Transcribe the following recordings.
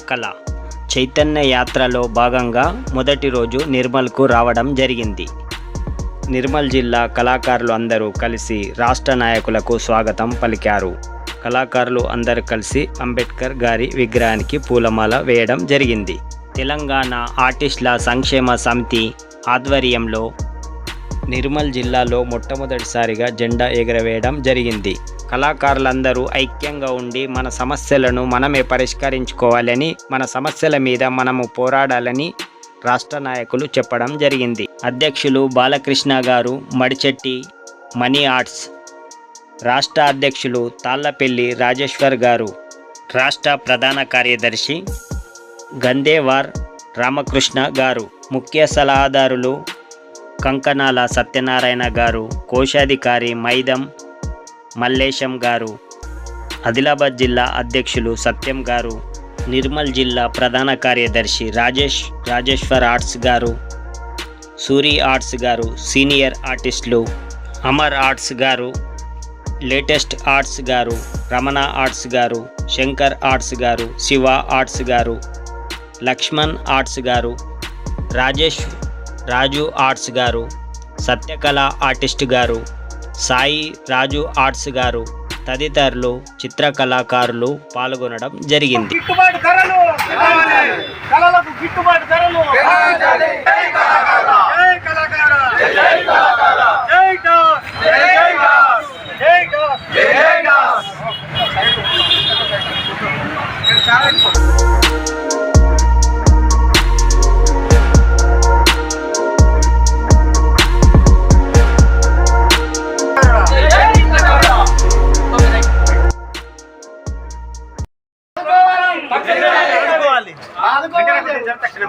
కళ చైతన్య యాత్రలో భాగంగా మొదటి రోజు నిర్మల్కు రావడం జరిగింది. నిర్మల్ జిల్లా కళాకారులు అందరూ కలిసి రాష్ట్ర నాయకులకు స్వాగతం పలికారు. కళాకారులు అందరూ కలిసి అంబేద్కర్ గారి విగ్రహానికి పూలమాల వేయడం జరిగింది. తెలంగాణ ఆర్టిస్టుల సంక్షేమ సమితి ఆధ్వర్యంలో నిర్మల్ జిల్లాలో మొట్టమొదటిసారిగా జెండా ఎగరవేయడం జరిగింది. కళాకారులందరూ ఐక్యంగా ఉండి మన సమస్యలను మనమే పరిష్కరించుకోవాలని, మన సమస్యల మీద మనము పోరాడాలని రాష్ట్ర నాయకులు చెప్పడం జరిగింది. అధ్యక్షులు బాలకృష్ణ గారు, మడిచెట్టి మనీ ఆర్ట్స్, రాష్ట్ర అధ్యక్షులు తాళ్లపల్లి రాజేశ్వర్ గారు, రాష్ట్ర ప్రధాన కార్యదర్శి గందేవార్ రామకృష్ణ గారు, ముఖ్య సలహాదారులు కంకనాల సత్యనారాయణ గారు, కోశాధికారి మైదం మల్లేశం గారు, ఆదిలాబాద్ జిల్లా అధ్యక్షులు సత్యం గారు, నిర్మల్ జిల్లా ప్రధాన కార్యదర్శి రాజేశ్వర్ ఆర్ట్స్ గారు, సూరి ఆర్ట్స్ గారు, సీనియర్ ఆర్టిస్టులు అమర్ ఆర్ట్స్ గారు, లేటెస్ట్ ఆర్ట్స్ గారు, రమణ ఆర్ట్స్ గారు, శంకర్ ఆర్ట్స్ గారు, శివ ఆర్ట్స్ గారు, లక్ష్మణ్ ఆర్ట్స్ గారు, రాజు ఆర్ట్స్ గారు, సత్యకళ ఆర్టిస్ట్ గారు, సాయి రాజు ఆర్ట్స్ గారు తదితరులు చిత్రకళాకారులు పాల్గొనడం జరిగింది.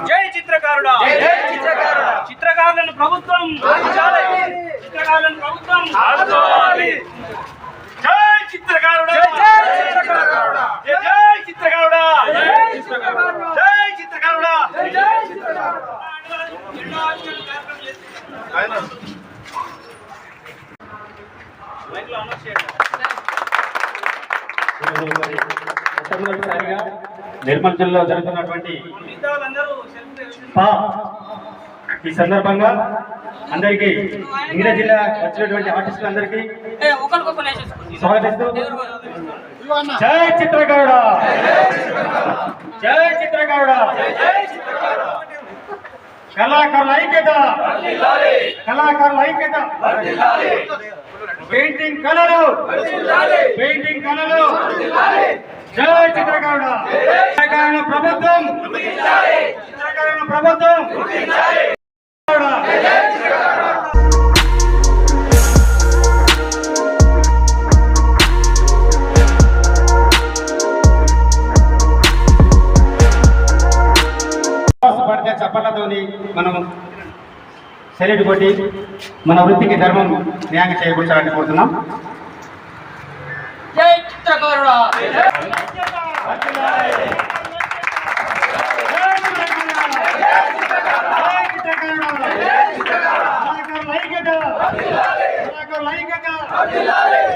జై చిత్రకారుడా, చిత్రకారులను ప్రభుత్వం ఆదుకోవాలి. జై చిత్రకారుడా, జై చిత్రకారుడా, జై చిత్రకారుడా. మొట్టమొదటిసారిగా నిర్మల్ జిల్లాలో జరుగుతున్నటువంటి ఈ సందర్భంగా అందరికీ మిగతా జిల్లా వచ్చినటువంటి ఆర్టిస్టులందరికీ స్వాగతిస్తూ జై చిత్రకారుడా, జై చిత్రకారుడా, కళాకారుల ఐక్యత, కళాకారుల ఐక్యత, పెయింటింగ్ కళలు, పెయింటింగ్ కళలు. జై చిత్రకారుడా, చిత్రకారుల ప్రభుత్వం, చిత్రకారుల ప్రభుత్వం. పడితే చప్పట్లతోని మనం సెల్యూట్ కొట్టి మన వృత్తికి ధర్మం న్యాయం చేకూర్చాలని కోరుతున్నాం. జై చిత్రకారుడా,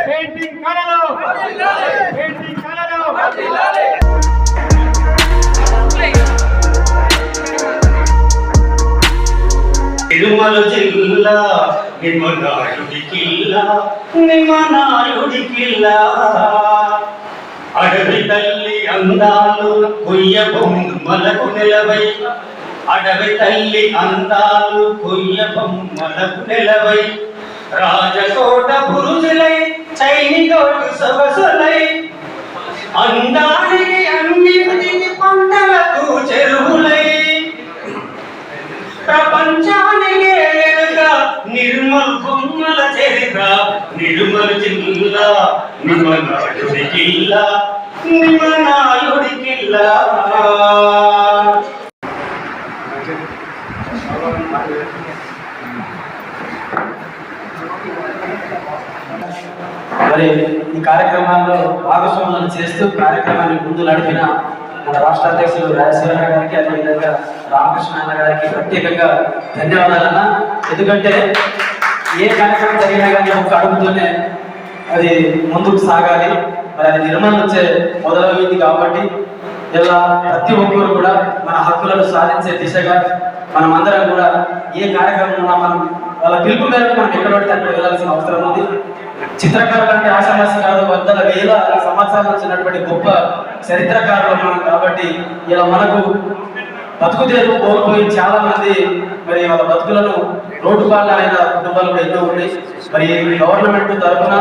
పెయింటింగ్ కళలు, పెయింటింగ్ కళలు. నిర్మల జిల్లా నిమ్మనాయుడి కిల్లా, నిమ్మనాయుడి కిల్లా. అడవి తల్లి అందాలు కొయ్య బొమ్మలకు నిలవై, అడవి తల్లి అందాలు కొయ్య బొమ్మలకు నిలవై, రాజకోట బురుజులై చైనికోట సొగసులై, అందానికి అన్నిటికి పంటలకు చెరువులై, ప్రపంచానికి ఎరుక నిర్మల్ బొమ్మల చరిత్ర. నిర్మల్ జిల్లా నిమ్మనాయుడి జిల్లా, నిమ్మనాయుడి జిల్లా. మరి ఈ కార్యక్రమాల్లో భాగస్వాములను చేస్తూ కార్యక్రమాన్ని ముందు నడిపిన మన రాష్ట్ర అధ్యక్షులు రాజశేఖర గారికి, అదేవిధంగా రామకృష్ణ అన్న గారికి ప్రత్యేకంగా ధన్యవాదాలన్న. ఎందుకంటే ఏ కార్యక్రమం జరిగినా కానీ ఒక అడుగుతూనే అది ముందుకు సాగాలి. మరి అది నిర్మాణం వచ్చే మొదలైంది కాబట్టి ఇలా ప్రతి ఒక్కరు కూడా మన హక్కులను సాధించే దిశగా మనమందరం కూడా ఏ కార్యక్రమం మనం వాళ్ళ పిలుపు మేరకు మనం ఎక్కడ పడితే అక్కడ వెళ్ళాల్సిన అవసరం ఉంది. చిత్రకారులు అంటే ఆశావాసి కాదు, వందల వేల సంవత్సరాల నుంచి ఉన్నటువంటి గొప్ప చరిత్రకారులు మనం కాబట్టి ఇలా మనకు బతుకు తెరువు కోల్పోయి చాలా మంది మరి వాళ్ళ బతుకులను రోడ్డు పాలైన కుటుంబాలు కూడా ఎన్నో ఉన్నాయి. మరి గవర్నమెంట్ తరఫున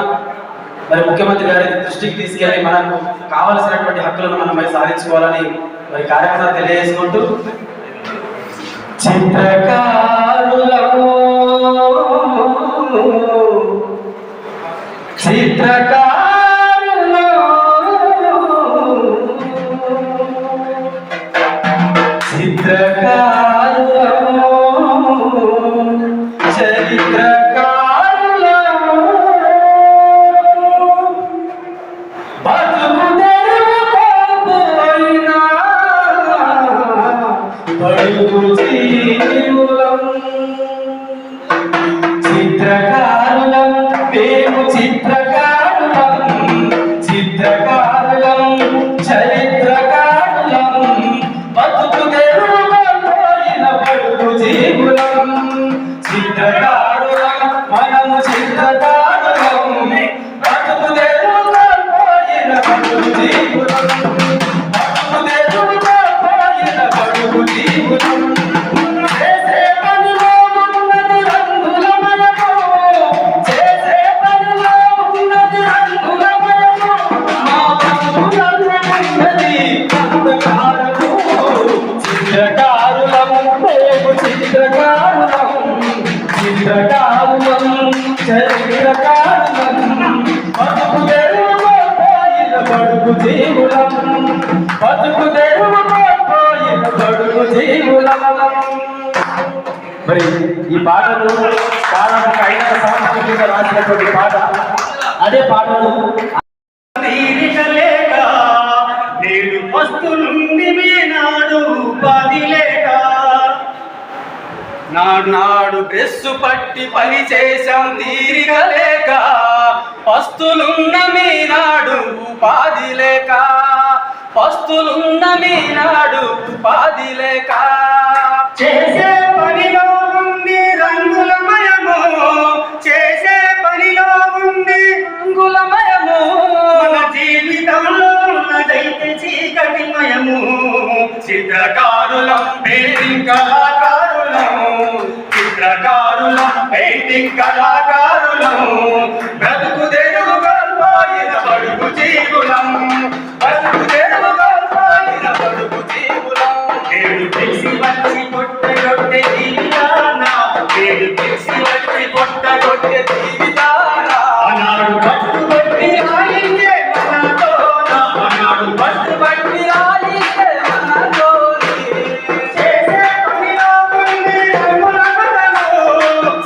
మరి ముఖ్యమంత్రి గారి దృష్టికి తీసుకెళ్లి మనకు కావలసినటువంటి హక్కులను మనం మరి సాధించుకోవాలని మరి కార్యక్రమాలు తెలియజేసుకుంటూ చిత్రకారులం మేము చిత్రకారులం చిత్రకారులం చరిత్రకారులం బతుకు తెరువుపోయిన బడుగు జీవులం చిత్రకారులం మనము చిత్రకారులం బతుకు తెరువుపోయిన బడుగు జీవులం బతుకు తెరువుపోయిన బడుగు జీవులం మరి ఈ పాటలు దాదాపు 5 సంవత్సరాల కింద రాసినటువంటి పాట. అదే పాటలు తీరికలేక నేడు వస్తులుండి నాడు పదిలేక నాడు డ్రెస్సు పట్టి పని చేశాం తీరికలేక పస్తులున్న మీనాడు ఉపాధి లేక పస్తులున్న మీనాడు ఉపాధి లేక చేసే పనిలో ఉంది రంగులమయము చేసే పనిలో ఉంది రంగులమయము మన జీవితంలో ఉన్నదైతే చీకటిమయము చిత్రకారులం పెయింటింగ్ కళాకారులం చిత్రకారులం పెయింటింగ్ కళాకారులం బ్రతుకు తెరువుగా పోయిన బడుగు జీవులం బ్రతుకు తెరువుగా పోయిన బడుగు జీవులం ఏడు తెలిసి వచ్చి పొట్టగొట్టె జీవితాన ఏడు తెలిసి వచ్చి పొట్టగొట్టె జీవితాన అన్నాడు పట్టుబట్టి రాయించే మనతోన అన్నాడు పట్టుబట్టి రాయించే మనతోని చేసే పనిలో ఉంది రంగులమయము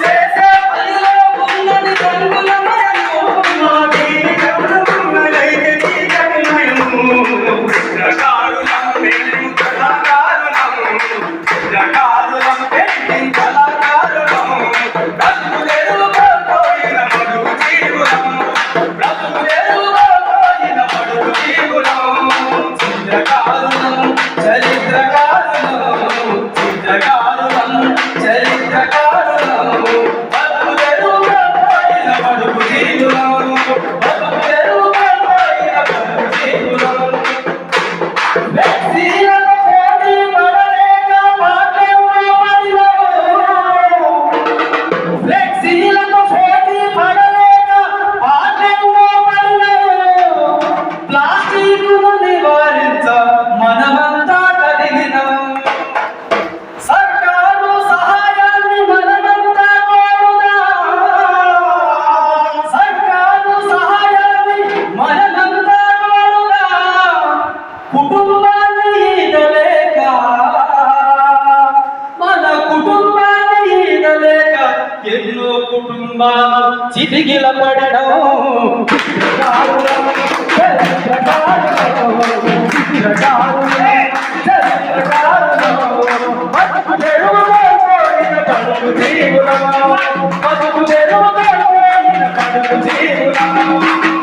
చేసే పనిలో ఉన్నది రంగులమయము మా జీవితంలో ఉన్నదైతే చీకటిమయము చిత్రకారులం పెయింటింగ్ కళాకారులం చిత్రకారులం పెయింటింగ్ కళాకారులం బ్రతుకు తెరువుగా పోయిన బడుగు జీవులం బ్రతుకు తెరువుగా పోయిన బడుగు జీవులం చిత్రకారులం చరిత్రకారులం చిత్రకారులం చరిత్రకారులం బతుకు తెరువుగా పోయిన బడుగు జీవులం బతుకు తెరువుగా పోయిన బడుగు జీవులం వ్యక్తిలను పోటీ పడలేక పాటెవ్వ పడిలో ఫ్లెక్సీలకు పోటీ పడలేక పాటెవ్వ పడిలో ప్లాస్టిక్ను నివారించ మనమంతా కదిలినం సర్కారు సహాయాన్ని మనమంతా కోరుదాం సర్కారు సహాయాన్ని మనమంతా కోరుదాం కుటుంబాన్ని ఈదలేక మన కుటుంబాన్ని ఈదలేక ఎన్నో కుటుంబాలు చితికిల పడడం చిత్రకారులం చిత్రకారులం చిత్రకారులం బతుకు తెరువుగా పోయిన బడుగు జీవులం బతుకు తెరువుగా పోయిన బడుగు జీవులం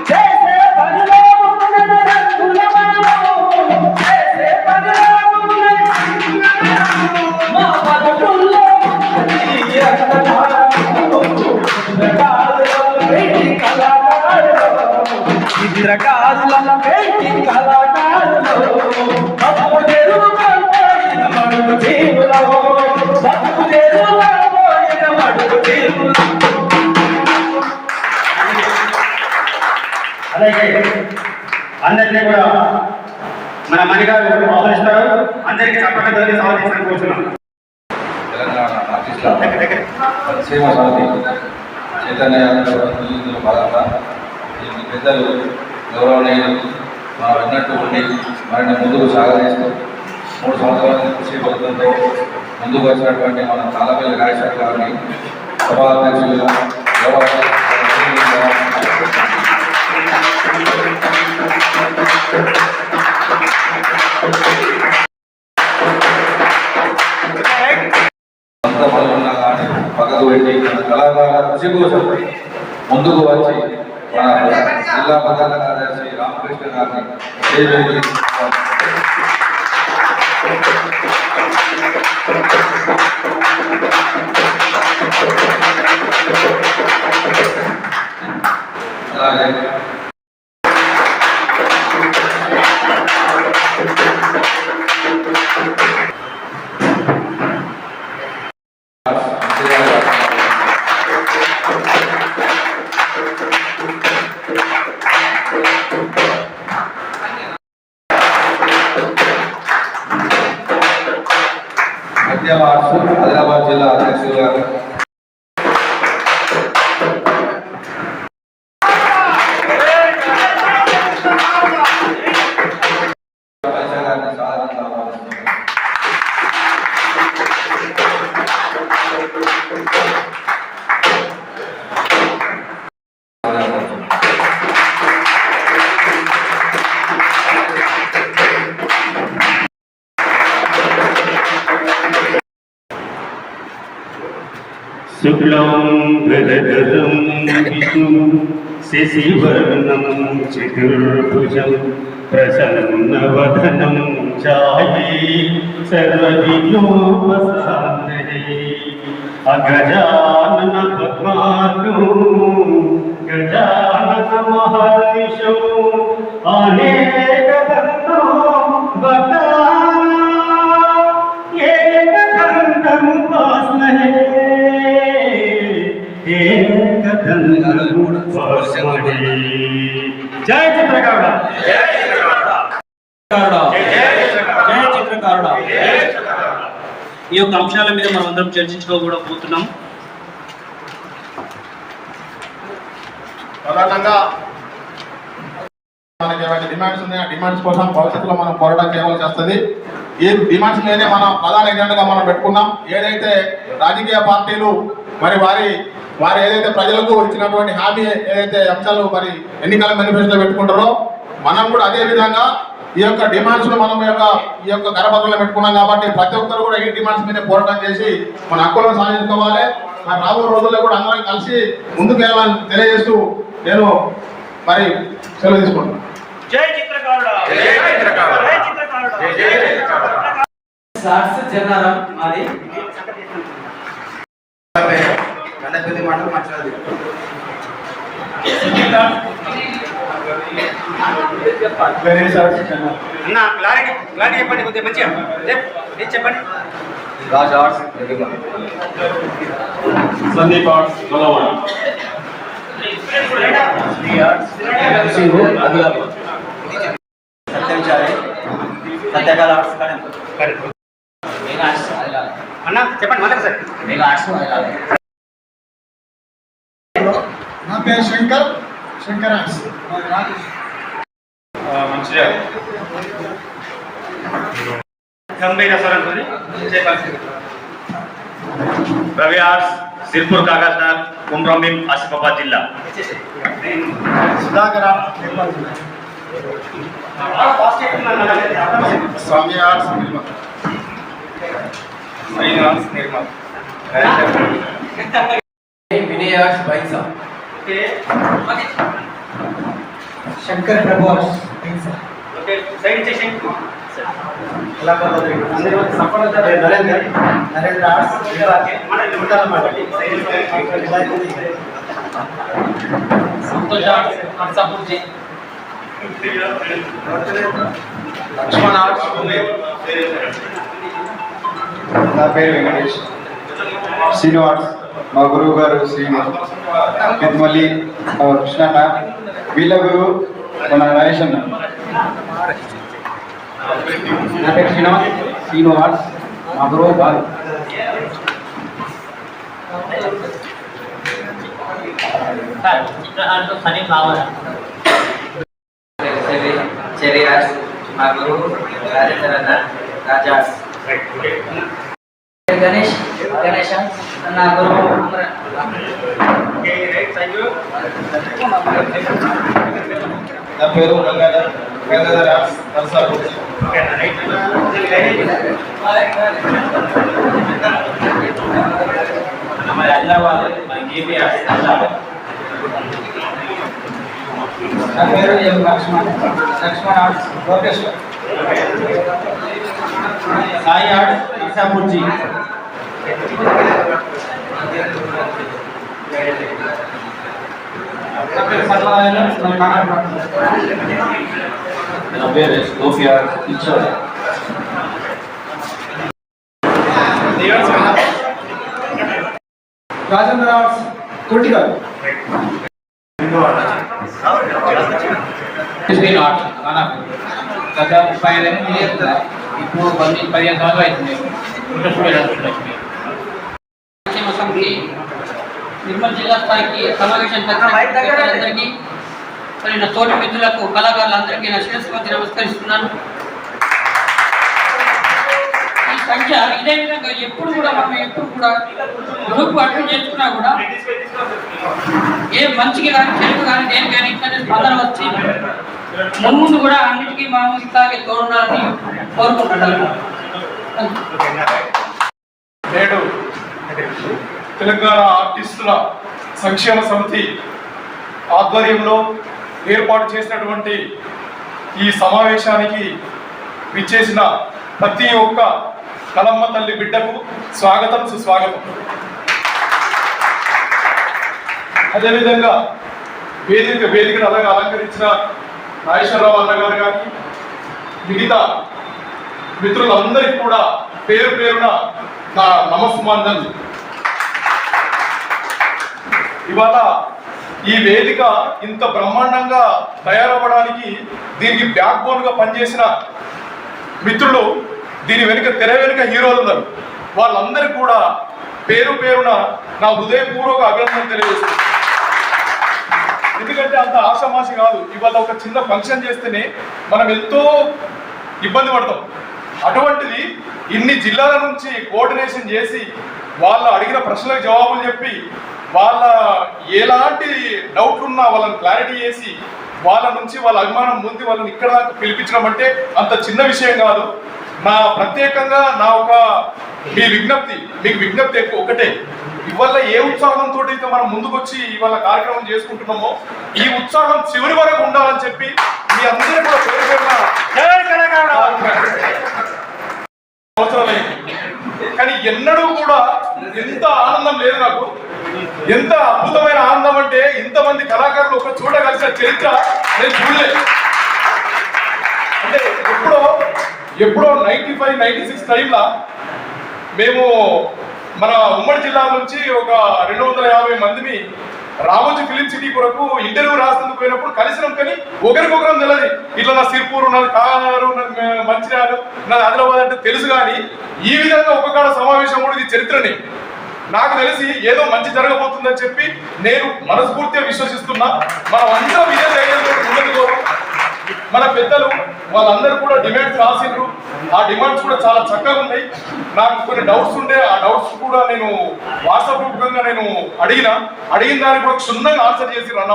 చేసే పనిలో ఉన్నది రంగులమయము చేసే అందరికీ కూడా మన మణిగారు ఆహ్వానిస్తారు. అందరికీ తప్పకుండా స్వాగతించడం కోరుతున్నాం. తెలంగాణ ఆర్టిస్టుల సేవ సమితి చైతన్య యాత్రలో భాగంగా ఈ పెద్దలు గౌరవనీయులు మనం విన్నట్టు ఉండి మరిన్ని ముందుకు సాగదీస్తూ 3 సంవత్సరాల కృషి ఫలితంతో ముందుకు వచ్చినటువంటి మన తాళపల్లి రాజశేఖర్ గారిని సభాధ్యక్షులుగా అంత పనులు ఉన్నా కానీ పక్కకు పెట్టి మన కళాకారుల కృషి కోసం ముందుకు వచ్చి మన జిల్లా ప్రధాన కార్యదర్శి రామకృష్ణ గారిని అలాగే ఆదిలాబాద్ జిల్లా అధ్యక్షులుగా శుక్లాంబరధరం విష్ణుం శశివర్ణం చతుర్భుజం ప్రసన్నవదనం ఛాయే సర్వవిఘ్నోపశాంతయే అగజానన పద్మార్గం గజానన మహర్నిశో అనేకదంతో భక్తానాం ఏకదంతముపాస్మహే జై చిత్రకారుడా, జై చిత్రకారుడా. ఈ యొక్క అంశాల మీద మనం అందరం చర్చించుకోబోతున్నాం. ప్రధానంగా మనకి ఏమైనా డిమాండ్స్ ఉన్నాయో ఆ డిమాండ్స్ కోసం భవిష్యత్తులో మనం పోరాటం చేయవలసి వస్తుంది. ఈ డిమాండ్స్ మీదే మనం ప్రధాన ఎజెండాగా మనం పెట్టుకున్నాం. ఏదైతే రాజకీయ పార్టీలు మరి వారు ఏదైతే ప్రజలకు ఇచ్చినటువంటి హామీ ఏదైతే అంశాలు మరి ఎన్నికల మేనిఫెస్టోలో పెట్టుకుంటారో మనం కూడా అదే విధంగా ఈ యొక్క డిమాండ్స్ మనం ఈ యొక్క కరపత్రంలో పెట్టుకున్నాం. కాబట్టి ప్రతి ఒక్కరు కూడా ఈ డిమాండ్స్ మీద పోరాటం చేసి మన హక్కులను సాధించుకోవాలి. మరి రాబోయే రోజుల్లో కూడా అందరం కలిసి ముందుకు వెళ్ళాలని తెలియజేస్తూ నేను మరి సెలవు తీసుకుంటున్నాను. జై చిత్రకారుడా, జై చిత్రకారుడా, జై చిత్రకారుడా, జై చిత్రకారుడా. సార్స్ జన్నారం మాది గండపల్లి మండలం మంచిది. అన్న క్లారిటీ చెప్పండి, కొద్దిగా మంచిగా చెప్పండి. Raj arts Sandeep arts Gollavada, Satyakala arts అన్న చెప్పండి మళ్ళీ సార్. నా పేరు శంకర్ ఆర్ట్స్ మంచిగా గంభీర స్వరంతోని రవి ఆర్ట్స్ సిర్పూర్ కాగజ్నగర్ కుమ్రంభీం ఆసిఫాబాద్ జిల్లా. Sudhakar Swamy arts Nirmal Vinay arts Baisa Shankar Prabhu arts side చేసి Narendra arts Santosh arts Narsapur Laxman arts నా పేరు వెంకటేష్. శ్రీను ఆర్ట్స్ మా గురువు గారు శ్రీను పెద్దమల్లి కృష్ణన్న, వీళ్ళ గురువు మన నరేష్ అన్న. నా పేరు శ్రీను ఆర్ట్స్, మా గురువు బాలు. చెరీ ఆర్ట్స్, మా గురువు రాజేంద్ర అన్న, రాజా ఆర్ట్స్. గణేష్ నా గురువు నా పేరు గంగాధర్ ఆర్ట్స్ నర్సాపూర్. నా పేరు M Lakshman arts Lokeshwar. Sai arts నర్సాపూర్జీ. నా పేరు Gopi arts teacher. Rajendra arts Kottiga. గత 35 ఏళ్ళు ఇప్పుడు 15 సంవత్సరాలు అవుతుంది. నిర్మల్ జిల్లా స్థాయికి సమావేశం అందరికీ మరి నా తోటి మిత్రులకు కళాకారులందరికీ నా శిరస్సుకి నమస్కరిస్తున్నాను. ఈ సంఖ్య ఇదే విధంగా ఎప్పుడు కూడా గ్రూప్ అటెండ్ చేసుకున్నా కూడా ఏ మంచికి కానీ చెడుకు కానీ దేనికి కానీ ఇట్లనే స్పందన వచ్చి ముందు కూడా అన్నిటికీ మనం ఇట్లాగే తోడున్నారని కోరుకుంటున్నాను. నేడు తెలంగాణ ఆర్టిస్టుల సంక్షేమ సమితి ఆధ్వర్యంలో ఏర్పాటు చేసినటువంటి ఈ సమావేశానికి విచ్చేసిన ప్రతి ఒక్క కలమ్మ తల్లి బిడ్డకు స్వాగతం, సుస్వాగతం. అదేవిధంగా వేదికను అలాగే అలంకరించిన నాగేశ్వరరావు అన్నగారు కానీ మిగతా మిత్రులందరికీ కూడా పేరు పేరున నా నమస్మాంజలు. ఇవాళ ఈ వేదిక ఇంత బ్రహ్మాండంగా తయారవ్వడానికి దీనికి బ్యాక్ బోన్ గా పనిచేసిన మిత్రులు, దీని వెనుక తెర వెనుక హీరోలు ఉన్నారు. వాళ్ళందరికీ కూడా పేరు పేరున నా హృదయపూర్వక అభినందనలు తెలియజేస్తున్నాను. ఎందుకంటే అంత ఆషామాషి కాదు. ఇవాళ ఒక చిన్న ఫంక్షన్ చేస్తేనే మనం ఎంతో ఇబ్బంది పడతాం. అటువంటిది ఇన్ని జిల్లాల నుంచి కోఆర్డినేషన్ చేసి వాళ్ళు అడిగిన ప్రశ్నలకు జవాబులు చెప్పి వాళ్ళ ఎలాంటి డౌట్లు ఉన్నా వాళ్ళని క్లారిటీ చేసి వాళ్ళ నుంచి వాళ్ళ అభిమానం ముందు వాళ్ళని ఇక్కడ దాకా పిలిపించడం అంటే అంత చిన్న విషయం కాదు. నా ప్రత్యేకంగా మీకు విజ్ఞప్తి ఎక్కువ ఒకటే, ఇవాళ ఏ ఉత్సాహంతో అయితే మనం ముందుకొచ్చి ఇవాళ కార్యక్రమం చేసుకుంటున్నామో ఈ ఉత్సాహం చివరి వరకు ఉండాలని చెప్పి మీ అందరూ కూడా అవసరమైంది. కానీ ఎన్నడూ కూడా ఎంత ఆనందం లేదు నాకు. ఎంత అద్భుతమైన ఆనందం అంటే ఇంతమంది కళాకారులు ఒక చోట కలిసిన చరిత్ర నేను చూడలేదు. అంటే ఎప్పుడో 95, 96 టైంలో మేము మన ఉమ్మడి జిల్లా నుంచి ఒక 250 మందిని రామోజీ ఫిలిం సిటీ కొరకు ఇంటర్వ్యూ రాసేందుకు పోయినప్పుడు కలిసినాం. కానీ ఒకరికొకరం తెలియదు. ఇట్లా నా సిర్పూర్, నాది కారు, మంచిర్యాల, నాది ఆదిలాబాద్ అంటే తెలుసు. కానీ ఈ విధంగా ఒక కాడ సమావేశం కూడా ఇది చరిత్రని నాకు తెలిసి ఏదో మంచి జరగబోతుందని చెప్పి నేను మనస్ఫూర్తిగా విశ్వసిస్తున్నా. మనం అందరం ఇదే ధైర్యంతో ముందుకు మన పెద్దలు వాళ్ళందరూ కూడా డిమాండ్స్ రాసిండ్రు. ఆ డిమాండ్స్ కూడా చాలా చక్కగా ఉన్నాయి. నాకు కొన్ని డౌట్స్ ఉండే, ఆ డౌట్స్ కూడా నేను వాట్సాప్ రూపంగా నేను అడిగిన దానికి కూడా క్షుణ్ణంగా ఆన్సర్ చేసి అన్న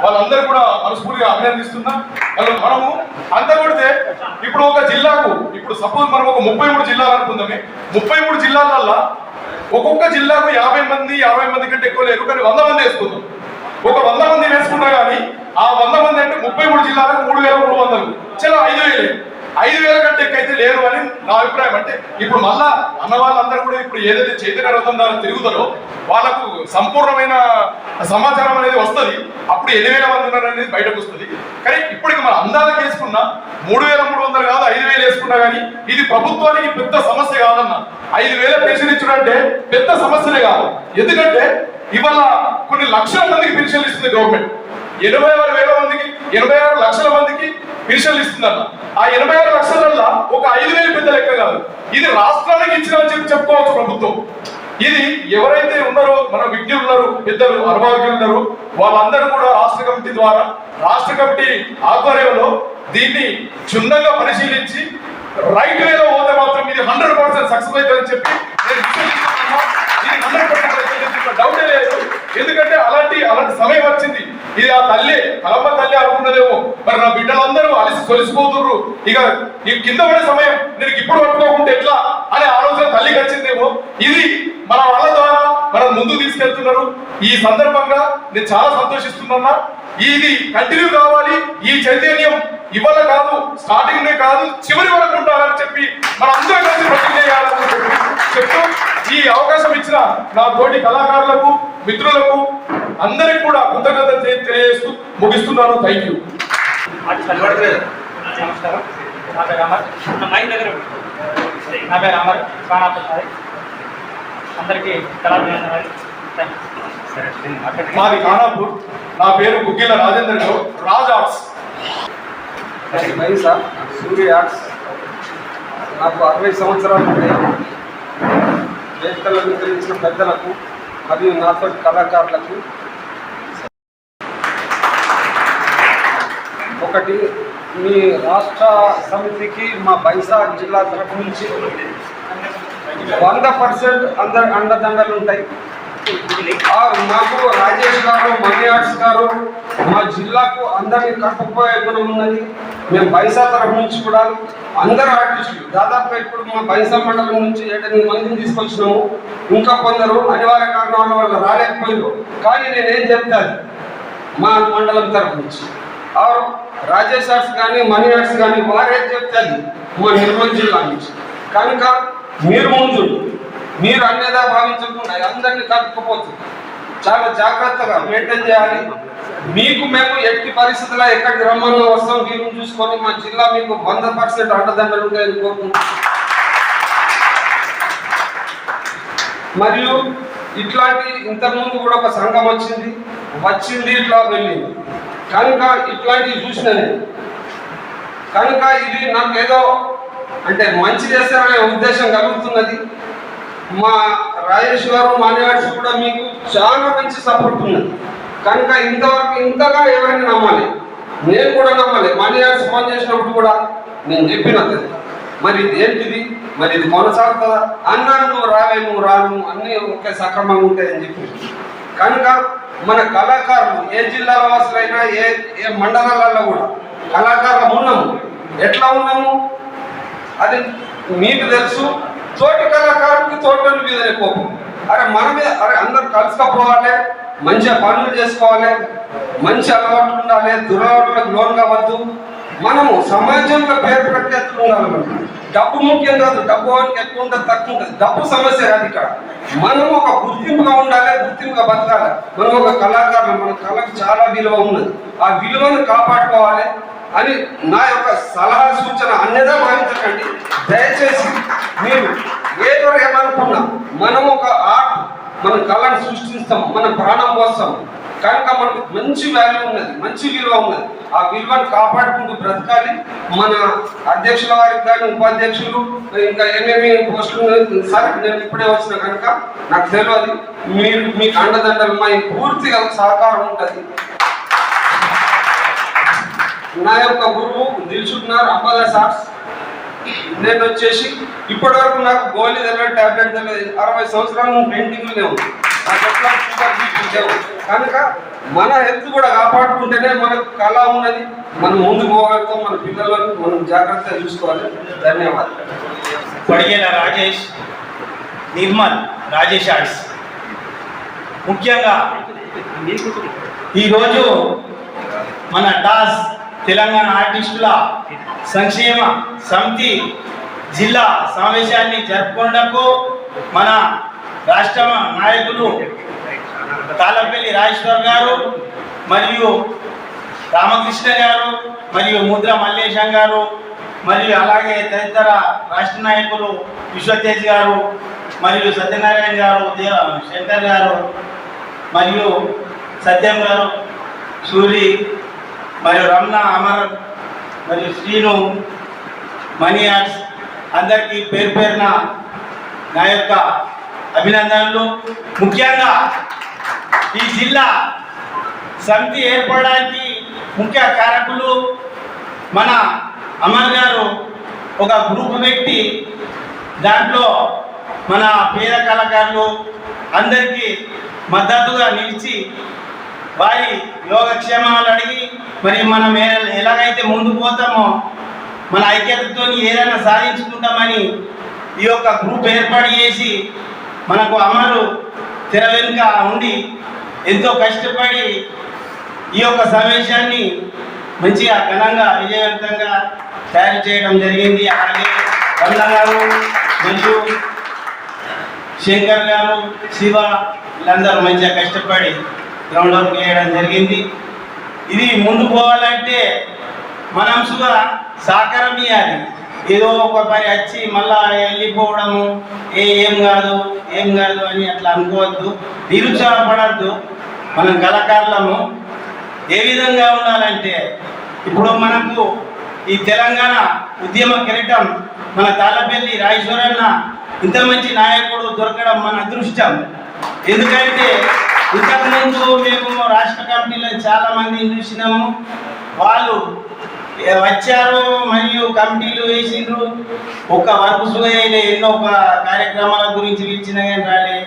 వాళ్ళందరూ కూడా మనస్ఫూర్తిగా అభినందిస్తున్నా. మనము అంత కొడితే ఇప్పుడు ఒక జిల్లాకు సపోజ్ మనం ఒక 33 జిల్లాలు అనుకుందామే. 33 జిల్లాలల్లో ఒక్కొక్క జిల్లాకు 50 మంది 60 మంది కంటే ఎక్కువ లేరు. కానీ 100 మంది వేసుకుందాం. ఒక 100 మంది వేసుకున్నా కానీ ఆ 100 మంది అంటే 33 జిల్లాలకు 3300 చలో 5000 కంటే ఎక్కువైతే లేరు అని నా అభిప్రాయం. అంటే ఇప్పుడు మళ్ళా అన్న వాళ్ళందరూ కూడా ఇప్పుడు ఏదైతే చైతన్య రథం ద్వారా తిరుగుతారో వాళ్ళకు సంపూర్ణమైన సమాచారం అనేది వస్తుంది. అప్పుడు 8000 మంది ఉన్నారు అనేది బయటకు వస్తుంది. కానీ ఇప్పటికి మన అందాలకు వేసుకున్నా 3300 కాదు 5000 వేసుకున్నా కానీ ఇది ప్రభుత్వానికి పెద్ద సమస్య కాదన్న. 5000 పెన్షన్ ఇచ్చుడంటే పెద్ద సమస్యనే కాదు. ఎందుకంటే ఇవాళ కొన్ని లక్షల మందికి పెన్షన్లు ఇస్తుంది గవర్నమెంట్. 86,000 మందికి 86 లక్షల మందికి పెన్షన్లు ఇస్తున్నారు. ఆ 86 లక్షలల్లో ఒక 5,000 పెద్ద లెక్క కాదు. ఇది రాష్ట్రానికి ఇచ్చిన చెప్పుకోవచ్చు ప్రభుత్వం. ఇది ఎవరైతే ఉన్నారో మన విజ్ఞులు ఉన్నారు, పెద్దలు అనుభవజ్ఞులు ఉన్నారు, వాళ్ళందరూ కూడా రాష్ట్ర కమిటీ ద్వారా రాష్ట్ర కమిటీ ఆధ్వర్యంలో దీన్ని క్షుణ్ణంగా పరిశీలించి రైట్ వేలో పోతే మాత్రం ఇది 100% సక్సెస్ అవుతుందని చెప్పి నేను విశ్వసిస్తున్నాను. ఇది 100% డౌటే లేదు. ఎందుకంటే అలాంటి సమయం వచ్చింది. ఇది ఆ తల్లి కలమ్మ తల్లి అనుకున్నదేమో, మరి నా బిడ్డలందరూ అలసి సొలిసిపోతుర్రు, ఇక కింద పడే సమయం నేను ఇప్పుడు పట్టుకోకుంటే ఎట్లా అనే ఆలోచన తల్లికి వచ్చిందేమో. ఇది మన వాళ్ళ ద్వారా మనం ముందు తీసుకెళ్తున్నారు. ఈ సందర్భంగా నేను చాలా సంతోషిస్తున్నా. ఇది కంటిన్యూ కావాలి. ఈ చైతన్యం ఇవాళ కాదు, స్టార్టింగ్ కాదు, చివరి వరకు ఉండాలని చెప్పి మన అందరూ కలిసి ప్రతిజ్ఞ చేయాలని చెప్తూ ఈ అవకాశం ఇచ్చిన నా తోటి కళాకారులకు, మిత్రులకు అందరికి కూడా కృతజ్ఞతలు తెలియజేస్తూ ముగిస్తున్నాను. Thank you. నమస్కారం. నా పేరు అమర్ కానాపల్లి. అందరికీ కళాభినందనలు. మాది ఖానాపూర్. నా పేరు గుగ్గిల రాజేందర్ గౌడ్, రాజ్ ఆర్ట్స్. సార్ సూర్య ఆర్ట్స్. నాకు 60 సంవత్సరాలు ఉంటాయి. వేదికలను అలంకరించిన పెద్దలకు మరియు నాతో కళాకారులకు ఒకటి, మీ రాష్ట్ర సమితికి మా బైసా జిల్లా తరఫు నుంచి 100% అందరు అండదండలు ఉంటాయి. మాకు రాజేష్ గారు, మనీ ఆర్ట్స్ గారు మా జిల్లాకు అందరినీ కట్టుకుపోయే గుణం ఉన్నది. మేము బైసా తరఫు నుంచి కూడా అందరు ఆర్టిస్టులు దాదాపు ఇప్పుడు మా బైసా మండలం నుంచి 7-8 మందిని తీసుకొచ్చినాము. ఇంకా కొందరు అనివార్య కారణాల వల్ల రాలేకపోయారు. కానీ నేనేం చెప్తాను మా మండలం తరఫు నుంచి రాజేష్ ఆర్ట్స్ కానీ మనీ ఆర్ట్స్ కానీ వారేం చెప్తాది మా నిర్మల్ జిల్లా నుంచి. కనుక మీరు ముందు మీరు అన్నేదా భావించకుండా అందరినీ కలుపుకోపోతుంది. చాలా జాగ్రత్తగా మెయింటైన్ చేయాలి. మీకు మేము ఎట్టి పరిస్థితుల్లో ఎక్కడికి రమ్మన్నా వస్తాం. మీరు చూసుకొని మా జిల్లా మీకు 100% అండదండలు ఉంటాయని కోరుకుంటున్నాం. మరియు ఇట్లాంటి ఇంతకుముందు కూడా ఒక సంఘం వచ్చింది ఇట్లా వెళ్ళింది. కనుక ఇట్లాంటివి చూసినది. కనుక ఇది నాకు ఏదో అంటే మంచి చేస్తారనే ఉద్దేశం కలుగుతున్నది. మా రాజేష్ గారు, మాన్యవాడ్స్ కూడా మీకు చాలా మంచి సపోర్ట్ ఉన్నది. కనుక ఇంతవరకు ఇంతగా ఎవరైనా నమ్మాలి, నేను కూడా నమ్మాలి. మాన్యవాడ్స్ ఫోన్ చేసినప్పుడు కూడా నేను చెప్పినది మరి ఇది ఏంటిది, మరి ఇది కొనసాగుతుందా అన్నాను. నువ్వు రాను అన్నీ ఒకే సక్రమంగా ఉంటాయని చెప్పి. కనుక మన కళాకారులు ఏ జిల్లాల వాసులైనా ఏ మండలాలలో కూడా కళాకారులు ఉన్నాము. ఎట్లా ఉన్నాము అది మీకు తెలుసు. తోటి కళాకారుడికి తోటి మీదనే కోపం. అరే మన మీద అందరు కలుసుకపోవాలి, మంచిగా పనులు చేసుకోవాలి, మంచి అలవాట్లు ఉండాలి, దురలవాట్లకు లోన్ కావద్దు. మనము సమాజంలో పేరు ప్రఖ్యాతులు ఉండాలి. డబ్బు ముఖ్యం కాదు, డబ్బు వానికి ఎక్కువ ఉంటుంది తక్కువ ఉంటుంది, డబ్బు సమస్య కాదు. ఇక్కడ మనం ఒక గుర్తింపుగా ఉండాలి, గుర్తింపుగా బతకాలి. మనం ఒక కళాకారులు, మన కళకు చాలా విలువ ఉన్నది. ఆ విలువను కాపాడుకోవాలి అని నా యొక్క సలహా సూచన. అన్యదా భావించకండి దయచేసి. మీరు ఏదో ఏమనుకున్నా మనం ఒక ఆర్ట్, మనం కళను సృష్టిస్తాం, మన ప్రాణం కోసం. కనుక మనకు మంచి వాల్యూ ఉన్నది, మంచి విలువ ఉన్నది. ఆ విలువను కాపాడుకుంటూ బ్రతకాలి. మన అధ్యక్షుల వారికి కానీ ఉపాధ్యక్షులు ఇంకా ఏమేమి పోస్టులు సార్ నేను ఇప్పుడే వచ్చిన కనుక నాకు తెలియదు. మీకు అండదండలు మా పూర్తిగా సహకారం ఉంటుంది. నా యొక్క గురువు దిల్సుఖ్నగర్ అంబాదాస్ ఆర్ట్స్. నేను వచ్చేసి ఇప్పటి వరకు నాకు గోళీ తెలియదు, టాబ్లెట్ తెలియదు. 60 సంవత్సరాలు పెయింటింగ్లు లేవు, నాకు ఎట్లా షుగర్ బీపీ లేవు. కనుక మన హెల్త్ కూడా కాపాడుకుంటేనే మనకు కళ ఉన్నది. మనం ముందుకు పోగలుగుతాం. మన పిల్లలను మనం జాగ్రత్తగా చూసుకోవాలి. ధన్యవాదాలు. పడిగేల రాజేష్, నిర్మల్ రాజేష్ ఆర్ట్స్. ముఖ్యంగా ఈరోజు మన డాస్ తెలంగాణ ఆర్టిస్టుల సంక్షేమ సమితి జిల్లా సమావేశాన్ని జరుపుకోవడానికి మన రాష్ట్ర నాయకులు తాళపల్లి రాజేశ్వర్ గారు మరియు రామకృష్ణ గారు మరియు ముద్ర మల్లేశం గారు మరియు అలాగే తదితర రాష్ట్ర నాయకులు విశ్వతేజ్ గారు మరియు సత్యనారాయణ గారు, శంకర్ గారు మరియు సత్యం గారు, సూరి మరియు రమణ అమర్ మరియు శ్రీను మనీ ఆర్ట్స్ అందరికీ పేరు పేరున నా యొక్క అభినందనలు. ముఖ్యంగా ఈ జిల్లా సమితి ఏర్పడడానికి ముఖ్య కారకులు మన అమర్ గారు ఒక గ్రూప్ వ్యక్తి. దాంట్లో మన పేద కళాకారులు అందరికీ మద్దతుగా నిలిచి వారి యోగక్షేమాలు అడిగి మరి మనం ఎలాగైతే ముందుకు పోతామో మన ఐక్యతతో ఏదైనా సాధించుకుంటామని ఈ యొక్క గ్రూప్ ఏర్పాటు చేసి మనకు అమరు తెర వెనుక ఉండి ఎంతో కష్టపడి ఈ యొక్క సమావేశాన్ని మంచిగా ఘనంగా విజయవంతంగా తయారు చేయడం జరిగింది. అలాగే రమణ గారు మరియు శంకర్ గారు శివ వీళ్ళందరూ మంచిగా కష్టపడి గ్రౌండ్ వర్క్ చేయడం జరిగింది. ఇది ముందు పోవాలంటే మనం సుగా సహకారం ఇవ్వాలి. ఏదో ఒక పని వచ్చి మళ్ళా వెళ్ళిపోవడము ఏం కాదు అని అట్లా అనుకోవద్దు, నిరుత్సాహపడద్దు. మనం కళాకారులము ఏ విధంగా ఉండాలంటే ఇప్పుడు మనకు ఈ తెలంగాణ ఉద్యమ కిరీటం మన తాళ్ళపల్లి రాజేశ్వరన్న ఇంత మంచి నాయకుడు దొరకడం మన అదృష్టం. ఎందుకంటే ఇంతకుముందు మేము రాష్ట్ర కమిటీలో చాలా మందిని చూసినాము. వాళ్ళు వచ్చారు మరియు కమిటీలు వేసిండ్రు, ఒక వర్క్ చేయలే, ఎన్నో ఒక కార్యక్రమాల గురించి ఇచ్చిన కానీ రాలే,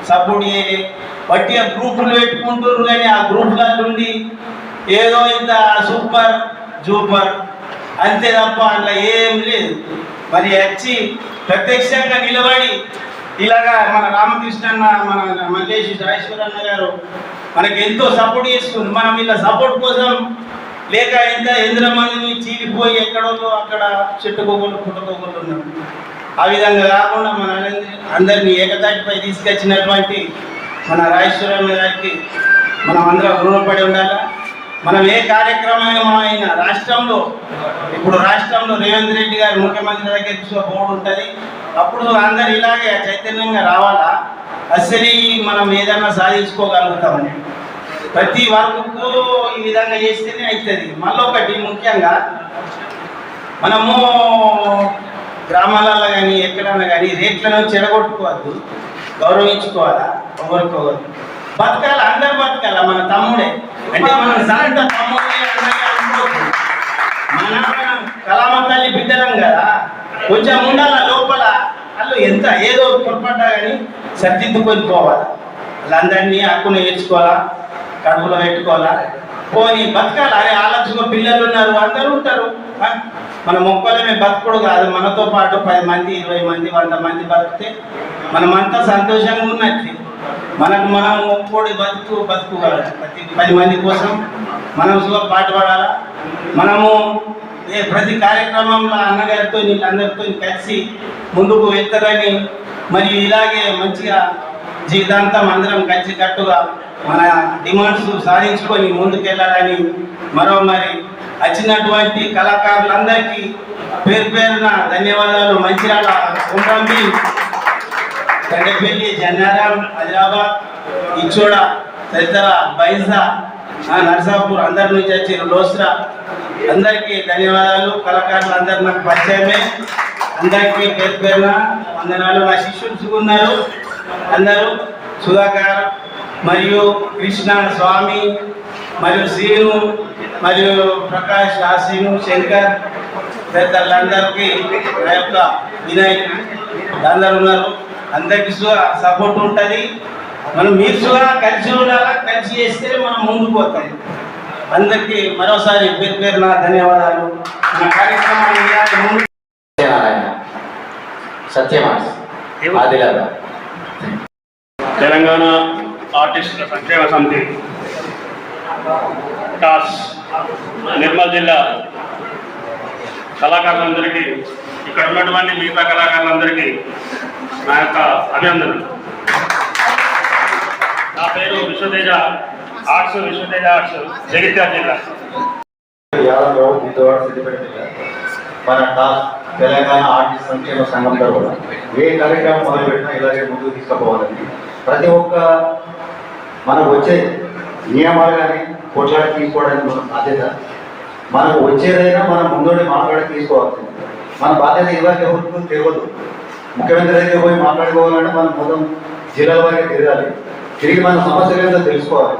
సపోర్ట్ చేయలే. బట్టి ఆ గ్రూపులు పెట్టుకుంటున్నారు కానీ ఆ గ్రూప్ల నుండి ఏదో ఇంత సూపర్ అంతే తప్ప అట్లా ఏం లేదు. మరి వచ్చి ప్రత్యక్షంగా నిలబడి ఇలాగా మన రామకృష్ణన్న మన మల్లేష్ రాజేశ్వరన్న గారు మనకి ఎంతో సపోర్ట్ చేస్తుంది. మనం ఇలా సపోర్ట్ కోసం లేక ఎందరో మందిని చీలిపోయి ఎక్కడో అక్కడ చెట్టుకోగలు పుట్టుకోగలు ఉన్నాం. ఆ విధంగా కాకుండా మన అందరినీ ఏకతాటిపై తీసుకొచ్చినటువంటి మన రాజేశ్వరన్న గారికి మనం అందరం రుణపడి ఉండాలి. మనం ఏ కార్యక్రమం అయినా రాష్ట్రంలో రేవంత్ రెడ్డి గారు ముఖ్యమంత్రి దగ్గర బోర్డు ఉంటుంది. అప్పుడు అందరు ఇలాగే చైతన్యంగా రావాలా, అసలు మనం ఏదైనా సాధించుకోగలుగుతామని ప్రతి వర్క్కు ఈ విధంగా చేస్తేనే అవుతుంది. మళ్ళీ ఒకటి ముఖ్యంగా మనము గ్రామాలలో కానీ ఎక్కడన్నా కానీ రేట్లను చెడగొట్టుకోవద్దు, గౌరవించుకోవాలా, ఒకరికొకరు బతకాలి, అందరు బతకాల. మన తమ్ముడే అంటే మన సొంత తమ్ముడే అనుకోవచ్చు. మన కళామ తల్లి బిడ్డలం కదా, కొంచెం ఉండాల లోపల. వాళ్ళు ఎంత ఏదో పొరపడ్డా కానీ సర్దిద్దుకొని పోవాలి. వాళ్ళందరినీ హక్కును నేర్చుకోవాలా, కడుపులో పెట్టుకోవాలా, పోని బతకాలి. అరే ఆలోచన పిల్లలు ఉన్నారు, అందరూ ఉంటారు. మన మొక్కలమే బతుకుడు కాదు, మనతో పాటు 10 మంది 20 మంది 100 మంది బతికితే మనమంతా సంతోషంగా ఉన్నట్టు. మనం ఒక్కోడి బతుకు కాదు. 10 మంది కోసం మనం పాటు పడాలా. మనము ప్రతి కార్యక్రమంలో అన్నగారితో వీళ్ళందరితో కలిసి ముందుకు వెళ్తారని మరి ఇలాగే మంచిగా జీవితాంతం అందరం కలిసికట్టుగా మన డిమాండ్స్ సాధించుకొని ముందుకెళ్ళాలని మరి వచ్చినటువంటి కళాకారులందరికీ పేరు పేరున ధన్యవాదాలు. మంచిర్యాల, కుండ్రంబి, తండేపల్లి, జన్నారం, హైదరాబాద్, ఇచ్చోడ తదితర బైజా, నర్సాపూర్ అందరి నుంచి వచ్చిన లోస్రా అందరికీ ధన్యవాదాలు. కళాకారులు అందరు నాకు పరిచయమే. అందరికీ పేరు పేరున వందనాలు. నా శిష్యులు ఉన్నారు అందరూ, సుధాకర్ మరియు కృష్ణ స్వామి మరియు శ్రీను మరియు ప్రకాష్, శ్రీను, శంకర్ తదితరులందరికీ నా యొక్క వినయ్ అందరు ఉన్నారు. అందరికీ సపోర్ట్ ఉంటుంది. మనం మీరు కలిసి ఉండాలా, కలిసి చేస్తే మనం ముందుకు పోతాం. అందరికీ మరోసారి పేరు పేరున ధన్యవాదాలు. మన కార్యక్రమాన్ని తెలంగాణ ఆర్టిస్టుల సంక్షేమ సమితి టాస్ నిర్మల్ జిల్లా కళాకారులందరికీ, ఇక్కడ ఉన్నటువంటి మిగతా కళాకారులందరికీ నా యొక్క అభినందనలు. నా పేరు విశ్వతేజ ఆర్ట్స్ జగిత్యాల జిల్లా. మన టాస్ తెలంగాణ ఆర్టిస్ట్ సంక్షేమ సంఘం తరఫున ఏ కార్యక్రమం మొదలుపెట్టినా ఇలాగే ముందుకు తీసుకుపోవాలని, ప్రతి ఒక్క మనకు వచ్చే నియమాలు కానీ కొట్లాడి తీసుకోవడానికి మన బాధ్యత. మనకు వచ్చేదైనా మనం ముందుండి మాట్లాడి తీసుకోవాల్సింది. మన బాధ్యత ఇవాళ ఎవరికి తెలియదు. ముఖ్యమంత్రి దగ్గర పోయి మాట్లాడుకోవాలంటే మనం మొత్తం జిల్లాల వరకు తిరగాలి. తిరిగి మన సమస్యలు ఏదో తెలుసుకోవాలి.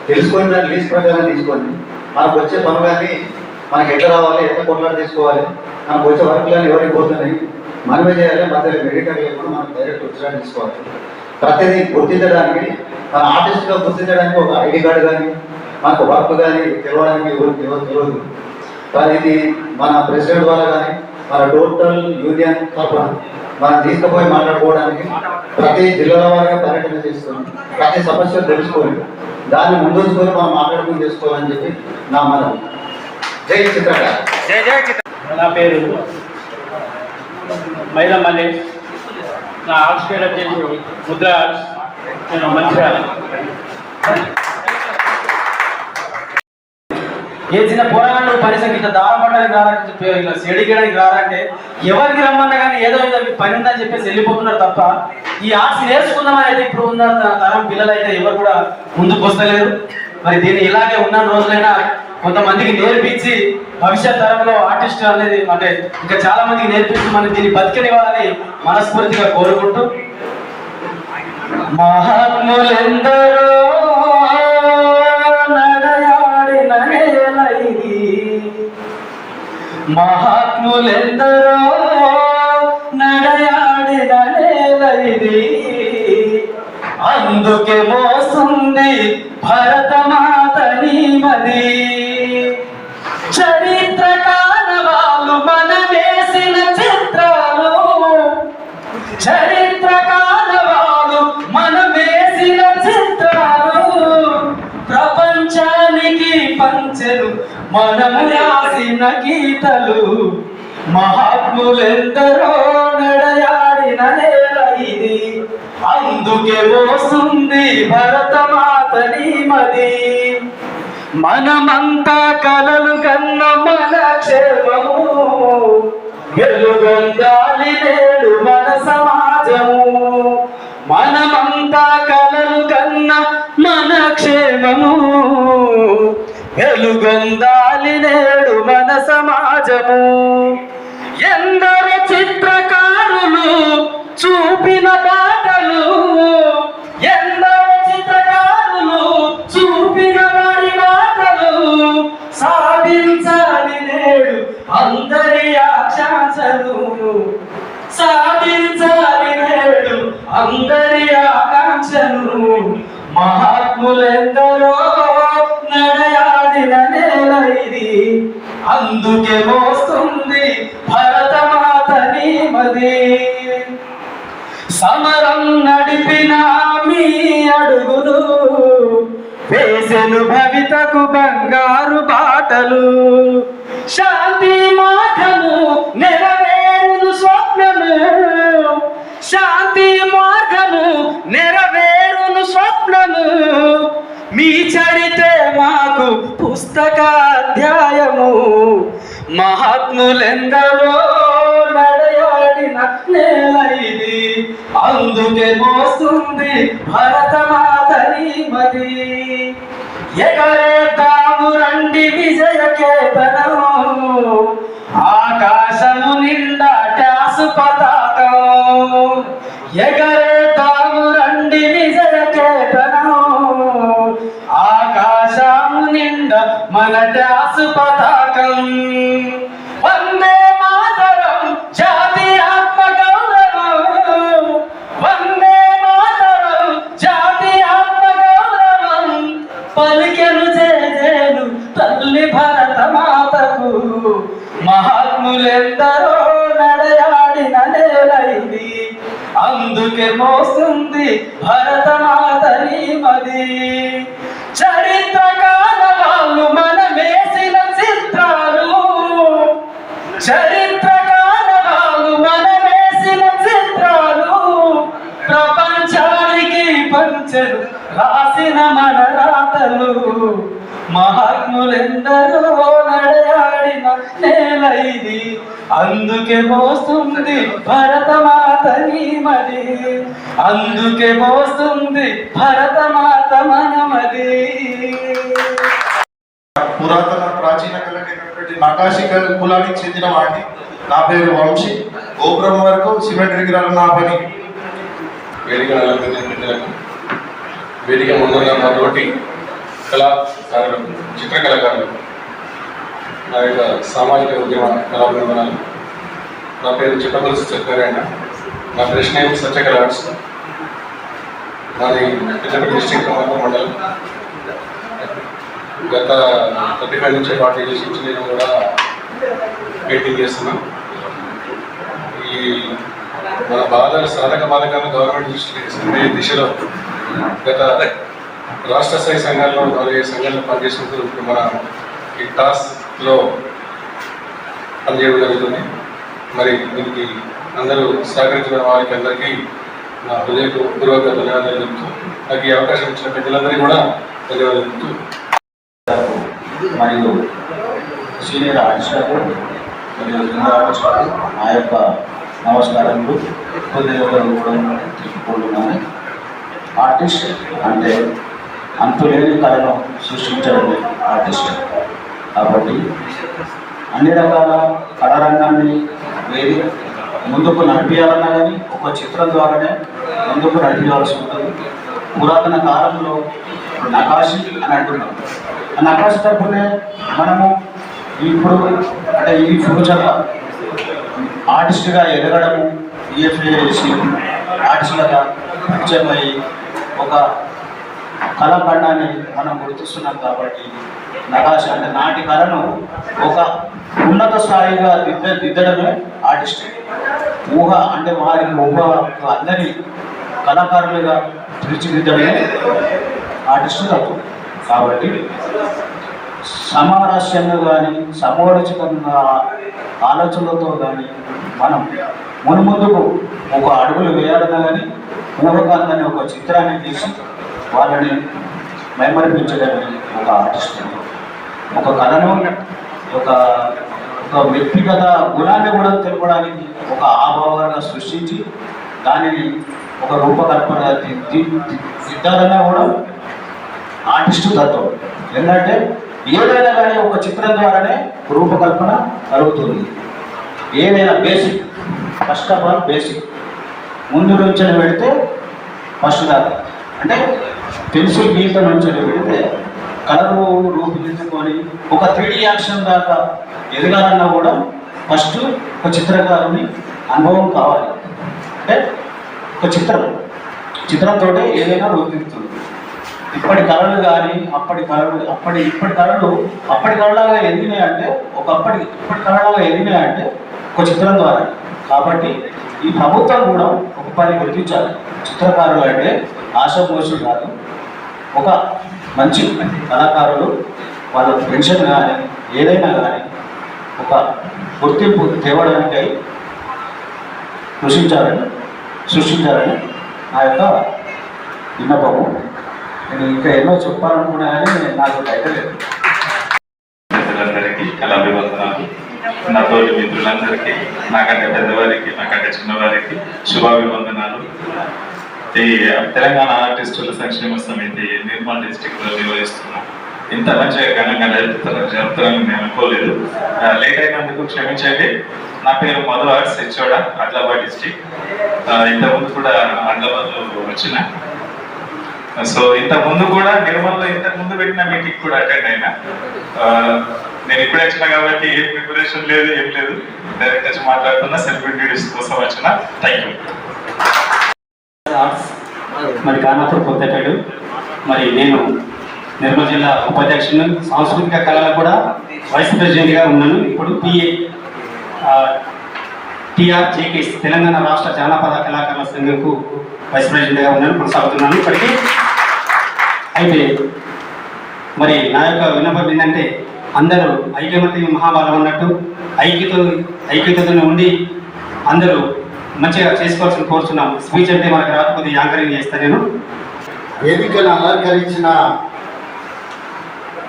తెలుసుకొని దాన్ని లీస్ట్ ప్రకారం తీసుకొని మనకు వచ్చే పనులన్నీ మనకి ఎట్లా రావాలి, ఎట్లా కొట్లాడి తీసుకోవాలి, మనకు వచ్చే వర్క్లన్నీ ఎవరికి పోతున్నాయి మనమే చేయాలి. మధ్యలో మెడికల్ లేకుండా మనం డైరెక్ట్ వచ్చేటట్టు తీసుకోవాలి. ప్రతిదీ గుర్తించడానికి, మన ఆర్టిస్ట్గా గుర్తించడానికి ఒక ఐడి కార్డు కానీ మనకు వర్క్ కానీ తెలవడానికి తెలియదు. కానీ ఇది మన ప్రెసిడెంట్ ద్వారా కానీ మన టోటల్ యూనియన్ తరఫున మనం తీసుకుపోయి మాట్లాడుకోవడానికి ప్రతి జిల్లాల వారిగా పర్యటన చేసుకొని ప్రతి సమస్యలు తెలుసుకొని దాన్ని ముందుకొని మనం మాట్లాడుకుని చేసుకోవాలని చెప్పి నా మనవి. జై చిత్రకార్. నా పేరు మైలా మల్లేష్. నా ఆర్ట్స్ పేరు వచ్చేసి ముద్ర ఆర్ట్స్. నేను మంచిర్యాల. ఏ చిన్న పోరాడు పరిస్థితి ఇట్లా దారపడడానికి రారంటే, ఇలా సెడిగడానికి రారంటే ఎవరికి రమ్మన్నా కానీ ఏదో ఏదో పని ఉందని చెప్పేసి వెళ్ళిపోతున్నారు తప్ప ఈ ఆర్ట్స్ నేర్చుకుందామని అయితే ఇప్పుడు ఉన్న తరం పిల్లలు అయితే ఎవరు కూడా ముందుకు వస్తలేరు. మరి దీన్ని ఇలాగే ఉన్న రోజులైనా కొంతమందికి నేర్పించి భవిష్యత్ తరంలో ఆర్టిస్ట్ అనేది అంటే ఇంకా చాలా మందికి నేర్పించి మనం దీన్ని బతికనివ్వాలని మనస్ఫూర్తిగా కోరుకుంటూ, మహాత్ములెందరో నడయాడిన నేల ఇది, మహాత్ములెందరో నడయాడిన నేల ఇది, అందుకే మోస్తుంది భరతమాతని మది. చరిత్ర కానవాళ్ళు మనమేసిన చిత్రాలు, చరిత్ర కానవాళ్ళు మనమేసిన చిత్రాలు ప్రపంచానికి పంచెను మనము రాసిన గీతలు. మహాత్ములెందరో నడయాడిన నేల ఇది, అందుకే మోస్తుంది భరతమాతని మది. మనమంతా కలలు కన్న మన క్షేమము, వెలుగొందాలి నేడు మన సమాజము. మనమంతా కలలు కన్న మన క్షేమము, వెలుగొందాలి నేడు మన సమాజము. ఎందరో చిత్రకారులు చూపిన బాటలు, ఎందరో చిత్రకారులు చూపిన వారి మాటలు సాధించాలి నేడు అందరి ఆకాంక్షలు, సాధించాలి నేడు అందరి ఆకాంక్షలు. మహాత్ములెందరో నడయాడిన నేల ఇది, అందుకే మోస్తుంది భరతమాతని మది. సమరం నడిపిన మీ అడుగులు వేసెను భవితకు బంగారు బాటలు. శాంతి మార్గము నెరవేరును స్వప్నము, శాంతి మార్గము నెరవేరును స్వప్నము. మీ చరితే మాకు పుస్తకాధ్యాయము. మహాత్ములెందరో నడయాడిన నేల ఇది, అందుకే మోస్తుంది భరతమాతని మది. ఎగరేద్దాము రండి విజయ కేతనం, ఆకాశము నిండా టాసు పతాకం. ఎగరేద్దాము రండి విజయ కేతనం, ఆకాశము నిండా మన టాసు పతాకం. వందే మాతరం జాతీయ ఆత్మ గౌరవం, వందే మాతరం జాతీయ ఆత్మ గౌరవం. పలికెను జేజేలు తల్లి భరత మాతకు, మహాత్ములెందరో నడయాడిన నేల ఇది, అందుకే మోస్తుంది భరతమాతని మది. చరిత్ర కానవాళ్ళు మనమేసిన చిత్రాలు, చరిత్ర కానవాళ్ళు మనమేసిన చిత్రాలు ప్రపంచానికి పంచెను రాసిన మన రాతలు. మహాత్ములెందరో నడయాడిన నేల ఇది, అందుకే మోస్తుంది భరతమాతని మది, అందుకే మోస్తుంది భరతమాత మన మది. పురాతన ప్రాచీన కళకైనటువంటి నకాశి కులానికి చెందిన వాడిని. నా పేరు వంశీ. గోపురం వరకు సిమెంట్ విగ్రహాలు నా పని. వేదిక పెద్దలకు, వేదిక ముందున్న మా తోటి కళాకారులకు, చిత్రకళాకారులకు నా యొక్క సామాజిక ఉద్యమ కళాభివందనాలు. నా పేరు చిట్టపల్లి సత్యనారాయణ. నా ఫ్రెష్ నేమ్ సత్యకళ ఆర్ట్స్. నాది పెద్దపల్లి డిస్ట్రిక్ట్ మండలం. గత 35 నుంచి 40 ఇయర్స్ నుంచి నేను కూడా పెయింటింగ్ చేస్తున్నాను. ఈ మన బాధలు సాధక బాధకాలను గవర్నమెంట్ దృష్టికి తీసుకునే దిశలో గత రాష్ట్ర స్థాయి సంఘాల్లో 4-5 సంఘాల్లో పనిచేసినప్పుడు ఇప్పుడు మన ఈ టాస్క్లో పనిచేయడం జరుగుతుంది. మరి దీనికి అందరూ సహకరించిన వారికి అందరికీ నా హృదయపూర్వక ధన్యవాదాలు చెప్తూ, నాకు ఈ అవకాశం ఇచ్చిన పెద్దలందరికీ కూడా ధన్యవాదాలు చెప్తూ, మరియు సీనియర్ ఆర్టిస్టులకు మరియు జూనియర్ ఆర్టిస్టులకు నా యొక్క నమస్కారములు తెలుపుకుంటున్నాను. ఆర్టిస్ట్ అంటే అంతులేని కళను సృష్టించడమే ఆర్టిస్ట్. కాబట్టి అన్ని రకాల కళారంగాన్ని ముందుకు నడిపించాలన్నా కానీ ఒక చిత్రం ద్వారానే ముందుకు నడిపించాల్సి ఉంటుంది. పురాతన కాలంలో నకాశి అని అంటున్నాం. ఆ నకాశి తరపునే మనము ఇప్పుడు అంటే ఈ ఫ్యూచర్లో ఆర్టిస్ట్గా ఎదగడము, ఈఎఫ్ఏ చేసి ఆర్టిస్టులుగా పరిచయం అయ్యి ఒక కళాఖండాన్ని మనం గుర్తిస్తున్నాం. కాబట్టి నకాశి అంటే నాటి కళను ఒక ఉన్నత స్థాయిగా దిద్దడమే ఆర్టిస్ట్. ఊహ అంటే వారి ఊహ అందరి కళాకారులుగా తీర్చిదిద్దడమే ఆర్టిస్ట్ తత్వం. కాబట్టి సామరస్యంగా కానీ సమోచితంగా ఆలోచనలతో కానీ మనం మున్ముందుకు ఒక అడుగులు వేయాలన్నా కానీ ఊహకాంతాన్ని ఒక చిత్రాన్ని తీసి వాళ్ళని మైమరిపించడానికి ఒక ఆర్టిస్ట్. ఒక కళను ఒక వ్యక్తిగత గుణాన్ని కూడా తెలపడానికి ఒక ఆభావాలుగా సృష్టించి దానిని ఒక రూపకల్పన దిద్దాలన్నా కూడా ఆర్టిస్టు తత్వం. ఎందుకంటే ఏదైనా కానీ ఒక చిత్రం ద్వారానే రూపకల్పన కలుగుతుంది. ఏదైనా basic, first of all basic ముందు నుంచి పెడితే ఫస్ట్ దాకా అంటే పెన్సిల్ గీత నుంచి పెడితే కలరు రూపుదిద్దుకొని ఒక 3D యాక్షన్ దాకా ఎదగాలన్నా కూడా ఫస్ట్ ఒక చిత్రకారుని అనుభవం కావాలి. అంటే ఒక చిత్రంతో ఏదైనా రూపుదిద్దుతుంది. ఇప్పటి కళలు కానీ ఇప్పటి కళలాగా ఎదిగినాయంటే ఇప్పటి కళలాగా ఎదిగినాయంటే ఒక చిత్రం ద్వారా. కాబట్టి ఈ ప్రభుత్వం కూడా ఒక పని గుర్తించాలి. చిత్రకారులు అంటే ఆశామోషులు కాదు, ఒక మంచి కళాకారులు వాళ్ళ పెన్షన్ కానీ ఏదైనా కానీ ఒక గుర్తింపు తేవడానికై సృష్టించాలని నా యొక్క విన్నపము. నేను ఇంకా ఎన్నో చెప్పాలనుకున్నా కానీ నాకు టైటిల్ లేదు. పెద్దలందరికీ కళాభివందనాలు. నా తోటి మిత్రులందరికీ, నాకంటే పెద్దవారికి, నాకంటే చిన్నవారికి శుభాభివందనాలు. ఈ తెలంగాణ ఆర్టిస్టుల సంక్షేమ సమితి నిర్మల్ డిస్టిక్లో నిర్వహిస్తున్నాం. ఇంత మంచిగా ఘనంగా జరుపుతారని నేను అనుకోలేదు. లేట్ అయినందుకు క్షమించండి. నా పేరు మధు ఆర్ట్స్, హెచ్ఓడ, ఆదిలాబాద్ డిస్టిక్. ఇంతకుముందు కూడా ఆదిలాబాద్లో వచ్చిన. సో ఇంతకుముందు కూడా నిర్మల్లో ఇంతకుముందు పెట్టిన మీటింగ్ కూడా అటెండ్ అయినా. నేను ఇప్పుడే వచ్చినా కాబట్టి ఏం ప్రిపరేషన్ లేదు, ఏం లేదు. డైరెక్ట్ వచ్చి మాట్లాడుతున్నా. సెల్ఫ్ ఇంట్రడ్యూస్ కోసం వచ్చిన. Thank you. మరి కానాపూర్ కొత్తపేడు. మరి నేను నిర్మల్ జిల్లా ఉపాధ్యక్షుని, సాంస్కృతిక కళలకు కూడా వైస్ ప్రెసిడెంట్గా ఉన్నాను. ఇప్పుడు TRJKS తెలంగాణ రాష్ట్ర జానపద కళాకారుల సంఘంకు వైస్ ప్రెసిడెంట్గా ఉన్నాను, కొనసాగుతున్నాను ఇప్పటికీ. అయితే మరి నా యొక్క విన్నపం ఏంటంటే అందరూ ఐక్యమత్య మహాబలం అన్నట్టు ఐక్యతను ఉండి అందరూ మంచిగా చేసుకోవాల్సిన కోరుతున్నాం. స్పీచ్ అంటే మనకు రాకపోతే యాంకరింగ్ చేస్తాను నేను. వేదికను అలంకరించిన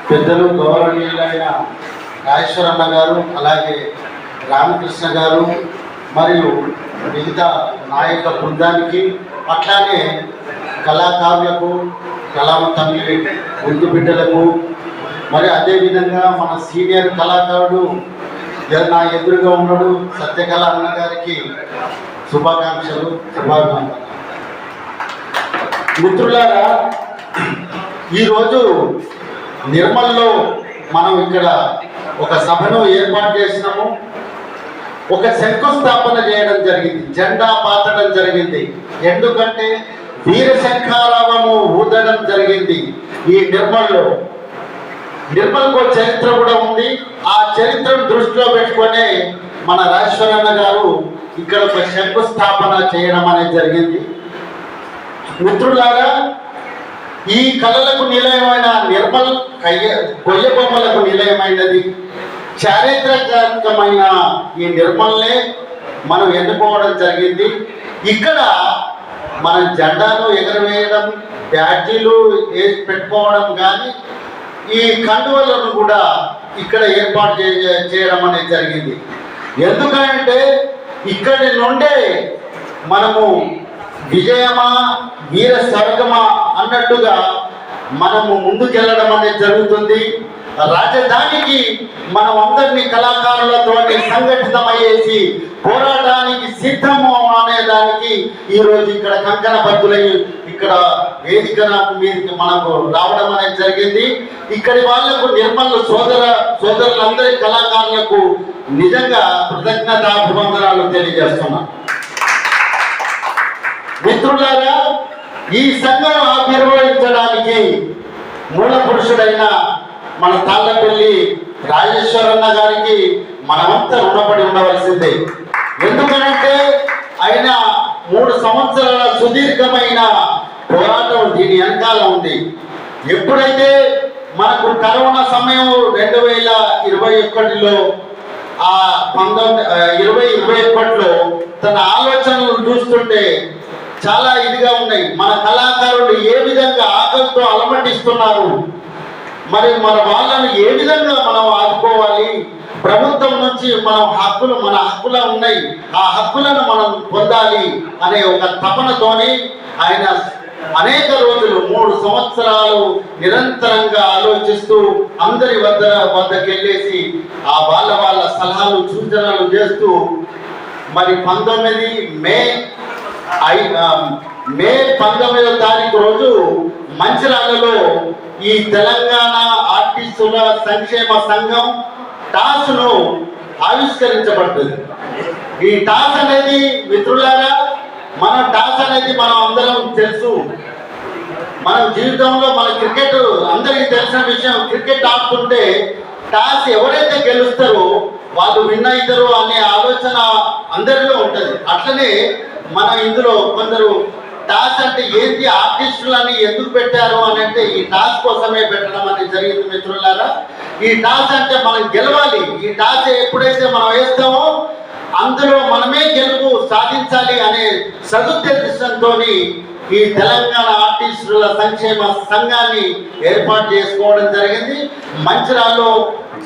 పెద్దలు గౌరవనీయులైన రాజేశ్వరన్న గారు, అలాగే రామకృష్ణ గారు మరియు మిగతా నాయక బృందానికి, అట్లానే కళాకారులకు, కళామ తల్లి ముందు బిడ్డలకు, మరి అదేవిధంగా మన సీనియర్ కళాకారుడు నా ఎదురుగా ఉన్నాడు సత్యకళ అన్న గారికి శుభాకాంక్షలు. మిత్రులారా, ఈరోజు నిర్మల్లో మనం ఇక్కడ ఒక సభను ఏర్పాటు చేసినాము. ఒక శంకుస్థాపన చేయడం జరిగింది, జెండా పాతడం జరిగింది. ఎందుకంటే వీర శంఖారావము ఊదడం జరిగింది ఈ నిర్మల్లో. నిర్మల్కు చరిత్ర కూడా ఉంది. ఆ చరిత్రను దృష్టిలో పెట్టుకునే మన రాజేశ్వరన్న గారు ఇక్కడ ఒక శంకుస్థాపన చేయడం అనేది జరిగింది. మిత్రులారా, ఈ కళలకు నిలయమైన నిర్మల్ కొయ్య బొమ్మలకు నిలయమైనది. చారిత్రాత్మకమైన ఈ నిర్మల్నే మనం ఎన్నుకోవడం జరిగింది. ఇక్కడ మన జెండాను ఎగరవేయడం, బ్యాడ్జీలు పెట్టుకోవడం కానీ ఈ కండువలను కూడా ఇక్కడ ఏర్పాటు చేయడం అనేది జరిగింది. ఎందుకంటే ఇక్కడి నుండే మనము విజయమా వీర స్వర్గమా అన్నట్టుగా మనము ముందుకెళ్ళడం అనేది జరుగుతుంది. రాజధానికి మనం అందరినీ కళాకారులతో సంఘటితమయ్యేసి పోరాటానికి సిద్ధము అనేదానికి ఈరోజు ఇక్కడ కంకణబద్ధులై ఇక్కడ వేదిక మీదకి మనకు రావడం అనేది జరిగింది. ఇక్కడి వాళ్లకు నిర్మల్ సోదరులందరి కళాకారులకు నిజంగా కృతజ్ఞతాభివందనాలు తెలియజేస్తున్నాం. మిత్రులారా, ఈ సంఘం ఆవిర్భవించడానికి మూల పురుషుడైన మన తాళ్ళపల్లి రాజేశ్వరన్న గారికి మనమంతా రుణపడి ఉండవలసిందే. ఎందుకంటే ఆయన 3 సంవత్సరాల సుదీర్ఘమైన పోరాటం దీని వెనకాల ఉంది. ఎప్పుడైతే మనకు కరోనా సమయం 2021లో 2021లో తన ఆలోచనలు చూస్తుంటే చాలా ఇదిగా ఉన్నాయి. మన కళాకారులు ఏ విధంగా ఆకలితో అలమటిస్తున్నారు, మరి మన వాళ్ళను ఏ విధంగా మనం ఆదుకోవాలి, ప్రభుత్వం నుంచి మన హక్కులు ఉన్నాయి, ఆ హక్కులను మనం పొందాలి అనే ఒక తపనతోని ఆయన అనేక రోజులు 3 సంవత్సరాలు నిరంతరంగా ఆలోచిస్తూ అందరి వద్దకు వెళ్ళేసి ఆ వాళ్ళ సలహాలు సూచనలు చేస్తూ మరి 19 మే 19వ తారీఖు రోజు మంచిర్యాలలో ఈ తెలంగాణ ఆర్టిస్టుల సంక్షేమ సంఘం టాస్ను ఆవిష్కరించబడ్డది. ఈ టాస్ అనేది మిత్రులారా, టాస్ అనేది మనం అందరం తెలుసు. మన జీవితంలో మన క్రికెట్ అందరికీ తెలిసిన విషయం. క్రికెట్ ఆడుతుంటే టాస్ ఎవరైతే గెలుస్తారో వాళ్ళు విన్ అవుతారు అనే ఆలోచన అందరిలో ఉంటుంది. అట్లనే మన ఇందులో కొందరు టాస్ అంటే ఏంటి, ఆర్టిస్టులని ఎందుకు పెట్టారు అని అంటే ఈ టాస్ కోసమే పెట్టడం అనేది జరిగింది. మిత్రులారా, ఈ టాస్ అంటే మనం గెలవాలి. ఈ టాస్ ఎప్పుడైతే మనం వేస్తామో అందులో మనమే గెలుపు సాధించాలి అనే సదుద్దేశంతో ఈ తెలంగాణ ఆర్టిస్టుల సంక్షేమ సంఘాన్ని ఏర్పాటు చేసుకోవడం జరిగింది. మంచిర్యాలలో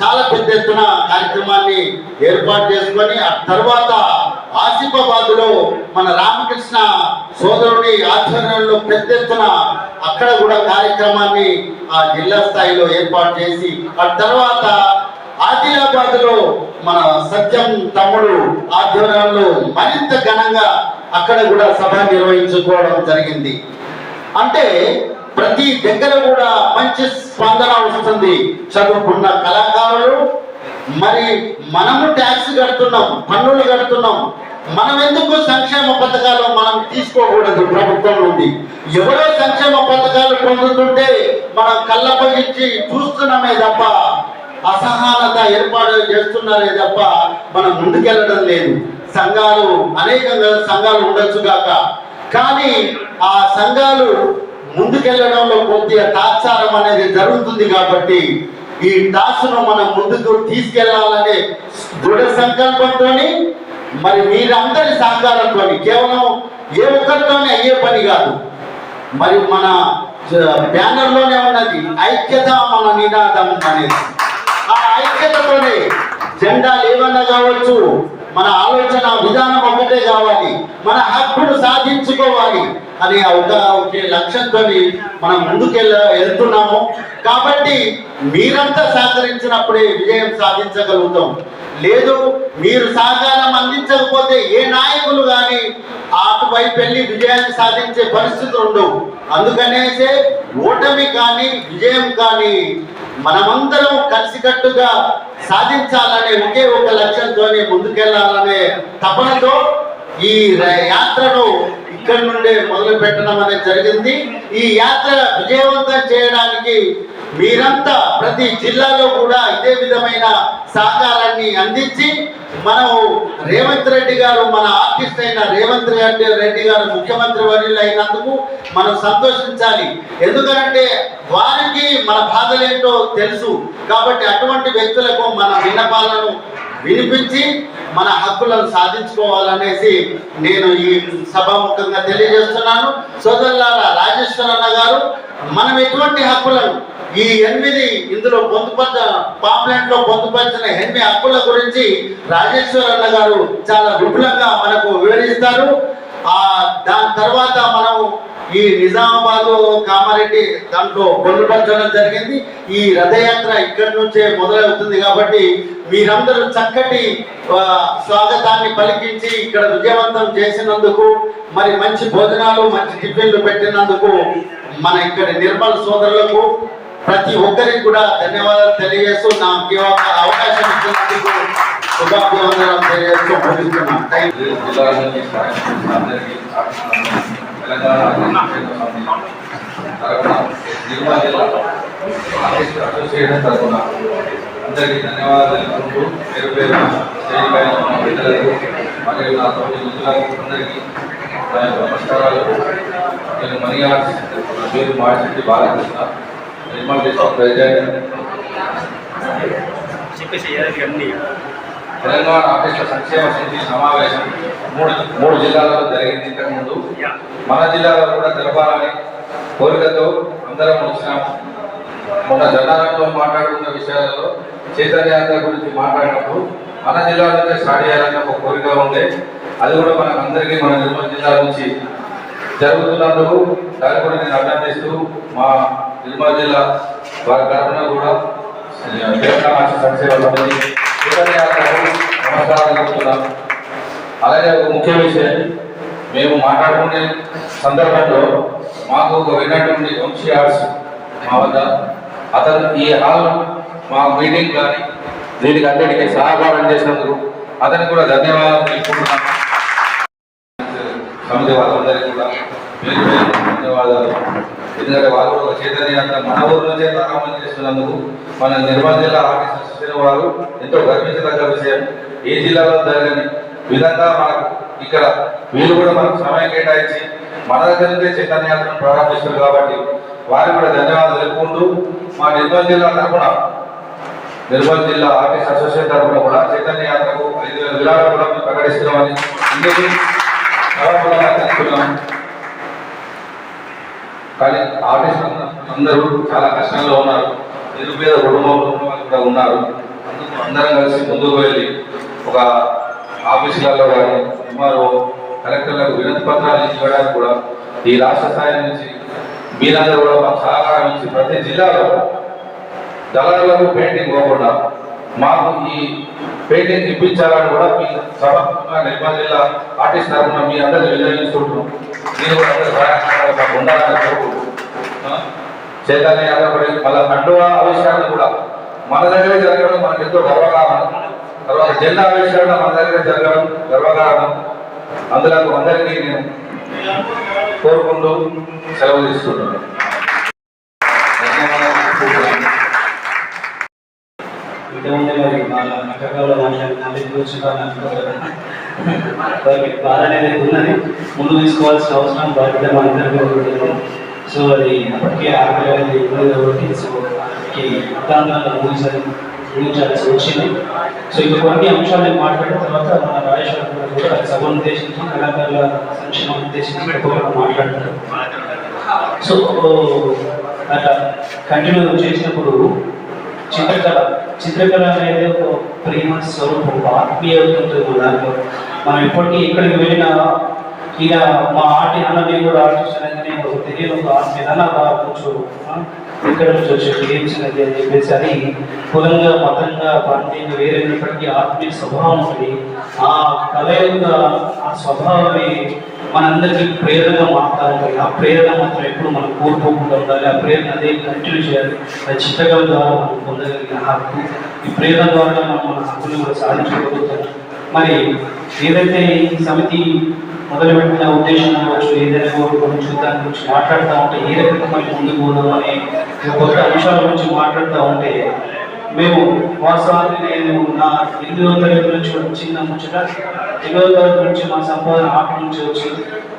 చాలా పెద్ద ఎత్తున కార్యక్రమాన్ని ఏర్పాటు చేసుకొని ఆ తర్వాత ఆసిఫాబాద్లో మన రామకృష్ణ సోదరుడి ఆధ్వర్యంలో పెద్ద ఎత్తున అక్కడ కూడా కార్యక్రమాన్ని ఆ జిల్లా స్థాయిలో ఏర్పాటు చేసి ఆ తర్వాత ఆదిలాబాద్లో మన సత్యం తమ్ముడు ఆధ్వర్యంలో మరింత ఘనంగా అక్కడ కూడా సభ నిర్వహించుకోవడం జరిగింది. అంటే ప్రతి దగ్గర కూడా మంచి స్పందన వస్తుంది. చదువుకున్న కళాకారులు, మరి మనము ట్యాక్స్ కడుతున్నాం, పన్నులు కడుతున్నాం, మనం ఎందుకు సంక్షేమ పథకాలు మనం తీసుకోకూడదు? ప్రభుత్వం నుండి ఎవరో సంక్షేమ పథకాలు పొందుతుంటే మనం కళ్ళపగించి చూస్తున్నామే తప్ప, అసహనత ఏర్పాటు చేస్తున్నారే తప్ప మనం ముందుకెళ్ళడం లేదు. సంఘాలు అనేకంగా సంఘాలు ఉండొచ్చు కాక, కానీ ఆ సంఘాలు ముందుకెళ్ళడంలో కొద్దిగా తాత్సారం అనేది జరుగుతుంది. కాబట్టి ఈ టాస్ను మనం ముందుకు తీసుకెళ్లాలనే దృఢ సంకల్పంతో మరి మీరందరి సహకారంతో, కేవలం ఏ ఒక్కరితోనే అయ్యే పని కాదు. మరి మన బ్యానర్లోనే ఉన్నది ఐక్యత మన నినాదం అనేది. ఆ ఐక్యతతోనే జెండాలు ఏమన్నా కావచ్చు, మన ఆలోచన విధానం ఒకటే కావాలి, మన హక్కును సాధించుకోవాలి అనే ఒకే లక్ష్యంతో మనం వెళ్తున్నాము. కాబట్టి మీరంతా సహకరించినప్పుడే విజయం సాధించగలుగుతాం. లేదు మీరు సహకారం అందించకపోతే ఏ నాయకులు కానీ అటువైపు వెళ్ళి విజయాన్ని సాధించే పరిస్థితులు ఉండవు. అందుకనేసే ఓటమి కానీ విజయం కానీ మనమందరం కలిసికట్టుగా సాధించాలనే ఒకే ఒక లక్ష్యంతో ముందుకెళ్లాలనే తపనతో ఈ యాత్రను ఇక్కడి నుండే మొదలు పెట్టడం అనేది జరిగింది. ఈ యాత్ర విజయవంతం చేయడానికి మీరంతా ప్రతి జిల్లాలో కూడా ఇదే విధమైన సహకారాన్ని అందించి మనం రేవంత్ రెడ్డి గారు, మన ఆర్టిస్ట్ అయిన రేవంత్ రెడ్డి గారు ముఖ్యమంత్రి వర్యులు అయినందుకు మనం సంతోషించాలి. ఎందుకంటే వారికి మన బాధలేంటో తెలుసు. కాబట్టి అటువంటి వ్యక్తులకు మన విన్నపాలను వినిపించి మన హక్కులను సాధించుకోవాలనేసి నేను ఈ సభాముఖంగా తెలియజేస్తున్నాను. సోదరులారా, రాజేశ్వరన్న గారు మనం ఎటువంటి హక్కులను ఈ 8 ఇందులో పాంప్లెంట్ లో పొందుపరిచిన 8 హక్కుల గురించి రాజేశ్వరన్న గారు చాలా విపులంగా మనకు వివరిస్తారు. దాని తర్వాత మనం ఈ నిజామాబాద్ కామారెడ్డి దాంట్లో పొందుపరచడం జరిగింది. ఈ రథయాత్ర ఇక్కడి నుంచే మొదలవుతుంది. కాబట్టి మీరందరూ చక్కటి స్వాగతాన్ని పలికించి ఇక్కడ విజయవంతం చేసినందుకు, మరి మంచి భోజనాలు మంచి టిఫిన్లు పెట్టినందుకు మన ఇక్కడ నిర్మల్ సోదరులకు ప్రతి ఒక్కరికి కూడా ధన్యవాదాలు తెలియజేస్తూ నాకు అవకాశం ఇచ్చినందుకు శుభాభివందనాలు తెలియజేస్తూ ముగిస్తున్నాను. అందరికీ ధన్యవాదాలు తెలుపుకుంటూ పేరు పేరు బిడ్డలకు మరియు నా తోటి మిత్రులకు అందరికీ నా యొక్క నమస్కారాలు. నేను మనీ ఆర్ట్స్, నా పేరు మాడిశెట్టి బాలకృష్ణ, నిర్మల్ డిస్ట్రిక్ట్ ప్రెసిడెంట్. తెలంగాణ ఆర్టిస్టుల సంక్షేమ సమితి సమావేశం మూడు జిల్లాలలో జరిగింది. ఇంతకుముందు మన జిల్లాలో కూడా జరపాలని కోరికతో అందరం వచ్చినాము. మొన్న జనాలతో మాట్లాడుకున్న విషయాలలో చైతన్యాత్ర గురించి మాట్లాడినప్పుడు మన జిల్లాలోనే స్టార్ట్ చేయాలని ఒక కోరిక ఉండే. అది కూడా మనకు అందరికీ మన నిర్మల్ జిల్లా నుంచి జరుగుతున్నందుకు దాన్ని కూడా నేను అభినందిస్తూ మా నిర్మల్ జిల్లా వారి తరఫున కూడా తెలంగాణ సంక్షేమ సమితి చైతన్యాత్రకు నమస్కారాలు చెప్తున్నాం. అలాగే ఒక ముఖ్య విషయం, మేము మాట్లాడుకునే సందర్భంలో మాకు ఒక విన్నటువంటి వంశీ ఆర్ట్స్ మా వద్ద, అతను ఈ హాల్ మా మీటింగ్ కానీ దీనికి అన్నిటికీ సహకారం చేసినందుకు అతనికి కూడా ధన్యవాదాలు తెలుపుకుంటున్నాను. సమితి వాళ్ళందరికీ కూడా పేరు పేరు ధన్యవాదాలు. ఎందుకంటే వాళ్ళు ఒక చైతన్యాత్ర మన ఊరు నుంచే ప్రారంభం చేస్తున్నందుకు మన నిర్మల్ జిల్లా ఆర్టిస్ట్ అసోసియేషన్ వారు ఎంతో గర్వించదగ్గ విషయం. ఏ జిల్లాలో జరగని విధంగా మనకు ఇక్కడ వీళ్ళు కూడా మనకు సమయం కేటాయించి మన దగ్గర నుంచే చైతన్యాత్రను ప్రారంభిస్తారు. కాబట్టి వారికి కూడా ధన్యవాదాలు తెలుపుకుంటూ మా నిర్మల్ జిల్లా తరఫున, నిర్మల్ జిల్లా ఆర్టిస్ట్ అసోసియేషన్ తరఫున కూడా చైతన్య యాత్రకు 5,000 విరాళాలు కూడా ప్రకటిస్తున్నామని ఇందుకు తెలుసుకున్నాం. కానీ ఆర్టిస్ట్ అందరూ చాలా కష్టంలో ఉన్నారు, నిరుపేద కుటుంబంలో ఉన్న వాళ్ళు కూడా ఉన్నారు. అందుకు అందరం కలిసి ముందుకు వెళ్ళి ఒక ఆఫీసులలో కానీ ఎంఆర్ఓ కలెక్టర్లకు వినతి పత్రాలు ఇవ్వడానికి కూడా ఈ రాష్ట్ర స్థాయి నుంచి మీరందరూ కూడా మాకు సహకారం ఇచ్చి ప్రతి జిల్లాలో దళారులకు పెయింటింగ్ పోకుండా మాకు ఈ పెయింటింగ్ ఇప్పించాలని కూడా మీ సమర్పంగా నిర్మల్ జిల్లా ఆర్టిస్ట్ తరఫున మీ అందరినీ వినియోగించుకుంటున్నాం. మీరు కూడా అందరూ సహాయకంగా ఉండాలని కోరుకుంటున్నాం. చైతన్య యాత్ర మళ్ళీ కండువా ఆవిష్కరణ కూడా మన దగ్గర జరగడం మనకు ఎంతో గర్వకారణం. తర్వాత జెండా ఆవిష్కరణ మన దగ్గర జరగడం గర్వకారణం. అందులో అందరికీ నేను కోరుకుంటూ సెలవు తీసుకుంటున్నాను. ఇంతకుముందే మరి వాళ్ళ నగరంలో వారికి బాధ అనేది ఉన్నది, ముందు తీసుకోవాల్సిన అవసరం బాధ్యత మన ఇద్దరికీ ఉంటుంది. సో అది అప్పటికే ఆకలి ఇబ్బంది కాబట్టి సో వారికి అర్థాంతరంగా ముగించాల్సి వచ్చింది. సో ఇక కొన్ని అంశాలు నేను మాట్లాడిన తర్వాత మన రాజేశ్వర కూడా సభను ఉద్దేశించి కళాకారుల సంక్షేమం ఉద్దేశించి మాట్లాడతారు. సో అట్లా కంటిన్యూ చేసినప్పుడు చిత్రకళ చిత్రకళ అనేది ఒక ప్రేమ స్వరూపం, ఒక ఆత్మీయత ఉంటుంది దాంట్లో. మనం ఇప్పటికీ ఎక్కడికి వెళ్ళినా ఇక మా నేను కూడా ఆర్టిస్ట్ అనేది ఒక తెలియని ఒక ఆత్మీయత కొంచెం ఇక్కడ నుంచి వచ్చి ఏమిచ్చినది అని చెప్పేసి అది కులంగా మతంగా ప్రాంతీయంగా వేరైనప్పటికీ ఆత్మీయ స్వభావం ఉంటుంది. ఆ కళ యొక్క ఆ స్వభావమే మనందరికీ ప్రేరణగా మాట్లాడాలి. ఆ ప్రేరణ మాత్రం ఎప్పుడు మనం కోల్పోకుండా ఉండాలి. ఆ ప్రేరణ అదే కంటిన్యూ చేయాలి. అది చిత్రకళ ద్వారా మనం పొందగలిగిన హక్కు. ఈ ప్రేరణ ద్వారా మనం మన హక్కుని కూడా సాధించగలుగుతాం. మరి ఏదైతే ఈ సమితి మొదలుపెట్టిన ఉద్దేశం కావచ్చు, ఏదైనా గురించి దాని గురించి మాట్లాడుతూ ఉంటే ఏ రకంగా మనం ముందుకు పోదాం అనే కొత్త అంశాల గురించి మాట్లాడుతూ ఉంటే మేము వాస్తవానికి నేను నా 8వ తరగతి నుంచి చిన్న ముచ్చట 8వ తరగతి నుంచి మా సంపాదన ఆట నుంచి వచ్చి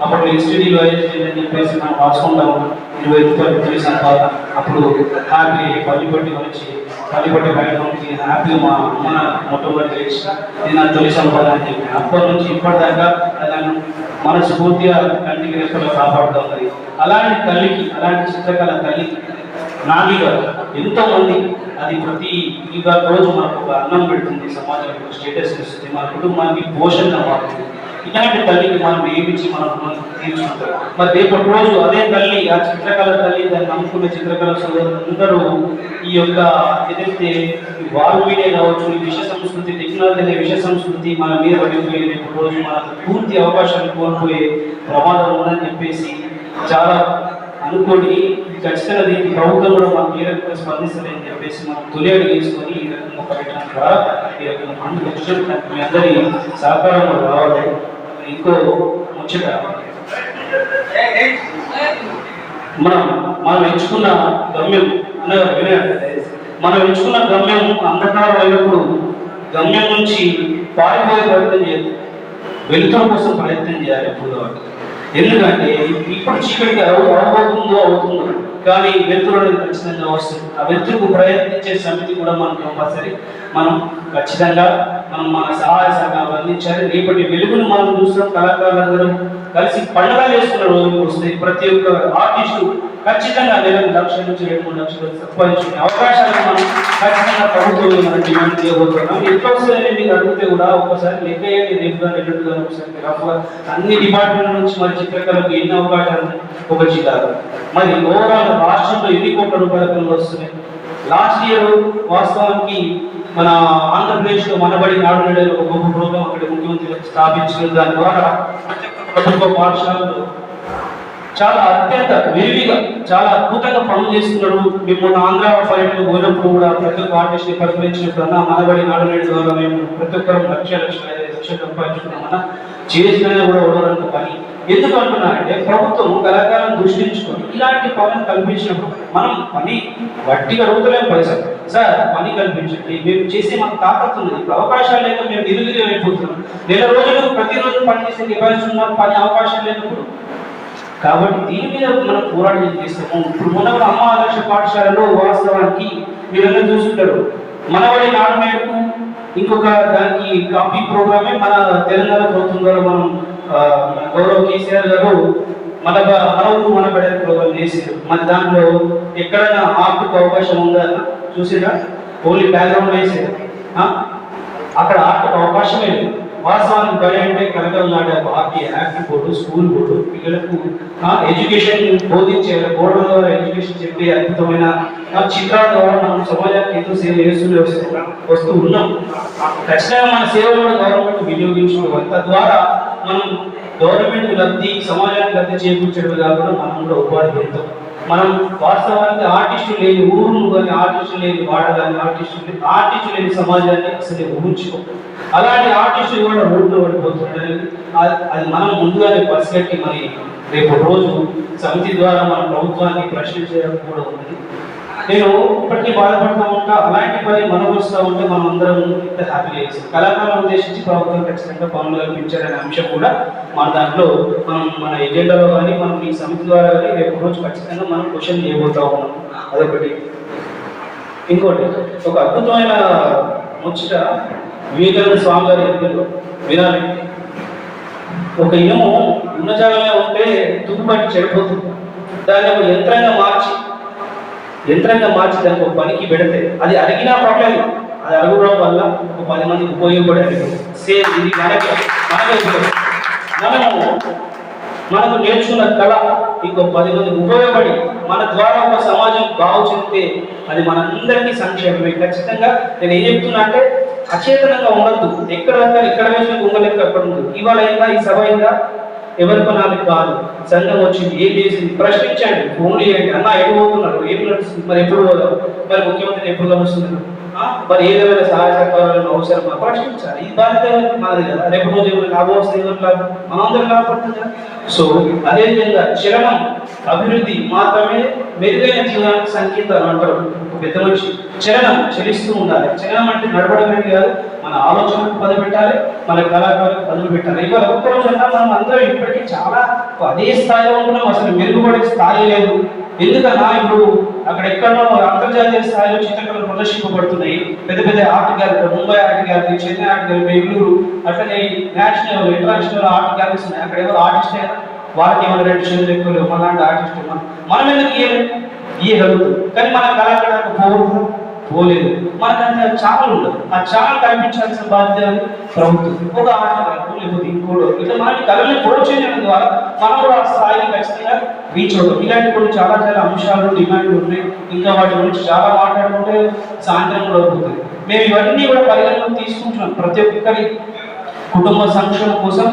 అప్పుడు ఎస్టీడీలో అని చెప్పేసి మనం రాసుకుంటాము 25 రూపాయలు సంపాదన. అప్పుడు హ్యాపీ పల్లిపట్టి వచ్చి పల్లిపట్టి బయటకి హ్యాపీ మా అమ్మ మొట్టమొదటి తెలిసి నేను నా తొలి సంపాదన అని చెప్పి అప్పటి నుంచి ఇప్పటిదాకా నన్ను మనస్ఫూర్తిగా కంటికి రెప్పలో కాపాడుతాం. మరి అలాంటి తల్లికి, అలాంటి చిత్రకళ తల్లికి నాన్నగా ఎంతో మంది అది ప్రతి రోజు మనకు ఒక అన్నం పెడుతుంది, సమాజంలో స్టేటస్ ఇస్తుంది, మన కుటుంబానికి పోషణ మారుతుంది. ఇలాంటి తల్లికి మనం ఏమిచ్చి మనం తీర్చుకుంటాం. మరి రేపటి రోజు అదే తల్లి, ఆ చిత్రకళ తల్లి, దాన్ని నమ్ముకున్న చిత్రకళ సోదరులందరూ ఈ యొక్క ఏదైతే వారు మీడియా కావచ్చు, ఈ విషయ సంస్కృతి, టెక్నాలజీ అనే విషయ సంస్కృతి మన మీద పడిపోయి రేపటి రోజు మనకు పూర్తి అవకాశాలు కోల్పోయే ప్రమాదం ఉందని చెప్పేసి చాలా అనుకోని ఖచ్చితంగా దీనికి ప్రభుత్వం కూడా మనకు ఏ రకంగా స్పందిస్తారని చెప్పేసి మనం తొలి అడుగు వేసుకొని ఈ రకంగా పర్యటన ద్వారా ఈ రకంగా పండుగ వచ్చిన మీ అందరి సహకారం రావాలి. ఇంకో ముచ్చట మనం ఎంచుకున్న గమ్యం మనం ఎంచుకున్న గమ్యం అంధకారం అయినప్పుడు గమ్యం నుంచి పారిపోయే ప్రయత్నం చేయాలి, వెలుతురు కోసం ప్రయత్నం చేయాలి ఎప్పుడు. ఎందుకంటే ఇప్పుడు చీకటికి అవుతుందో కానీ వెలుతురు అనేది ఖచ్చితంగా వస్తుంది. ఆ వెలుతురుకు ప్రయత్నించే సమితి కూడా మనం కంపల్సరీ మనం ఖచ్చితంగా మన సహాయ సహకారాలు అందించాలి. రేపటి వెలుగును మనం చూస్తాం. కళాకారులందరూ కలిసి పండుగ చేసుకున్న రోజులు వస్తాయి. ప్రతి ఒక్క ఆర్టిస్టు ఖచ్చితంగా నెలకు 1 లక్షల నుంచి 2-3 లక్షలు సంపాదించుకునే అవకాశాలను మనం ఖచ్చితంగా ప్రభుత్వం మనం డిమాండ్ చేయబోతున్నాం. ఎట్లా వస్తుందని మీకు అడిగితే కూడా ఒకసారి లెక్క అయ్యేది రేపుగా ఎల్లుండిగా ఒకసారి రఫ్గా అన్ని డిపార్ట్మెంట్ నుంచి మరి చిత్రకళకు ఎన్ని అవకాశాలు ఒక జిల్లాలో మరి ఓవరాల్ రాష్ట్రంలో ఎన్ని కోట్ల రూపాయల పనులు వస్తున్నాయి. లాస్ట్ ఇయర్ వాస్తవానికి మన ఆంధ్రప్రదేశ్లో మనబడి నాడు నేడు ఒక గొప్ప ప్రోగ్రాం అక్కడ ముఖ్యమంత్రి స్థాపించిన దాని ద్వారా ప్రభుత్వ పాఠశాలలో చాలా అత్యంత విరివిగా చాలా అద్భుతంగా పనులు చేస్తున్నారు. మేము ఆంధ్ర పర్యటన పోయినప్పుడు కూడా ప్రతి ఒక్క ఆర్టిస్ట్ని పరిగణించినప్పుడన్నా మనబడి నాడు నేడు ద్వారా మేము ప్రతి ఒక్కరు 1,00,000 సంపాదించుకున్నామన్నా చేసినా కూడా ఓడడానికి పని. ఎందుకు అంటున్నారంటే ప్రభుత్వం కళాకారులను దృష్టించుకొని ఇలాంటి పనులు కల్పించినప్పుడు మనం పని వట్టిగా అడుగుతలేము పైసలు. సార్ పని కల్పించండి, మేము చేసే మాకు తాకత్తు ఉంది. ఇప్పుడు అవకాశాలు లేక మేము నిరుగిరి అయిపోతున్నాం. నెల రోజులు ప్రతిరోజు పని చేసే కెపాసిటీ ఉన్నాం, పని అవకాశం లేనప్పుడు. కాబట్టి దీని మీద మనం పోరాటం చేస్తాము. ఇప్పుడు మన అమ్మ ఆదర్శ పాఠశాలలో వాస్తవానికి మీరందరూ చూస్తుంటారు. మనబడి నాడు నేడుకు ఇంకొక దానికి కాపీ ప్రోగ్రామే మన తెలంగాణ ప్రభుత్వం ద్వారా మనం గౌరవ కేసీఆర్ గారు మన ఊరు మనబడి ప్రోగ్రాం చేసారు. మరి దాంట్లో ఎక్కడైనా ఆర్ట్కు అవకాశం ఉందా చూసిరా? ఓన్లీ బ్యాక్గ్రౌండ్ వేసారు. అక్కడ ఆర్ట్కు అవకాశమే లేదు. వాస్తవానికి బడి అంటే కలకలు నాడే ఆర్టీ యాక్ట్ బోర్డు, స్కూల్ బోర్డు పిల్లలకు ఎడ్యుకేషన్ బోధించే బోర్డు ద్వారా ఎడ్యుకేషన్ చెప్పే అద్భుతమైన చిత్రాల ద్వారా మనం సమాజానికి ఎంతో సేవ చేస్తూ వస్తూ ఉన్నాం. ఖచ్చితంగా మన సేవలు గవర్నమెంట్ వినియోగించుకోవాలి. తద్వారా మనం గవర్నమెంట్ లబ్ధి, సమాజానికి లబ్ధి చేకూర్చడం కాకుండా మనం కూడా ఉపాధి పొందుతాం. మనం వాస్తవానికి ఆర్టిస్టు లేని ఊరును కానీ, ఆర్టిస్టు లేని వాడ కానీ, ఆర్టిస్టు లేని సమాజాన్ని అసలు ఊహించుకో. అలాంటి ఆర్టిస్టులు కూడా రోడ్లో పడిపోతుంటారు. అది మనం ముందుగానే పసిగట్టి మరి రేపు రోజు సమితి ద్వారా మన ప్రభుత్వాన్ని ప్రశ్నించడం కూడా ఉంది. నేను ఇప్పటికీ బాధపడుతూ ఉంటా. అలాంటి పని మనకు వస్తూ ఉంటే మనం అందరం ఇంత హ్యాపీగా చేస్తాం. కళాకారులను ఉద్దేశించి ప్రభుత్వం ఖచ్చితంగా పనులు కల్పించాలనే అంశం కూడా మన దాంట్లో మన ఎజెండాలో కానీ మనం ఈ సమితి ద్వారా కానీ రేపు రోజు ఖచ్చితంగా మనం క్వశ్చన్ చేయబోతా ఉన్నాం. అదొకటి. ఇంకోటి ఒక అద్భుతమైన ముచ్చట వివేకానంద స్వామి గారి ఎన్నికల్లో వినాలి. ఒక ఇనుము ఉన్న జాగాలో ఉంటే తుప్పుపట్టి చెడిపోతుంది. దాన్ని ఒక యంత్రంగా మార్చి దానికి ఒక పనికి పెడితే అది అడిగినా ప్రాబ్లం అది అడగడం వల్ల ఒక 10 మందికి ఉపయోగపడే సేమ్ ఇది మనకే ఉపయోగం. మనకు నేర్చుకున్న కళ ఇంకో 10 మందికి ఉపయోగపడి మన ద్వారా ఒక సమాజం బాగు చెందితే అది మనందరికీ సంక్షేమమే. ఖచ్చితంగా నేను ఏం చెప్తున్నా అంటే అచేతనంగా ఉండద్దు. ఎక్కడ వేసిన గుంగలెక్క అక్కడ ఉంది. ఇవాళ అయిందా, ఈ సభ అయిందా, ఎవరి పనాలకు కాదు. సంఘం వచ్చింది, ఏం చేసింది ప్రశ్నించండి, ఫోన్ చేయండి. అన్న ఎటు పోతున్నారు, ఏం నడుస్తుంది, మరి ఎప్పుడు పోదాం, మరి ముఖ్యమంత్రిని ఎప్పుడు కలుస్తున్నారు, మరి ఏదైనా సహాయ సహకారాలను అవసరమా ప్రశ్నించాలి. ఈ బాధ్యత మనది కదా. రేపు రోజు ఎవరు లాభం వస్తే ఎవరు లాభం, మనందరం లాభపడుతుంది కదా. సో అదేవిధంగా చలనం అభివృద్ధి మాత్రమే మెరుగైన జీవనానికి సంకేతాలు అంటారు పెద్ద మనిషి. చలనం చలిస్తూ ఉండాలి. చలనం అంటే నడవడమే కాదు, మన ఆలోచనకు పదులు పెట్టాలి, మన కళాకారులకు పదులు పెట్టాలి. ఇవాళ ఒక్కరోజన్నా మనం అందరం ఇప్పటికీ చాలా అదే స్థాయిలో ఉంటున్నాం, అసలు మెరుగుపడే స్థాయి లేదు. ఎందుకన్నా ఇప్పుడు అక్కడ ఎక్కడో అంతర్జాతీయ స్థాయిలో చిత్రకళలు ప్రదర్శింపబడుతున్నాయి. పెద్ద పెద్ద art gallery, Mumbai art gallery, Chennai art gallery, Bengaluru, అట్లనే నేషనల్ ఇంటర్నేషనల్ ఆర్ట్ గ్యాలరీస్ ఉన్నాయి. అక్కడ ఎవరు ఆర్టిస్ట్ అయినా వాళ్ళకి ఏమైనా 2 చేతులు ఎక్కువ లేవు, మనలాంటి ఆర్టిస్ట్ మనం ఎందుకు ఇయ్యగలుగుతాం. కానీ మన కళాకారులకు పోలేదు. మనకంటే ఛానల్ ఉండదు. ఆ ఛానల్ కల్పించాల్సిన బాధ్యత ప్రభుత్వం. ఒక ఆటగాడు లేకపోతే ఇంకోడు ఇట్లా మనకి కళల్ని ప్రోత్సహించడం ద్వారా మనం కూడా ఆ స్థాయిని ఖచ్చితంగా రీచ్ అవుతాం. ఇలాంటి కొన్ని చాలా అంశాలు, డిమాండ్లు ఉన్నాయి. ఇంకా వాటి గురించి చాలా మాట్లాడుకుంటే సాయంత్రం కూడా అవుతుంది. మేము ఇవన్నీ కూడా పరిగణలోకి తీసుకుంటున్నాం. ప్రతి ఒక్కరి కుటుంబ సంక్షేమం కోసం,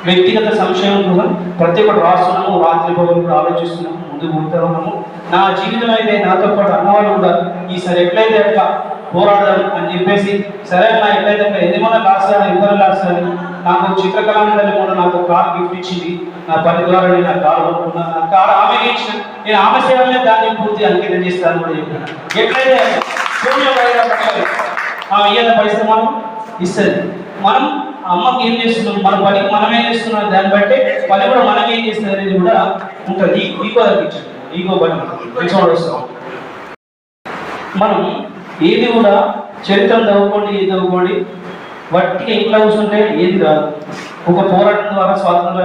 వ్యక్తిగత సంక్షేమం కోసం ప్రతి ఒక్కటి రాస్తున్నాము. రాత్రి పగలు కూడా ఆలోచిస్తున్నాము, ముందుకు పోతా ఉన్నాము. నా జీవితం అయితే నాతో పాటు అన్నవాళ్ళు కూడా ఈసారి ఎట్లయితే అట్లా పోరాడదాం అని చెప్పేసి, సరే నా ఎట్లయితే అట్లా ఏదేమన్నా రాస్తాను, ఎవరు రాస్తాను. నాకు చిత్రకళాందరి కూడా నాకు కార్ గిఫ్ట్ ఇచ్చింది. నా పని ద్వారా నేను ఆ కారు కొనుక్కున్నాను. నా కారు ఆమె ఇచ్చిన, నేను ఆమె సేవలనే దాన్ని పూర్తి అంకితం చేస్తాను కూడా చెప్పాను. ఎట్లయితే ఆమె ఇయ్యాల పైసలు మనం ఇస్తుంది. మనం అమ్మకి ఏం చేస్తున్నాం, మన పనికి మనం ఏం చేస్తున్నాం, దాన్ని బట్టి పని కూడా మనం ఏం చేస్తుంది అనేది కూడా ఉంటుంది. ఈగో తగ్గించండి, ఈగో పని వస్తాం. మనం ఏది కూడా చరిత్రను చదువుకోండి, ఏది చదువుకోండి, వట్టిగా ఇంట్లో కూర్చుంటే ఏది రాదు. ఒక పోరాటం ద్వారా స్వాతంత్ర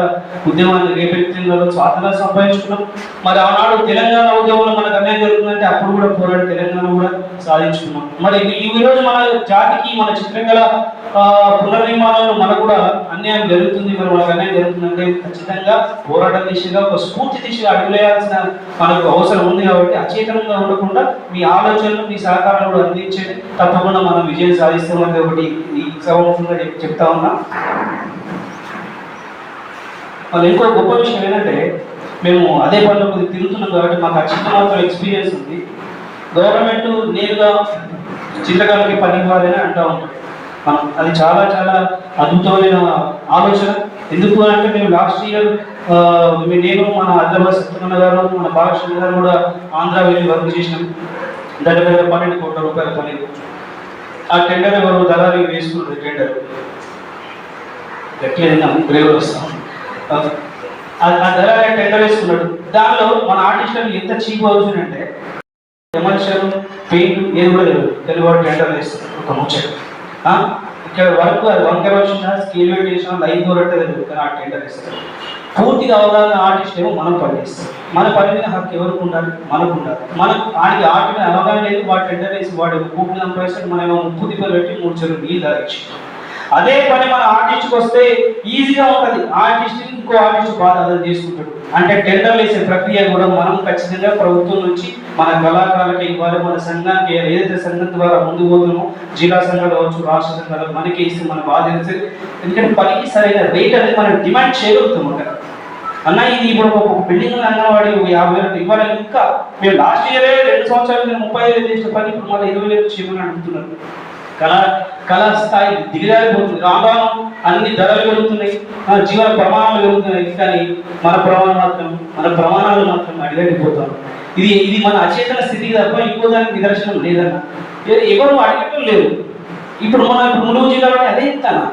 ఉద్యమాన్ని రేపెత్తిలో స్వాతంత్రం సంపాదించుకున్నాం. మరి ఆనాడు తెలంగాణ ఉద్యమంలో మనకు అన్యాయం జరుగుతుందంటే అప్పుడు కూడా పోరాడి తెలంగాణ కూడా సాధించుకున్నాం. మరి ఈ రోజు మన జాతికి, మన చిత్రకళ పునర్నిర్మాణంలో మనకు కూడా అన్యాయం జరుగుతుంది. మరి మనకు అన్యాయం జరుగుతుందంటే ఖచ్చితంగా పోరాటం దిశగా, ఒక స్ఫూర్తి దిశగా అడుగులేయాల్సిన మనకు అవసరం ఉంది. కాబట్టి అచేతనంగా ఉండకుండా మీ ఆలోచనలు, మీ సహకారాలు కూడా అందించండి. తప్పకుండా మనం విజయం సాధిస్తామని ఒకటి ఈ సభముఖంగా చెప్తా ఉన్నా. వాళ్ళు ఇంకో గొప్ప విషయం ఏంటంటే, మేము అదే పనిలో కొద్దిగా తిరుగుతున్నాం కాబట్టి మాకు ఆ చిన్న మాత్రం ఎక్స్పీరియన్స్ ఉంది. గవర్నమెంట్ నేరుగా చిత్రకళకి పని ఇవ్వాలని అంటూ ఉంటాం. అది చాలా అద్భుతమైన ఆలోచన. ఎందుకు అంటే మేము లాస్ట్ ఇయర్ నేను మన హైదరాబాద్ సత్యనారాయణ గారు, మన బాలకృష్ణ గారు కూడా ఆంధ్ర వెళ్ళి వర్క్ చేసినాం. దగ్గర 12 కోట్ల రూపాయల పని. ఆ టెండర్ ఎవరు దళారీ వేసుకున్నారు. టెండర్ గట్టిగా గ్రేవర్ వస్తాం. ఆ దళారీ టెండర్ వేసుకున్నాడు. దానిలో మన ఆర్టిస్టులు ఎంత చీప్ అవుతుందంటే, ఎమర్షన్, పెయింట్ ఏది కూడా తెలుగు టెండర్ వేస్తారు. ఒక ముచ్చట ఇక్కడ వర్క్ అది వంకర వచ్చినా, స్కేల్ వెయిట్ చేసినా, లైన్ దూరంటే ఆ టెండర్ వేస్తారు. పూర్తిగా అవగాహన ఆర్టిస్ట్ ఏమో మనం పనిచేస్తాం. మన పని మీద హక్కు ఎవరికి ఉండాలి, మనకు ఉండాలి. మనకు ఆడికి ఆర్ట్ మీద అవగాహన లేదు, వాడు టెండర్ వేసి వాడు కూపి సంపాదిస్తాడు. మనం 30 రూపాయలు పెట్టి 3 చెరువులు నీళ్ళు తాగించి. అదే పని మన ఆర్టిస్ట్కి వస్తే ఈజీగా ఉంటుంది. ఆర్టిస్ట్ ఇంకో ఆర్టిస్ట్ బాగా అర్థం చేసుకుంటాడు. అంటే టెండర్లు వేసే ప్రక్రియ కూడా మనం ఖచ్చితంగా ప్రభుత్వం నుంచి మన కళాకారులకి ఇవ్వాలి. మన సంఘానికి ఏదైతే సంఘం ద్వారా ముందు పోతున్నామో, జిల్లా సంఘాలు కావచ్చు, రాష్ట్ర సంఘాలు మనకి ఇస్తే మన బాధ్యత. ఎందుకంటే పనికి సరైన రేట్ అనేది మనం డిమాండ్ చేయగలుగుతాం. అక్కడ అన్న ఇది ఇప్పుడు ఒక బిల్డింగ్ అంగన్వాడి 50,000 ఇవ్వాలి. ఇంకా మేము లాస్ట్ ఇయరే 2 సంవత్సరాలు 35,000 చేసిన పని ఇప్పుడు మళ్ళీ 20,000 చేయమని అడుగుతున్నారు. కళా స్థాయి దిగజారిపోతుంది. రాను అన్ని ధరలు పెరుగుతున్నాయి, జీవన ప్రమాణాలు పెరుగుతున్నాయి. కానీ మన ప్రమాణాలు మాత్రం అడిగడిపోతాం. ఇది మన అచేతన స్థితికి తప్ప ఇంకో దానికి నిదర్శనం లేదన్న. ఎవరు అడగటం లేదు. ఇప్పుడు ములుగు జిల్లాలో అదే చెప్తాను.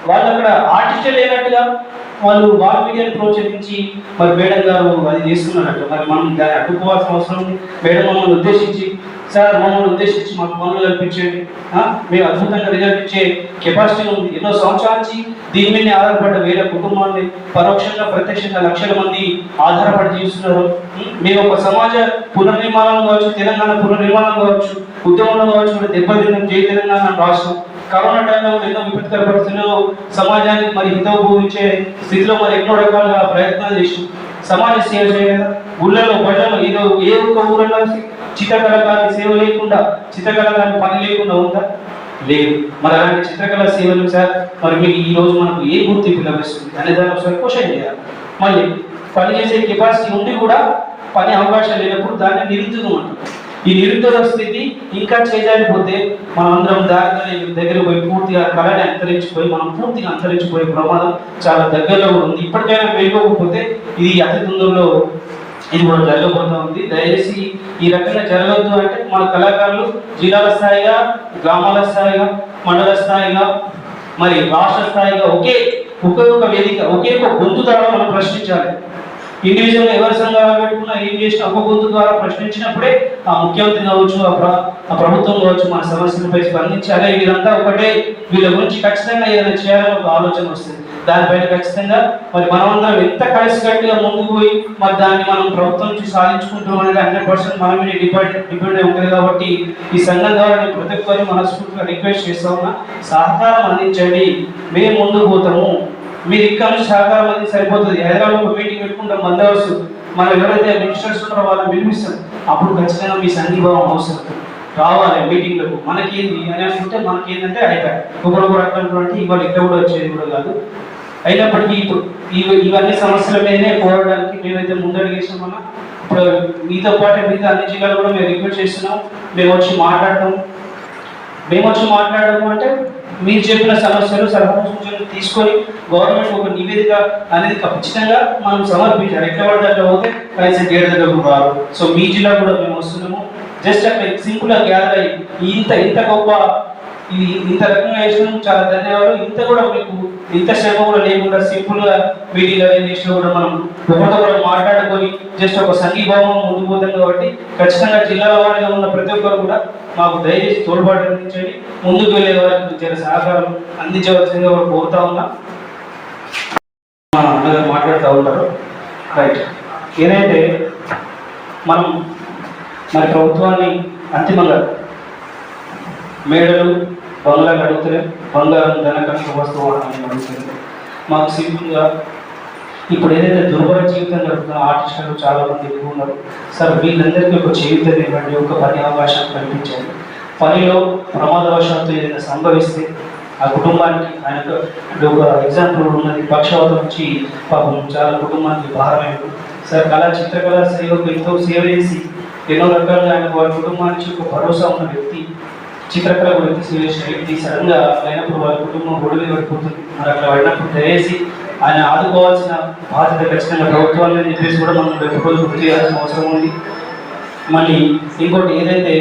వాళ్ళు అక్కడ ఆర్టిస్టే లేనట్టుగా వాళ్ళు వాల్ మీడియాని ప్రోత్సహించి మరి మేడం గారు అది చేస్తున్నారట. మరి మనం దాన్ని అడ్డుకోవాల్సిన అవసరం. మేడం మమ్మల్ని ఉద్దేశించి సార్ మమ్మల్ని ఉద్దేశించి మాకు పనులు కల్పించండి, మేము అద్భుతంగా రిజల్ట్ ఇచ్చే కెపాసిటీ ఉంది. ఎన్నో సంవత్సరాల నుంచి దీని మీద ఆధారపడ్డ వేల కుటుంబాన్ని పరోక్షంగా ప్రత్యక్షంగా లక్షల మంది ఆధారపడి జీవిస్తున్నారు. మేము ఒక సమాజ పునర్నిర్మాణం కావచ్చు, తెలంగాణ పునర్నిర్మాణం కావచ్చు, ఉద్యమంలో కావచ్చు, కూడా దెబ్బతిన్నాం జై తెలంగాణ రాష్ట్రం. కరోనా టైంలో ఎన్నో విపత్కర పరిస్థితుల్లో సమాజానికి మరి హితవు భూమించే స్థితిలో మరి ఎన్నో రకాలుగా ప్రయత్నాలు చేసి సమాజ సేవ చేయలేదు. ఊళ్ళలో బళ్ళలో ఏదో ఏ ఒక్క ఊళ్ళలో చిత్రకళాకారుని సేవ లేకుండా, చిత్రకళాకారుని పని లేకుండా ఉందా? లేదు. మరి అలాంటి చిత్రకళా సేవలు సార్ మరి మీకు ఈ రోజు మనకు ఏ గుర్తింపు లభిస్తుంది అనే దాన్ని ఒకసారి క్వశ్చన్ చేయాలి. మళ్ళీ పని చేసే కెపాసిటీ ఉండి కూడా పని అవకాశం లేనప్పుడు దాన్ని నిరుద్యోగం అంటారు. ఈ నిరుద్యోగ స్థితి ఇంకా చేయలేకపోతే మనం అందరం దారి దగ్గర పోయి పూర్తిగా కళని అంతరించిపోయి మనం పూర్తిగా అంతరించిపోయే ప్రమాదం చాలా దగ్గరలో ఉంది. ఇప్పటికైనా వెళ్ళకపోతే ఇది అతి తొందరలో ఇది కూడా జరగబోతూ ఉంది. దయచేసి ఈ రకంగా జరగవద్దు అంటే మన కళాకారులు జిల్లాల స్థాయిగా, గ్రామాల స్థాయిగా, మండల స్థాయిగా, మరి రాష్ట్ర స్థాయిగా ఒకే ఒక వేదిక, ఒకే ఒక గొంతు ద్వారా మనం ప్రశ్నించాలి. ఇండివిజువల్ ఎవరి సంఘాలు పెట్టుకున్నా ఏం చేసినా ఒక గొంతు ద్వారా ప్రశ్నించినప్పుడే ఆ ముఖ్యమంత్రి కావచ్చు, ఆ ప్రభుత్వం కావచ్చు మన సమస్యలపై స్పందించాలి. వీళ్ళంతా ఒకటే, వీళ్ళ గురించి ఖచ్చితంగా ఏదైనా చేయాలని ఒక ఆలోచన వస్తుంది. దానిపైన ఖచ్చితంగా మరి మనమందరం ఎంత కలిసికట్టుగా ముందుకు పోయి మరి దాన్ని మనం ప్రభుత్వం నుంచి సాధించుకుంటున్నాం అనేది 100% మన మీద డిపెండ్ ఉంటుంది. కాబట్టి ఈ సంఘం ద్వారా నేను ప్రతి ఒక్కరిని మనస్ఫూర్తిగా రిక్వెస్ట్ చేస్తా ఉన్నా, సహకారం అందించండి, మేము ముందుకు పోతాము. మీరు ఇక్కడ నుంచి సహకారం అందించి సరిపోతుంది. హైదరాబాద్ ఒక మీటింగ్ పెట్టుకుంటాం, బందోబస్తు మనం ఎవరైతే మినిస్టర్స్ ఉన్నారో వాళ్ళని పిలిపిస్తాం. అప్పుడు ఖచ్చితంగా మీ సంఘీభావం అవసరం రావాలి మీటింగ్లకు. మనకేంది అని అనుకుంటే మనకేంటంటే అయిపోయాయి ఒకరొకరు అట్లాంటి ఇవాళ ఇక్కడ కూడా వచ్చేది కూడా కాదు. అయినప్పటికీ ఇప్పుడు ఇవన్నీ సమస్యల మీదనే పోరాడడానికి మేమైతే ముందడుగేసామన్నా. ఇప్పుడు మీతో పాటు మిగతా అన్ని జిల్లాలు కూడా మేము రిక్వెస్ట్ చేస్తున్నాం. మేము వచ్చి మాట్లాడము అంటే మీరు చెప్పిన సమస్యలు, సలహా సూచనలు తీసుకొని గవర్నమెంట్ ఒక నివేదిక అనేది ఖచ్చితంగా మనం సమర్పించాలి. ఎట్లా పడితే అట్లా పోతే కనీసం గేట్ దగ్గరకు రాదు. సో మీ జిల్లా కూడా మేము వస్తున్నాము. జస్ట్ అట్లా సింపుల్గా గ్యాదర్ అయ్యి ఇంత గొప్ప ఇంత రకంగా చేసినాం, చాలా ధన్యవాదాలు. ఇంత కూడా మీకు ఇంత శ్రమ కూడా లేకుండా సింపుల్గా మీటింగ్ అరేంజ్ చేసినా కూడా మనం ఒకరితో మాట్లాడుకొని జస్ట్ ఒక సంఘీభావం ముందుకు పోతాం. కాబట్టి ఖచ్చితంగా జిల్లాల వారిగా ఉన్న ప్రతి ఒక్కరు కూడా మాకు దయచేసి తోడ్పాటు అందించండి. ముందుకు వెళ్ళే వారికి చాలా సహకారం అందించవలసిందిగా కోరుతా ఉన్నా. అన్నగారు మాట్లాడుతూ ఉంటారు. రైట్. ఏదైతే మనం మరి ప్రభుత్వాన్ని అంతిమంగా మేడలు బంగ్లాలు అడుగుతారు, బంగారం ధనకనక వస్తువు అని అడుగుతుంది. మాకు సింపుల్గా ఇప్పుడు ఏదైతే దుర్భర జీవితం జరుగుతున్న ఆర్టిస్టులు చాలా మంది ఎక్కువ ఉన్నారు సార్. వీళ్ళందరికీ ఒక జీవితం ఇవ్వండి, ఒక పని అవకాశం కల్పించండి. పనిలో ప్రమాదవశాత్తు ఏదైనా సంభవిస్తే ఆ కుటుంబానికి ఆయనకు ఒక ఎగ్జాంపుల్ ఉన్నది. పక్షవాతం నుంచి పాపం చాలా కుటుంబానికి భారమైంది సార్. చిత్రకళా సేవకు ఎంతో సేవ చేసి ఎన్నో రకాలుగా ఆయన వారి కుటుంబానికి ఒక భరోసా ఉన్న వ్యక్తి, చిత్రకళ గురించి సేవ చేసిన వ్యక్తి సడన్గా అయినప్పుడు వారి కుటుంబం ఒడివి పడిపోతుంది. మరి అట్లా పడినప్పుడు దయచేసి ఆయన ఆదుకోవాల్సిన బాధ్యత ఖచ్చితంగా ప్రభుత్వాన్ని చెప్పేసి కూడా మనం వెతుకోలు గుర్తు చేయాల్సిన అవసరం ఉంది. మళ్ళీ ఇంకోటి ఏదైతే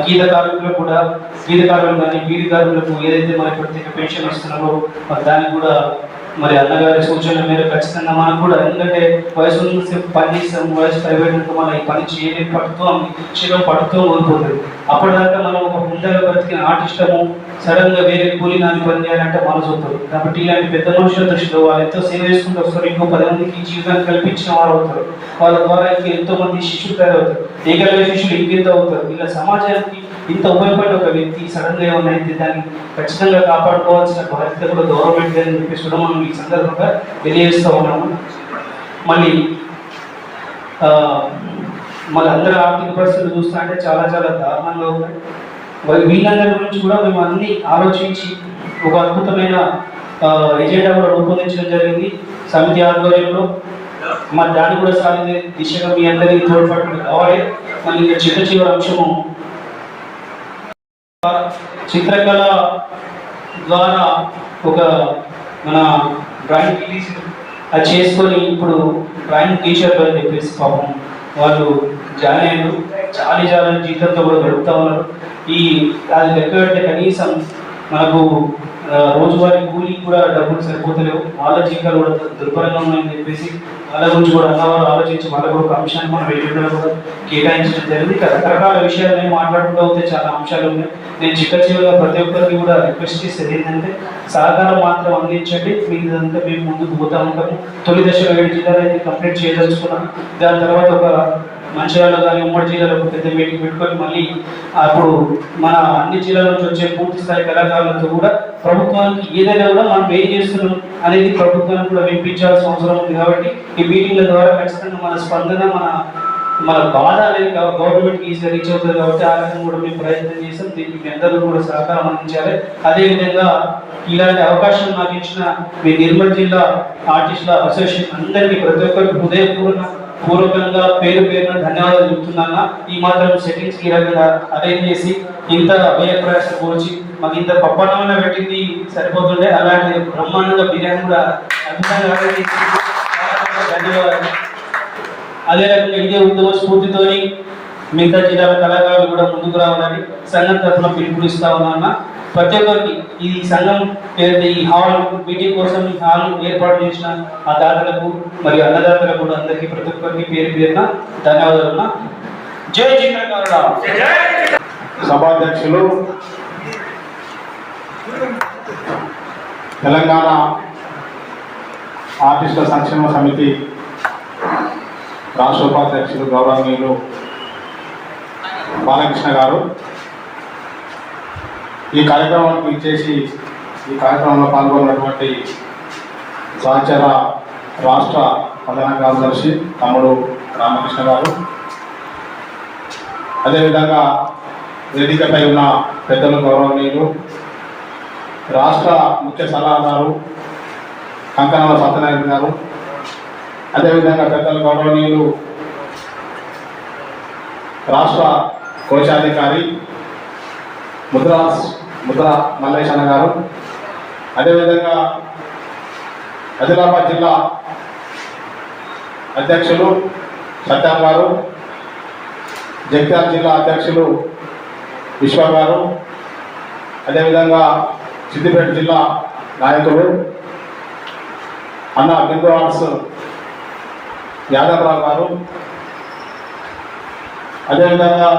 గీత కార్మికులకు కూడా, గీత కార్మికులు కానీ బీడీ కార్మికులకు ఏదైతే మనకి ప్రత్యేక పెన్షన్ ఇస్తున్నారో మరి దానికి కూడా మరి అన్నగారి సూచనల మీద ఖచ్చితంగా మనకు కూడా, ఎందుకంటే వయసు పని చేస్తాం, వయసు ప్రైవేట్ మనం ఈ పని చేయలేదు పడుతూ ఓడిపోతుంది. అప్పటిదాకా మనం ఒక ముందర బతికిన ఆర్టిస్టము సడన్గా వేరే కూలి నాని పని చేయాలంటే మనసు అవుతుంది. కాబట్టి ఇలాంటి పెద్ద మనుషుల దృష్టిలో వాళ్ళు ఎంతో సేవ చేసుకుంటూ వస్తారు. ఇంకో 10 మందికి జీవితాన్ని కల్పించిన వారు అవుతారు. వాళ్ళ ద్వారా ఇంకా ఎంతో మంది శిష్యులు తయారవుతారు, ఏకైక శిష్యులు ఇంకెంత అవుతారు. ఇలా సమాజానికి ఇంత ఉపయోగపడే ఒక వ్యక్తి సడన్గా ఏమన్నా అయితే దాన్ని ఖచ్చితంగా కాపాడుకోవాల్సిన బాధ్యత కూడా గవర్నమెంట్ అని చెప్పేసి కూడా మనం ఈ సందర్భంగా తెలియజేస్తూ ఉన్నాము. మళ్ళీ అందరూ ఆర్థిక పరిస్థితులు చూస్తా అంటే చాలా చాలా దారుణంగా ఉన్నాయి. వీళ్ళందరి గురించి కూడా మేము అన్ని ఆలోచించి ఒక అద్భుతమైన ఎజెండా కూడా రూపొందించడం జరిగింది సమితి ఆధ్వర్యంలో. మరి దాన్ని కూడా సాధించే దిశగా మీ అందరికీ తోడ్పాటు కావాలి. మళ్ళీ చివరి అంశము చిత్రకళ ద్వారా ఒక మన డ్రాయింగ్ రిలీజ్ అది చేసుకొని ఇప్పుడు డ్రాయింగ్ టీచర్లు అని చెప్పేసి పాపం వాళ్ళు జాయిన్ అయ్యారు. చాలా జీతంతో కూడా గడుపుతూ ఉన్నారు. అది లెక్క పెడితే కనీసం మనకు రోజువారీ కూలికి కూడా డబ్బులు సరిపోతలేవు, వాళ్ళ జీవితాలు కూడా దుర్భరంగా ఉన్నాయని చెప్పేసి వాళ్ళ గురించి కూడా అన్నవారు ఆలోచించి వాళ్ళకు ఒక అంశాన్ని మనం వెయ్యి కూడా కేటాయించడం జరిగింది. ఇక రకరకాల విషయాలు నేను మాట్లాడుకుంటూ అయితే చాలా అంశాలు ఉన్నాయి. నేను చివరిగా ప్రతి ఒక్కరికి కూడా రిక్వెస్ట్ చేసేది ఏంటంటే సహకారం మాత్రం అందించండి, మీదంతా మేము ముందుకు పోతా ఉంటాము. తొలి దశలో 7 జిల్లాలు అయితే కంప్లీట్ చేయదలుచుకున్నాం. దాని తర్వాత ఒక మంచిర్యాలలో కానీ ఉమ్మడి జిల్లాలో పెద్ద మీటింగ్ పెట్టుకొని మళ్ళీ అప్పుడు మన అన్ని జిల్లాల నుంచి వచ్చే పూర్తి స్థాయి కళాకారులతో కూడా ప్రభుత్వానికి ఏదైనా కూడా మనం ఏం చేస్తున్నాం అనేది ప్రభుత్వానికి కూడా వినిపించాల్సిన అవసరం ఉంది. కాబట్టి ఈ మీటింగ్ల ద్వారా ఖచ్చితంగా మన స్పందన మన బాధ అనేది గవర్నమెంట్కి ఈజీగా రీచ్ అవుతుంది. కాబట్టి ఆ రకంగా కూడా మేము ప్రయత్నం చేసాం. దీనికి మీ అందరూ కూడా సహకారం అందించాలి. అదేవిధంగా ఇలాంటి అవకాశం నాకు ఇచ్చిన మీ నిర్మల్ జిల్లా ఆర్టిస్టుల అసోసియేషన్ అందరికీ ప్రతి ఒక్కరికి పూర్వకంగా పేరున ధన్యవాదాలు చెప్తున్నాను. ఈ మాత్రం సెట్టింగ్స్ ఈ రకంగా అరేంజ్ చేసి ఇంత వ్యయ ప్రయాసం పోచి మాకు ఇంత పప్పన్నమైన పెట్టింది సరిపోతుండే, అలాంటి బ్రహ్మాండంగా బిర్యానీ కూడా అద్భుతంగా అరేంజ్ చేసి ధన్యవాదాలు. అదే రకంగా ఇదే ఉద్యోగ స్ఫూర్తితోని మిగతా జిల్లాల కళాకారులు కూడా ముందుకు రావాలని సంఘం తరఫున పిలుపునిస్తా ఉన్నా. ప్రతి ఒక్కరికి ఈ సంఘం ఈ హాల్ మీటింగ్ కోసం ఈ హాల్ ఏర్పాటు చేసిన ఆ దాతలకు మరియు అన్నదాతలకు కూడా అందరికీ ప్రతి ఒక్కరికి పేరున ధన్యవాదాలు. జై చిత్రకారుడా. సభాధ్యక్షులు, తెలంగాణ ఆర్టిస్టుల సంక్షేమ సమితి రాష్ట్ర ఉపాధ్యక్షులు గౌరవనీయులు బాలకృష్ణ గారు, ఈ కార్యక్రమానికి ఇచ్చేసి ఈ కార్యక్రమంలో పాల్గొన్నటువంటి సహచర రాష్ట్ర ప్రధాన కార్యదర్శి తమ్ముడు రామకృష్ణ గారు, అదేవిధంగా వేదికపై ఉన్న పెద్దలు గౌరవనీయులు రాష్ట్ర ముఖ్య సలహాదారు కంకణాల సత్యనారాయణ గారు, అదేవిధంగా పెద్దలు గౌరవనీయులు రాష్ట్ర కోశాధికారి ముద్ర మల్లేశన్న గారు, అదేవిధంగా ఆదిలాబాద్ జిల్లా అధ్యక్షులు సత్యం గారు, జగిత్యాల జిల్లా అధ్యక్షులు విశ్వ గారు, అదేవిధంగా సిద్దిపేట జిల్లా నాయకులు అన్న బిందు ఆర్ట్స్ యాదవరావు గారు, అదేవిధంగా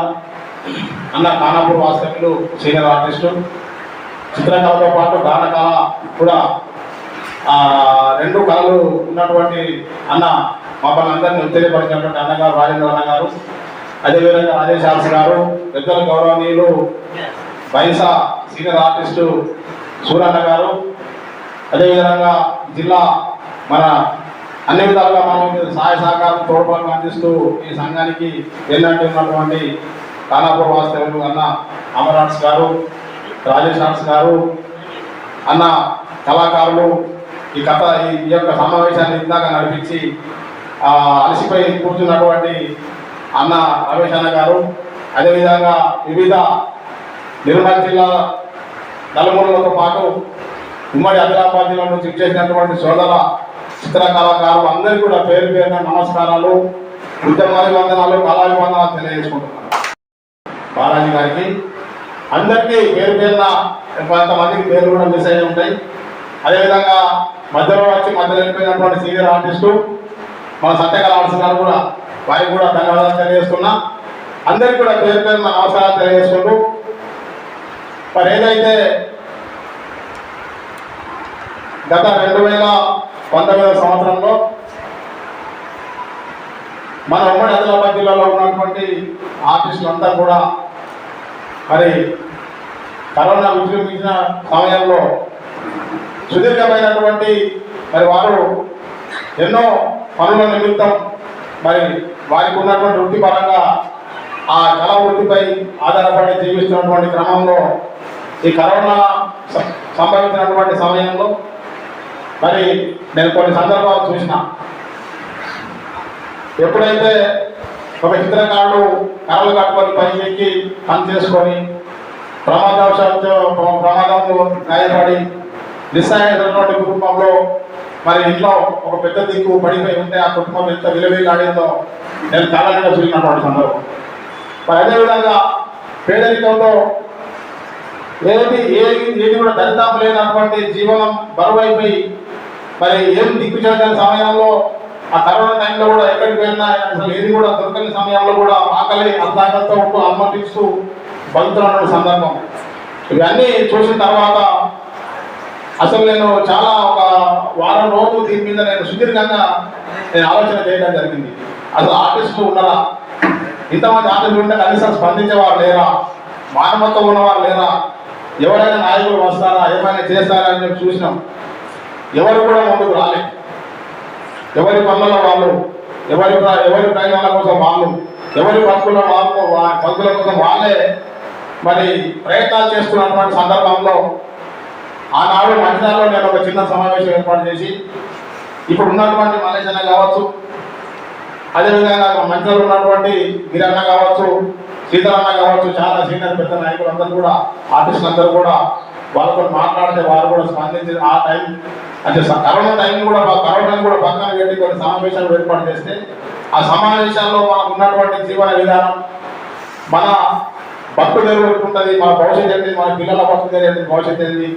అన్న ఖానాపూర్ వాస్తవ్యులు సీనియర్ ఆర్టిస్టు, చిత్రకళతో పాటు గానకళ కూడా 2 కళలు ఉన్నటువంటి అన్న మమ్మల్ని అందరినీ ఉత్తేజపరిచినటువంటి అన్నగారు రాజేంద్ర అన్న గారు, అదేవిధంగా రాజేష్ ఆర్స్ గారు, పెద్దల గౌరవనీయులు బైసా సీనియర్ ఆర్టిస్టు సూరన్న గారు, అదేవిధంగా జిల్లా మన అన్ని విధాలుగా మనం సహాయ సహకారం తోడ్పాటు అందిస్తూ ఈ సంఘానికి ఏంటంటే ఉన్నటువంటి ఖానాపూర్ వాస్తవ్యులు అన్న అమర్ ఆర్ట్స్ గారు, రాజేష్ ఆర్ట్స్ గారు, అన్న కళాకారులు ఈ యొక్క సమావేశాన్ని ఇందాక నడిపించి అలసిపోయి కూర్చున్నటువంటి అన్న రమేష్ అన్న గారు, అదేవిధంగా వివిధ నిర్మల్ జిల్లా నలుమూలలతో పాటు ఉమ్మడి ఆదిలాబాద్ జిల్లా నుంచి చేసినటువంటి సోదర చిత్ర కళాకారులు అందరికీ కూడా పేరున నమస్కారాలు, ఉద్యమాభివందనాలు, కళాభివందనాలు తెలియజేసుకుంటున్నాను. బాలాజీ గారికి అందరికీ పేరున కొంతమందికి పేర్లు కూడా మిస్ అయ్యి ఉంటాయి. అదేవిధంగా మధ్యలో వెళ్ళిపోయినటువంటి సీనియర్ ఆర్టిస్టు మన సత్యకళ ఆర్ట్స్ గారు కూడా వారికి కూడా ధన్యవాదాలు తెలియజేస్తున్నా. అందరికీ కూడా పేరున నమస్కారాలు తెలియజేసుకుంటూ మరి ఏదైతే గత 2019 సంవత్సరంలో మన ఉమ్మడి ఆదిలాబాద్ జిల్లాలో ఉన్నటువంటి ఆర్టిస్టులంతా కూడా మరి కరోనా విజృంభించిన సమయంలో సుదీర్ఘమైనటువంటి మరి వారు ఎన్నో పనుల నిమిత్తం మరి వారికి ఉన్నటువంటి వృత్తిపరంగా ఆ కళా వృత్తిపై ఆధారపడి జీవిస్తున్నటువంటి క్రమంలో ఈ కరోనా సంభవించినటువంటి సమయంలో మరి నేను కొన్ని సందర్భాలు చూసిన, ఎప్పుడైతే ఒక చిత్రకారుడు కళలు కట్టుకొని పైకి ఎక్కి పని చేసుకొని ప్రమాదంతో గాయపడి నిస్సహాయమైనటువంటి కుటుంబంలో మరి ఇంట్లో ఒక పెద్ద దిక్కు పడిపోయి ఉంటే ఆ కుటుంబం ఎంత విలువలాడిందో నేను కాలంగా చూసినటువంటి సందర్భం. మరి అదేవిధంగా పేదరికంలో ఏది కూడా దరిదాపు లేనటువంటి జీవనం బరువైపోయి మరి ఏం దిక్కు చేయని సమయంలో ఆ కరోనా టైంలో కూడా ఎక్కడికి వెళ్ళినా అసలు ఏది కూడా దొరకని సమయంలో కూడా ఆకలి అంతాకలతో ఉంటూ అనుమతిస్తూ బతుకుతున్న సందర్భం. ఇవన్నీ చూసిన తర్వాత అసలు నేను చాలా ఒక వారం రోజులు దీని మీద నేను సుదీర్ఘంగా ఆలోచన చేయడం జరిగింది. అసలు ఆర్టిస్టులు ఉన్నారా, ఇంతమంది ఆర్టిస్టులు ఉంటే కనీసం స్పందించేవారు లేరా, మానవత్వం ఉన్నవారు లేరా, ఎవరైనా నాయకులు వస్తారా, ఏమైనా చేస్తారా అని చెప్పి చూసినాం. ఎవరు కూడా ముందుకు రాలేదు. ఎవరి పనుల వాళ్ళు, ఎవరి ప్రయోజనాల కోసం వాళ్ళు, ఎవరి బతుకుల కోసం వాళ్ళే మరి ప్రయత్నాలు చేస్తున్నటువంటి సందర్భంలో ఆనాడు మంచిర్యాలలో నేను ఒక చిన్న సమావేశం ఏర్పాటు చేసి ఇప్పుడు ఉన్నటువంటి మలేష్ అన్న కావచ్చు, అదేవిధంగా మంచిర్యాలలో ఉన్నటువంటి గిరన్న కావచ్చు, సీతారామన్న కావచ్చు, చాలా సీనియర్ పెద్ద నాయకులు అందరూ కూడా ఆర్టిస్టులు అందరూ కూడా వాళ్ళతో మాట్లాడితే వారు కూడా స్పందించి ఆ టైం అంటే కరోనా టైం కూడా పక్కన పెట్టి కొన్ని సమావేశాలు ఏర్పాటు చేస్తే ఆ సమావేశాల్లో మనకు ఉన్నటువంటి జీవన విధానం, మన బతుకు తెరుగుంటుంది, మన భవిష్యత్తు ఏంటి, మన పిల్లల బతుకు తెలియదు భవిష్యత్తు ఏంటి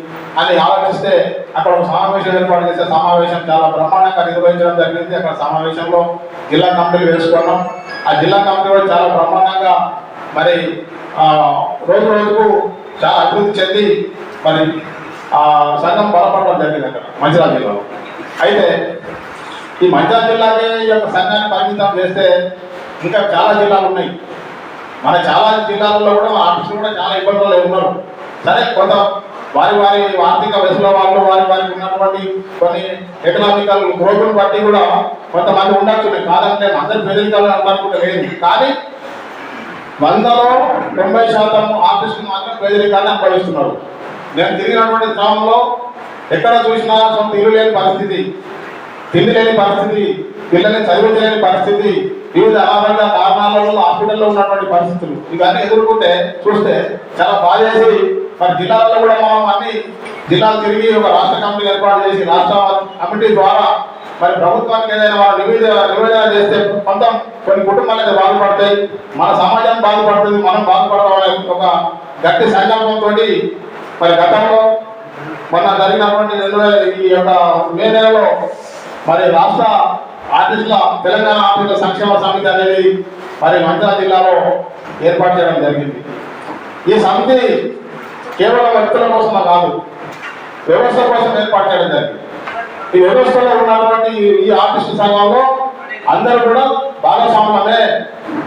అని ఆలోచిస్తే అక్కడ ఒక సమావేశం ఏర్పాటు చేస్తే సమావేశం చాలా బ్రహ్మాండంగా నిర్వహించడం జరిగింది. అక్కడ సమావేశంలో జిల్లా కమిటీలు వేసుకున్నాం. ఆ జిల్లా కమిటీ కూడా చాలా బ్రహ్మాండంగా మరి రోజు రోజుకు చాలా అభివృద్ధి చెంది మరి ఆ సంఘం బలపడడం జరిగింది అక్కడ మంచిర్యాల జిల్లాలో. అయితే ఈ మంచిర్యాల జిల్లాకే ఈ యొక్క సంఘాన్ని పరిమితం చేస్తే ఇంకా చాలా జిల్లాలు ఉన్నాయి. మన చాలా జిల్లాలలో కూడా ఆర్టిస్టులు కూడా చాలా ఇబ్బందులు ఉన్నారు. సరే, కొంత వారి ఆర్థిక వయసులో వాళ్ళు వారికి ఉన్నటువంటి కొన్ని ఎకనామికల్ గ్రోత్ను బట్టి కూడా కొంతమంది ఉండొచ్చు. కాదంటే అందరి పేదరికాలు అనుకుంటే లేదు, కానీ 100లో 90% ఆర్టిస్టులు మాత్రం పేదరికాన్ని అనుభవిస్తున్నారు. నేను తిరిగినటువంటి క్రమంలో ఎక్కడ చూసినా సొంత ఇల్లు లేని పరిస్థితి, తిండి లేని పరిస్థితి, పిల్లల్ని చదివించలేని పరిస్థితి, వివిధ అనారోగ్య కారణాలలో హాస్పిటల్లో ఉన్నటువంటి పరిస్థితులు ఇవన్నీ ఎదుర్కొంటే చూస్తే చాలా బాధేసి మరి జిల్లాలలో కూడా మనం అన్ని జిల్లాలు తిరిగి ఒక రాష్ట్ర కమిటీ ఏర్పాటు చేసి రాష్ట్ర కమిటీ ద్వారా మరి ప్రభుత్వానికి ఏదైనా వాళ్ళు నివేదన చేస్తే కొన్ని కుటుంబాలు అయితే బాగుపడతాయి, మన సమాజం బాగుపడుతుంది, మనం బాగుపడతామనే ఒక గట్టి సంకల్పంతో మరి గతంలో మొన్న జరిగినటువంటి ఈ యొక్క మే నెలలో మరి రాష్ట్ర ఆర్టిస్టుల తెలంగాణ ఆర్టిస్టుల సంక్షేమ సమితి అనేది మరి మంచిర్యాల జిల్లాలో ఏర్పాటు చేయడం జరిగింది. ఈ సమితి కేవలం వ్యక్తుల కోసం కాదు, వ్యవస్థ కోసం ఏర్పాటు చేయడం జరిగింది. ఈ వ్యవస్థలో ఉన్నటువంటి ఈ ఆర్టిస్టు సంఘంలో అందరూ కూడా భాగస్వామ్యమే.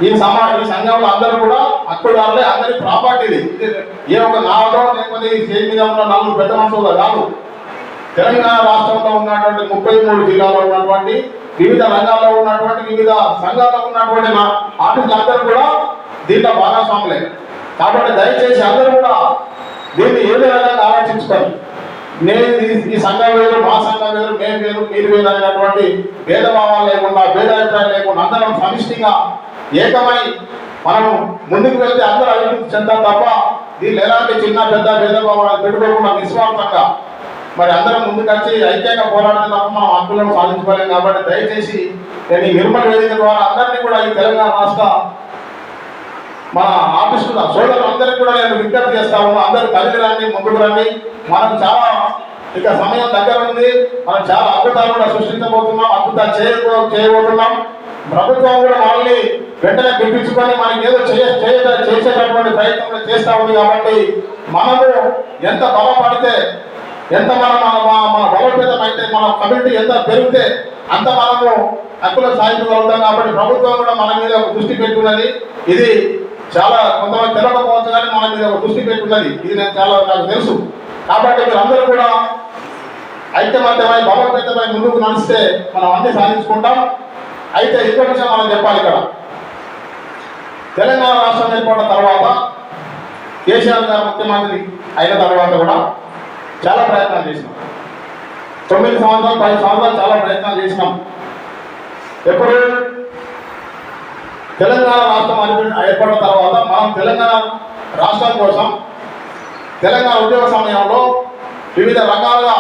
ఈ సంఘంలో అందరూ కూడా హక్కుదారులే, అందరి ప్రాపర్టీది. ఏ ఒక నాలో లేకపోతే ఈ స్టేజ్ మీద ఉన్న 4 పెద్ద మనుషులు కాదు. తెలంగాణ రాష్ట్రంలో ఉన్నటువంటి 33 జిల్లాలో ఉన్నటువంటి వివిధ రంగాల్లో ఉన్నటువంటి వివిధ సంఘాల్లో ఉన్నటువంటి ఆర్టిస్టులు అందరూ కూడా దీంట్లో భాగస్వాములే. కాబట్టి దయచేసి అందరూ కూడా దీన్ని ఏ విధంగా ఆలోచించుకొని నేను ఈ సంఘం వేరు, మా సంఘం వేరు, మేము వేరు, మీరు వేరు అనేటువంటి భేదభావాలు లేకుండా, భేదాభిప్రాయాలు లేకుండా అందరం సమిష్టిగా ఏకమై మనం ముందుకు వెళ్తే అందరూ అభివృద్ధి చెందాం తప్ప దీన్ని ఎలాంటి చిన్న పెద్ద భేదభావాలు పెట్టుకోకుండా నిస్వార్థంగా మరి అందరం ముందుకు వచ్చి ఐక్యంగా పోరాడడం తప్ప మనం హక్కులను సాధించుకోలేం. కాబట్టి దయచేసి నేను ఈ నిర్మల్ వేదిక ద్వారా అందరినీ కూడా ఈ తెలంగాణ రాష్ట్ర మన ఆర్టిస్టుల సోదరులందరికీ కూడా నేను విజ్ఞప్తి చేస్తా ఉన్నాను. అందరూ కలిసి రండి, ముందుకు రండి. మనం చాలా ఇక సమయం దగ్గర ఉంది. మనం చాలా అద్భుతాలు కూడా సృష్టించబోతున్నాం, అద్భుతాలు చేయబోతున్నాం. ప్రభుత్వం కూడా మనల్ని వెంటనే పిలిపించుకొని మనకి ఏదో చేసేటటువంటి ప్రయత్నం చేస్తూ ఉంది. కాబట్టి మనము ఎంత బలపడితే, ఎంత మన బలోపేతం అయితే, మన కమ్యూనిటీ ఎంత పెరిగితే అంత మనము హక్కులు సాధించగలుగుతాం. కాబట్టి ప్రభుత్వం కూడా మన మీద ఒక దృష్టి పెట్టున్నది. ఇది చాలా కొంతమంది తెలవకపోవచ్చు, కానీ మన మీద ఒక దృష్టి పెట్టున్నది. ఇది నాకు తెలుసు. కాబట్టి మీరు అందరూ కూడా ఐక్యమత్యమై బలోపేతమై ముందుకు నడిస్తే మనం అన్ని సాధించుకుంటాం. అయితే ఇంకో విషయం మనం చెప్పాలి. ఇక్కడ తెలంగాణ రాష్ట్రం ఏర్పడిన తర్వాత కేసీఆర్ గారు ముఖ్యమంత్రి అయిన తర్వాత కూడా చాలా ప్రయత్నాలు చేసినాం. 9 సంవత్సరాలు 10 సంవత్సరాలు చాలా ప్రయత్నాలు చేసినాం. ఎప్పుడు తెలంగాణ రాష్ట్రం ఏర్పడిన తర్వాత మనం తెలంగాణ రాష్ట్రం కోసం తెలంగాణ ఉద్యోగ సమయంలో వివిధ రకాలుగా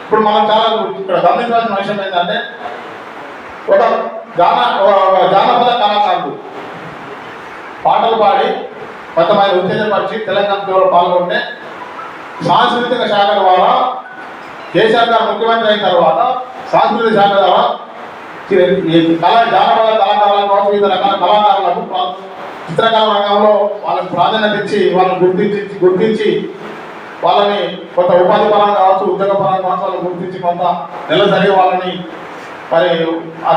ఇప్పుడు మనం చాలా ఇక్కడ గమనించాల్సిన విషయం ఏంటంటే, ఒక జానపద కళాకారులు పాటలు పాడి కొంతమంది ఉత్తేజపరిచి తెలంగాణ ఉద్యోగంలో పాల్గొంటే సాంస్కృతిక శాఖ ద్వారా కేసీఆర్ గారు ముఖ్యమంత్రి అయిన తర్వాత సాంస్కృతిక శాఖ ద్వారా జానపద కళాకారులకు కావచ్చు, వివిధ రకాల కళాకారులకు చిత్రకళ రంగంలో వాళ్ళకి ప్రాధాన్యత ఇచ్చి వాళ్ళని గుర్తించి వాళ్ళని కొంత ఉపాధి పరంగా కావచ్చు, ఉద్యోగ పరంగా కావచ్చు, వాళ్ళని గుర్తించి కొంత నెలసరి వాళ్ళని మరి ఆ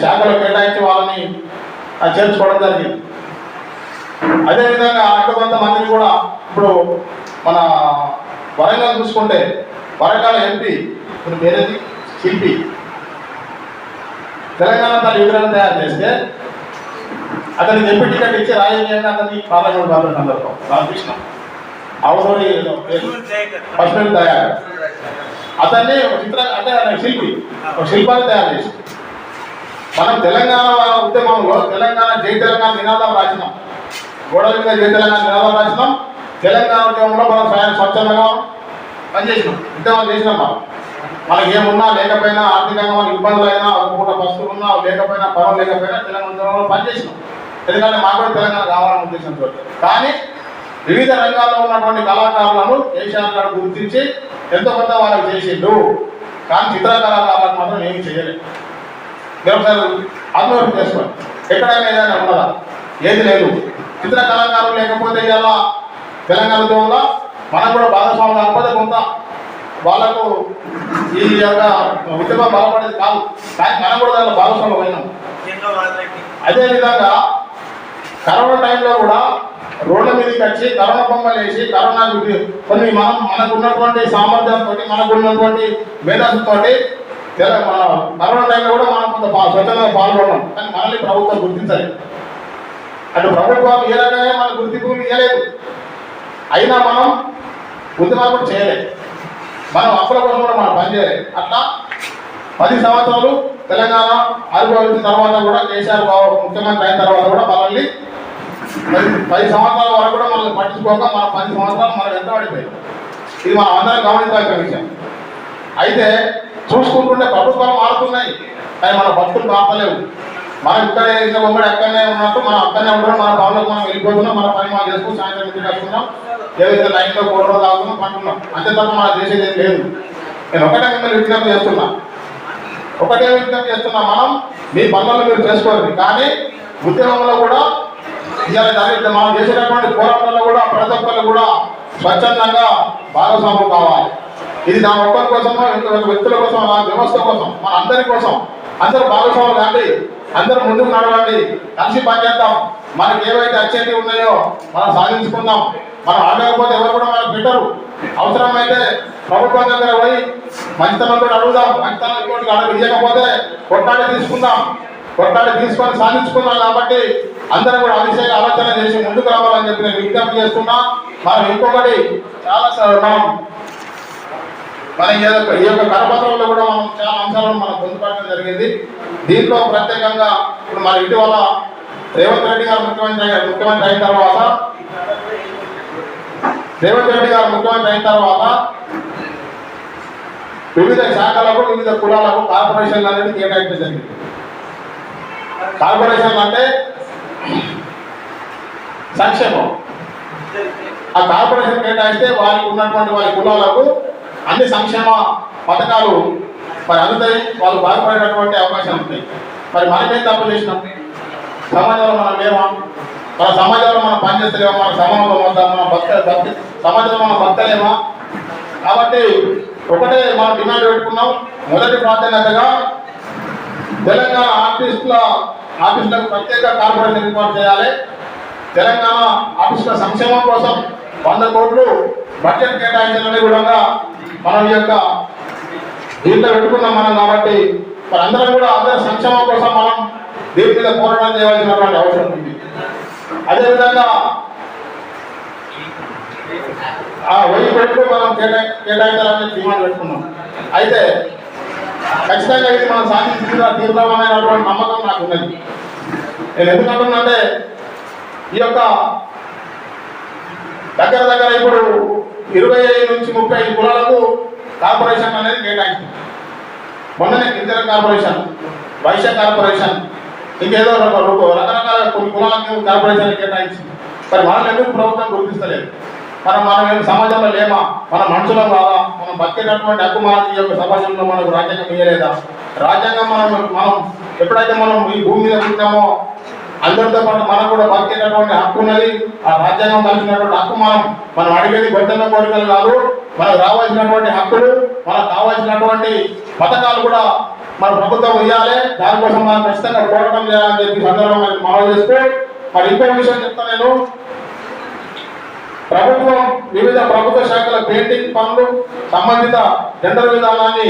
శాఖలో కేటాయించి వాళ్ళని చేర్చుకోవడం జరిగింది. అదేవిధంగా ఇంకా కొంతమందిని కూడా ఇప్పుడు మన వరంగల్ చూసుకుంటే వరంగల్ ఎంపీ ఇప్పుడు పేరేది శిల్పి తెలంగాణ తల్లి విగ్రహం తయారు చేస్తే అతనికి ఎంపీ టికెట్ ఇచ్చి రాజకీయంగా అతన్ని పార్లమెంట్ పంపిన సందర్భం రామకృష్ణ అవసరం పశ్చిమ తయారు అతన్ని అంటే శిల్పి ఒక శిల్పాన్ని తయారు చేసి మనం తెలంగాణ ఉద్యమంలో తెలంగాణ జై తెలంగాణ నినాదం రాసినాం, గోడల మీద జై తెలంగాణ నినాదం రాసినాం. తెలంగాణ ఉద్యమంలో మనం స్వచ్ఛందంగా పనిచేసినాం, ఉద్యమాలు చేసినాం. మనకి ఏమున్నా లేకపోయినా ఆర్థికంగా మనకి ఇబ్బందులు అయినా ఒక పూట వస్తువులు ఉన్నా లేకపోయినా పనులు లేకపోయినా తెలంగాణ ఉద్యమంలో పనిచేసినాం. ఎందుకంటే మాకు కూడా తెలంగాణ కావాలనే ఉద్దేశంతో. కానీ వివిధ రంగాల్లో ఉన్నటువంటి కళాకారులను కేసీఆర్ గారు గుర్తించి ఎంతో కొంత వాళ్ళకి చేసిండు. కానీ చిత్రకళాకారులకు మాత్రం ఏమి చేయలేదు. వ్యవసాయం ఆత్మహత్య చేసుకోండి, ఎక్కడైనా ఏదైనా ఉన్నదా? ఏది లేదు. చిత్ర కళాకారులు లేకపోతే ఇలా తెలంగాణ ఉద్యమంలో మనం కూడా భాగస్వామ్యం కాకపోతే కొంత వాళ్ళకు ఈ యొక్క ఉద్యమం బలపడేది కాదు. కానీ మనం కూడా దానిలో భాగస్వామ్యం అయినాం. అదేవిధంగా కరోనా టైంలో కూడా రోడ్ల మీదకి వచ్చి కరోనా బొమ్మలు వేసి కరోనా కొన్ని మనకు ఉన్నటువంటి సామర్థ్యంతో మనకు ఉన్నటువంటి మేధస్సుతో మన కరోనా టైంలో కూడా మనం కొంత స్వచ్ఛందంగా పాల్గొన్నాం. కానీ మనల్ని ప్రభుత్వం గుర్తించలేదు. అటు ప్రభుత్వం ఏ రకంగా మన గుర్తింపు ఇవ్వలేదు. అయినా మనం ఉద్యమాలు కూడా చేయలేదు. మనం అప్పుల కోసం కూడా మనం పనిచేయలేదు. అట్లా 10 సంవత్సరాలు తెలంగాణ ఆవిర్భవించిన తర్వాత కూడా కేసీఆర్ ముఖ్యమంత్రి అయిన తర్వాత కూడా మనల్ని 10 సంవత్సరాల వరకు కూడా మనల్ని పట్టించుకోక మన 10 సంవత్సరాలు మనం ఎంత పడిపోయాం. ఇది మనం అందరం గమనించాల్సిన విషయం. అయితే చూసుకుంటుంటే ప్రభుత్వాలు మారుతున్నాయి, కానీ మన బతుకులు మారలేవు. మనం ఇక్కడ ఇంత బొమ్మడి అక్కడనే ఉన్నట్టు మనం అక్కడనే ఉండడం, మన పనులకు మనం వెళ్ళిపోతున్నాం, మన పని మనం చేసుకుని సాయంత్రం ఇంటికి వస్తున్నాం, ఏదైతే లైన్లో కూరలో తాగుతున్నాం, పంటున్నాం. అంతే తప్ప మనం చేసేది ఏం లేదు. నేను ఒకటే మిమ్మల్ని విజ్ఞప్తి చేస్తున్నా, మనం మీ పనులను మీరు చేసుకోవాలి. కానీ ఉద్యమంలో కూడా ఇవాళ మనం చేసేటటువంటి పోరాటంలో కూడా ప్రతి ఒక్కరు కూడా స్వచ్ఛందంగా భాగస్వాములు కావాలి. ఇది నా ఒక్కరి కోసమో వ్యక్తుల కోసం, నా వ్యవస్థ కోసం, మన అందరి కోసం. అందరూ భాగస్వాములు కాండి, అందరూ ముందుకు నడవండి, కలిసి పనిచేద్దాం. మనకి ఏవైతే వచ్చేవి ఉన్నాయో మనం సాధించుకుందాం. మనం ఆడకపోతే ఎవరు కూడా మనకు పెట్టరు. అవసరమైతే ప్రభుత్వం దగ్గర పోయి మంచితనంతో అడుగుదాం. మంచితనం ఇంకోటి ఇవ్వకపోతే కొట్లాడి తీసుకొని సాధించుకున్నాం. కాబట్టి అందరూ కూడా అతిశయ ఆలోచన చేసి ముందుకు రావాలని చెప్పి నేను విజ్ఞప్తి చేస్తున్నా. మనం ఇంకొకటి చాలా మన ఈ యొక్క కరపత్రంలో కూడా మనం చాలా అంశాలను మనం పొందుపరచడం జరిగింది. దీంట్లో ప్రత్యేకంగా ఇప్పుడు మన ఇటీవల రేవంత్ రెడ్డి గారు ముఖ్యమంత్రి అయిన తర్వాత వివిధ శాఖలకు వివిధ కులాలకు కార్పొరేషన్లు అనేది కేటాయించడం జరిగింది. కార్పొరేషన్లు అంటే సంక్షేమం. ఆ కార్పొరేషన్ కేటాయిస్తే వారికి ఉన్నటువంటి వారి కులాలకు అన్ని సంక్షేమ పథకాలు మరి అందుతాయి, వాళ్ళు బాగుపడేటటువంటి అవకాశాలు ఉంటాయి. మరి మనమేం తప్పు చేసినాం? సమాజంలో మనం లేవా? మన సమాజంలో మనం పనిచేస్తలేమా? మన సమాజంలో సమాజంలో మనం బతలేమా? కాబట్టి ఒకటే మనం డిమాండ్ పెట్టుకున్నాం. మొదటి ప్రాధాన్యతగా తెలంగాణ ఆఫీసులకు ప్రత్యేక కార్పొరేషన్ ఏర్పాటు చేయాలి. తెలంగాణ ఆఫీసుల సంక్షేమం కోసం 100 కోట్లు బడ్జెట్ కేటాయించాలని కూడా మనం ఈ యొక్క దీంట్లో పెట్టుకున్నాం మనం. కాబట్టి మరి అందరం కూడా అందరి సంక్షేమం కోసం మనం దీని మీద పోరాటం చేయవలసినటువంటి అవసరం ఉంది. అదేవిధంగా 1000 కోట్లు మనం కేటాయించాలని డిమాండ్ పెట్టుకున్నాం. అయితే ఖచ్చితంగా ఇది మనం తీర్మానమైనటువంటి నమ్మకం నాకు ఉన్నది. నేను ఎందుకంటున్నానంటే ఈ యొక్క దగ్గర ఇప్పుడు 25 నుంచి 30 కులాలకు కార్పొరేషన్ అనేది కేటాయించింది. మొన్ననే గిరిజన కార్పొరేషన్, వైశ్య కార్పొరేషన్, ఇంకేదో రకరకాల కొన్ని కులాలకు కార్పొరేషన్ కేటాయించింది. మరి వాళ్ళని ఎందుకు ప్రభుత్వం గుర్తిస్తలేదు? మనం ఏం సమాజంలో లేమా, మన మనుషులం కాదా, మనం బతికేటటువంటి హక్కు మనకి ఈ యొక్క సమాజంలో మనకు రాజ్యాంగం ఇవ్వలేదా? రాజ్యాంగం మనం ఎప్పుడైతే మనం ఈ భూమి మీద పుట్టామో అందరితో పాటు మనకు కూడా బతికేటటువంటి హక్కు ఉన్నది. ఆ రాజ్యాంగం కలిసినటువంటి హక్కు మనం అడిగేది గొడ్డన్న కోరికలు కాదు. మనకు రావాల్సినటువంటి హక్కులు, మనకు కావాల్సినటువంటి పథకాలు కూడా మన ప్రభుత్వం ఇవ్వాలి. దానికోసం మనం ఖచ్చితంగా పోరాటం చేయాలని చెప్పి సందర్భంగా మనవి చేస్తూ, మరి ఇంకో విషయం చెప్తాను నేను. ప్రభుత్వం వివిధ ప్రభుత్వ శాఖల పెయింటింగ్ పనులు సంబంధిత టెండర్ విధానాన్ని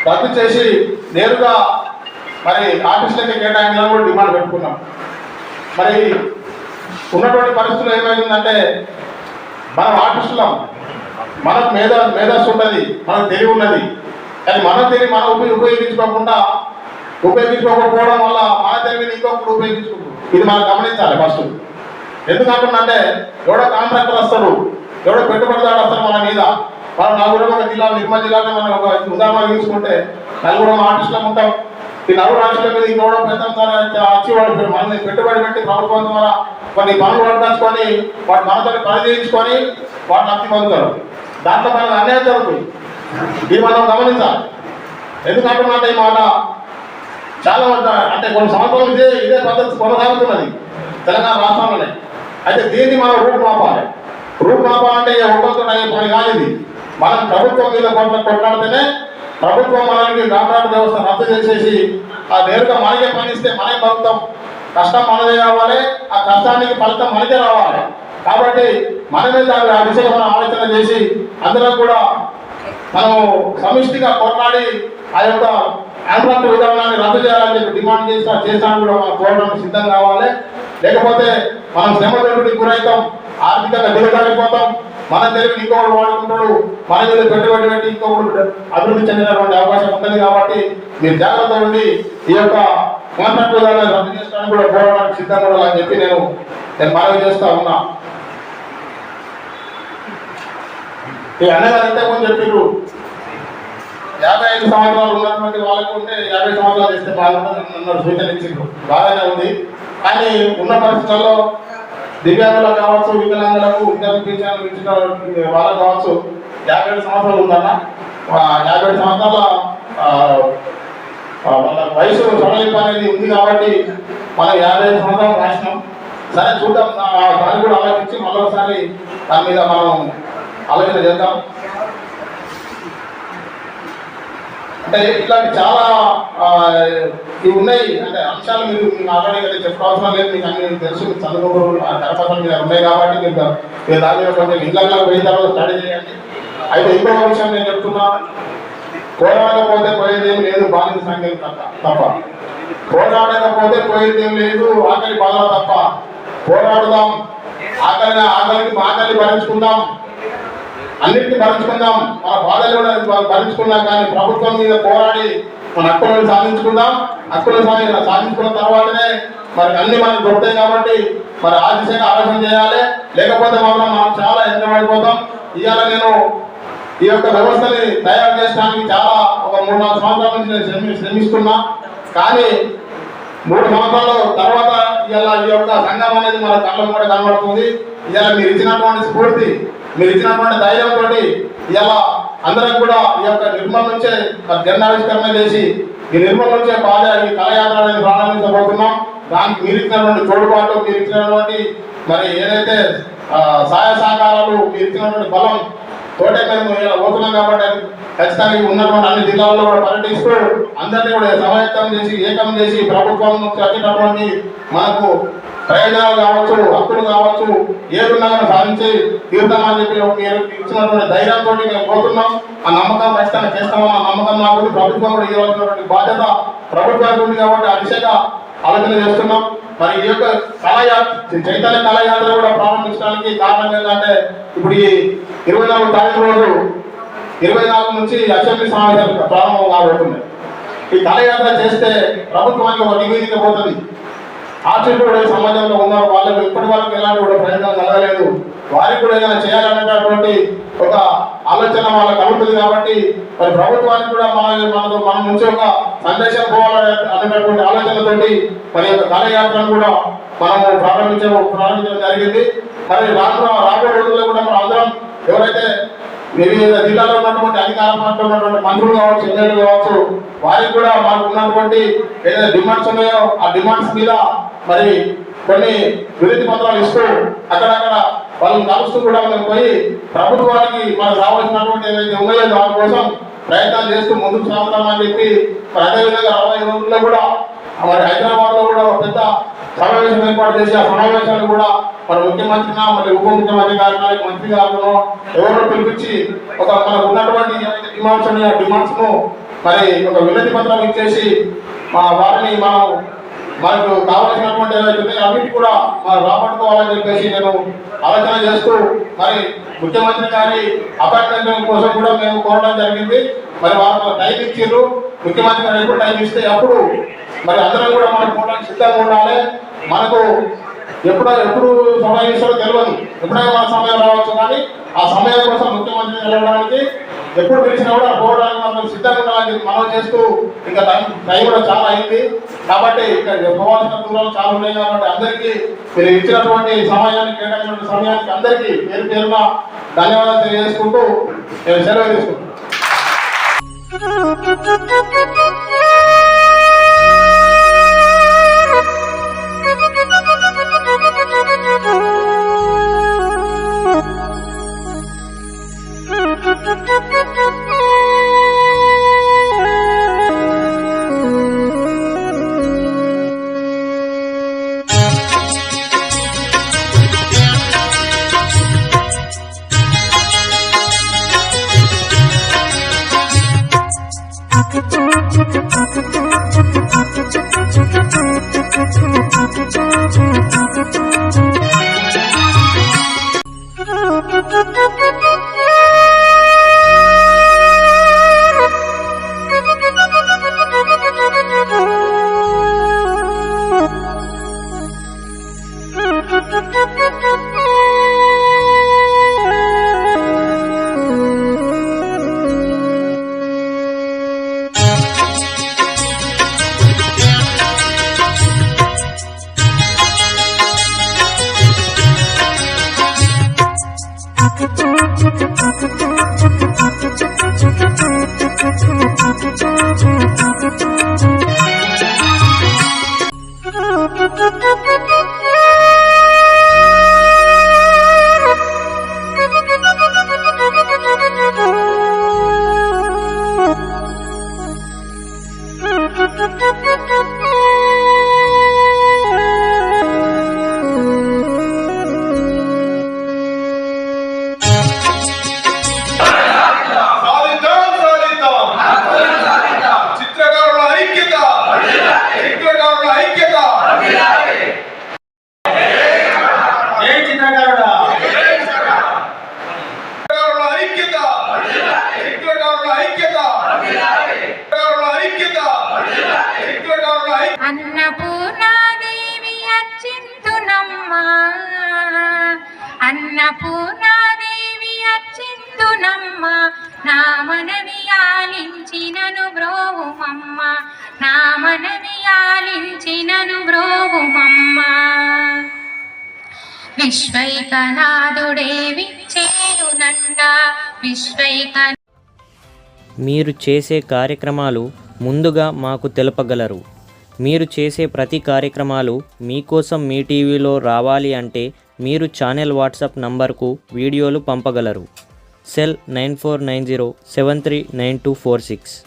రద్దు చేసి నేరుగా మరి ఆఫీసులకి కేటాయించాలని కూడా డిమాండ్ పెట్టుకున్నాం. మరి ఉన్నటువంటి పరిస్థితులు ఏమైందంటే, మనం ఆర్టిస్టులం, మనకు మేధస్సు ఉన్నది, మనకు తెలివి ఉన్నది. కానీ మన తెలివి మనం ఉపయోగించుకోకపోవడం వల్ల మన తెలివిని ఇంకొకటి ఉపయోగించుకుంటాం. ఇది మనం గమనించాలి ఫస్ట్. ఎందుకంటున్నంటే, ఎవడో కాంట్రాక్టర్ వస్తాడు, ఎవడో పెట్టుబడిదారు వస్తాడు మన మీద. మనం నలుగురం ఒక జిల్లా, నిర్మల్ జిల్లాలో మనం ఒక ఉదాహరణ తీసుకుంటే నలుగురం ఆర్టిస్టులం ఉంటాం. ఈ నలుగురు ఆర్టిస్టుల మీద ఇంకోవడం పెద్ద వచ్చి వాడు మనల్ని పెట్టుబడి పెట్టి ప్రభుత్వం ద్వారా కొన్ని పనులు పట్టుకొని వాడు మనతో పని చేయించుకొని వాడు లబ్ధి పొందుతారు. దాంట్లో మనకు అన్యాయం జరుగుతుంది. ఇది మనం గమనించాలి. ఎందుకంటున్నంటే ఈ మాట చాలా అంటే కొన్ని సంవత్సరాలు ఇదే పద్ధతి కొనసాగుతున్నది తెలంగాణ రాష్ట్రంలోనే. అయితే దీన్ని మనం రూట్ మాపాలంటే ఒకరితో పని కానిది. మనం ప్రభుత్వం మీద కొట్లాడితేనే ప్రభుత్వం మనకి కాంట్రాక్ట్ వ్యవస్థ రద్దు చేసేసి ఆ నేరుగా మనకే పనిస్తే మనకే బతుకుతాం. కష్టం మనదే కావాలి, ఆ కష్టానికి ఫలితం మనకే రావాలి. కాబట్టి మనమే ఆ దిశగా మనం ఆలోచన చేసి అందరం కూడా మనం సమిష్టిగా కొట్లాడి ఆ యొక్క కాంట్రాక్ట్ విధానాన్ని రద్దు చేయాలని చెప్పి డిమాండ్ చేస్తాను కూడా మనం కోరడానికి సిద్ధం కావాలి. లేకపోతే మనం శ్రమ దొరికి గురవుతాం, ఆర్థికంగా దిగజారిపోతాం. మన తెలివిని ఇంకొకటి వాడుకుంటాడు, మన మీద పెట్టుబడి పెట్టి ఇంకొకటి అభివృద్ధి చెందినటువంటి అవకాశం ఉంటుంది. కాబట్టి మీరు జాగ్రత్త ఉండి ఈ యొక్క కాంట్రాక్ట్ విధానాన్ని రద్దు చేసుకోవడానికి కూడా పోరాడానికి సిద్ధంగా ఉండాలని చెప్పి నేను మనవి చేస్తా ఉన్నా. ఈ అన్నగారు ఇంతకుముందు చెప్పారు 55 సంవత్సరాలు ఉన్నటువంటి వాళ్ళకు ఉంటే 50 సంవత్సరాలు చేస్తే బాగుంటుంది సూచన ఇచ్చిండ్రు. బాగానే ఉంది. కానీ ఉన్న పరిస్థితుల్లో దివ్యాంగులకు కావచ్చు, వికలాంగులకు విద్యార్థి ఇచ్చిన వాళ్ళకు కావచ్చు 57 సంవత్సరాలు ఉందన్న. 57 సంవత్సరాల వాళ్ళ వయసు సడలింపు అనేది ఉంది. కాబట్టి మనం 55 సంవత్సరాలు రాసినాం. సరే చూద్దాం, దాన్ని కూడా ఆలోచించి మరొకసారి దాని మీద మనం ఆలోచన చేద్దాం. అంటే ఇట్లాంటి చాలా ఇవి ఉన్నాయి. అంటే అంశాలు మీరు ఆల్రెడీ చెప్పవలసిన లేదు, మీకు అన్ని తెలుసు. చదువుకోరు కరపత్రం మీద ఉన్నాయి కాబట్టి మీరు దాని మీద కొంచెం ఇళ్ళల్లో పోయిన తర్వాత స్టడీ చేయండి. అయితే ఇంకొక విషయం నేను చెప్తున్నా, పోరాడకపోతే పోయేదేం లేదు, బాధిత సంఖ్యలు తప్ప. పోరాడకపోతే పోయేదేం లేదు, ఆకలి బాధలు తప్ప. పోరాడుదాం, ఆకలిని భరించుకుందాం, అన్నింటినీ భరించుకుందాం. మన బాధలు కూడా భరించుకుందాం. కానీ ప్రభుత్వం మీద పోరాడి మన హక్కులను సాధించుకుందాం. హక్కులను సాధించుకున్న తర్వాతనే మరి అన్ని మనకు దొరుకుతాయి. కాబట్టి మరి ఆ దిశగా ఆలోచన చేయాలి. లేకపోతే మనం చాలా ఎంతమైపోతాం. ఇవాళ నేను ఈ యొక్క వ్యవస్థని తయారు చేయడానికి చాలా ఒక 3-4 సంవత్సరాల నుంచి నేను శ్రమిస్తున్నా. కానీ 3 సంవత్సరాల తర్వాత ఇవాళ ఈ యొక్క సంఘం అనేది మన కళ్ళను కూడా కనబడుతుంది. ఇవాళ మీరు ఇచ్చినటువంటి స్ఫూర్తి, మీరు ఇచ్చినటువంటి ధైర్యంతో ఇలా అందరం కూడా ఈ యొక్క నిర్మల్ నుంచే జెండావిష్కరణ చేసి ఈ నిర్మల్ నుంచే ఈ కళయాత్రని ప్రారంభించబోతున్నాం. దానికి మీరు ఇచ్చినటువంటి తోడుబాటు, మీరు ఇచ్చినటువంటి మరి ఏదైతే సహాయ సహకారాలు, మీరు ఇచ్చినటువంటి బలం తోటే మేము ఇలా పోతున్నాం. కాబట్టి ఖచ్చితంగా ఉన్నటువంటి అన్ని జిల్లాల్లో కూడా పర్యటిస్తూ అందరినీ కూడా సమాయత్తం చేసి ఏకం చేసి ప్రభుత్వం నుంచి వచ్చేటటువంటి మనకు ప్రయోజనాలు కావచ్చు, హక్కులు కావచ్చు, ఏదున్నా సాధించి తీర్థమని చెప్పి మీరు ఇచ్చినటువంటి ధైర్యంతో మేము పోతున్నాం. ఆ నమ్మకం ఖచ్చితంగా చేస్తామని ఆ నమ్మకం నాకు ప్రభుత్వం కూడా ఇవ్వాల్సినటువంటి బాధ్యత ప్రభుత్వానికి ఉంది. కాబట్టి ఆ దిశగా ఆలోచన చేస్తున్నాం. మరి ఈ యొక్క చైతన్య కళాయాత్ర కూడా ప్రారంభించడానికి కారణం ఏంటంటే, ఇప్పుడు ఈ 24 తారీఖు రోజు 24 నుంచి అసెంబ్లీ సమావేశాలు ప్రారంభం కాబోతున్నాయి. ఈ కళయాత్ర చేస్తే ప్రభుత్వానికి ఒక నివేదిక పోతుంది. ఆర్టిస్టులు కూడా సమాజంలో ఉన్నారు, వాళ్ళకు ఇప్పటి వరకు ఎలాంటి కూడా ప్రయత్నం కలగలేదు. వారికి కూడా ఏదైనా చేయాలనేటటువంటి ఒక ఆలోచన వాళ్ళకి కలుగుతుంది. కాబట్టి మరి ప్రభుత్వానికి కూడా మన నుంచి ఒక సందేశం పోవాలని అనేటటువంటి ఆలోచనతోటి మరి యొక్క కాలయాత్రను కూడా మనము ప్రారంభించడం జరిగింది. మరి రాబోయే రోజుల్లో కూడా మనం అందరం ఎవరైతే వివిధ జిల్లాలో ఉన్నటువంటి అధికార పార్టీలో ఉన్నటువంటి మంత్రులు కావచ్చు, ఎమ్మెల్యేలు కావచ్చు, వారికి కూడా మనకు ఉన్నటువంటి ఏదైతే డిమాండ్స్ ఉన్నాయో ఆ డిమాండ్స్ మీద మరి కొన్ని వినతి పత్రాలు ఇస్తూ అక్కడక్కడ వాళ్ళని కలుస్తూ కూడా మనం పోయి ప్రభుత్వానికి మనకు రావాల్సినటువంటి ఏదైతే ఉన్నాయో దాని కోసం ప్రయత్నాలు చేస్తూ ముందుకు సాగుతామని చెప్పి మరి అదేవిధంగా రాబోయే రోజుల్లో కూడా మరి హైదరాబాద్ లో కూడా ఒక పెద్ద సమావేశం ఏర్పాటు చేసి ఆ సమావేశాలు కూడా మన ముఖ్యమంత్రిన మరి ఉప ముఖ్యమంత్రి గారిని మంత్రి గారును ఎవరో పిలిపించి ఒక మనకు ఉన్నటువంటి ఏవైతే డిమాండ్స్ ఉన్నాయో ఆ డిమాండ్స్ ను మరి ఒక వినతి పత్రం ఇచ్చేసి వారిని మనకు కావాల్సినటువంటి ఏవైతే అన్నిటి కూడా మనం రాబట్టుకోవాలని చెప్పేసి నేను ఆలోచన చేస్తూ మరి ముఖ్యమంత్రి గారి అపాయింట్మెంట్ కోసం కూడా మేము కోరడం జరిగింది. మరి వారు టైం ఇచ్చారు. ముఖ్యమంత్రి గారు ఎప్పుడు టైం ఇస్తే అప్పుడు మరి అందరం కూడా మనం పోవడానికి సిద్ధంగా ఉండాలి. మనకు ఎప్పుడు సమయం ఇస్తారో తెలియదు, ఎప్పుడైనా మన సమయం రావచ్చు. కానీ ఆ సమయం కోసం ముఖ్యమంత్రి వెళ్ళడానికి ఎప్పుడు పిలిచినా కూడా పోవడానికి మనం సిద్ధంగా ఉండాలని మనం చేస్తూ ఇంకా టైం కూడా చాలా అయింది. కాబట్టి ఇక్కడ పోవాల్సిన దూరాలు చాలా ఉన్నాయి. కాబట్టి అందరికీ మీరు ఇచ్చినటువంటి సమయానికి కేటాయించిన సమయానికి అందరికీ పేరున ధన్యవాదాలు తెలియజేసుకుంటూ నేను సెలవు తీసుకుంటున్నాను. అన్నపూర్ణాదేవి అచ్చింతునమ్మా, అన్నపూర్ణాదేవి అచ్చింతునమ్మా, నా మనవి ఆలించినను బ్రోవుమమ్మ, నా మనవి ఆలించినను బ్రోవుమమ్మ. విశ్వైకనాథుడే విచ్చేయునంట, విశ్వైక. మీరు చేసే కార్యక్రమాలు ముందుగా మాకు తెలపగలరు. మీరు చేసే ప్రతి కార్యక్రమాలు మీకోసం మీ టీవీలో రావాలి అంటే మీరు ఛానల్ వాట్సాప్ నంబర్కు వీడియోలు పంపగలరు. సెల్ 9490739246.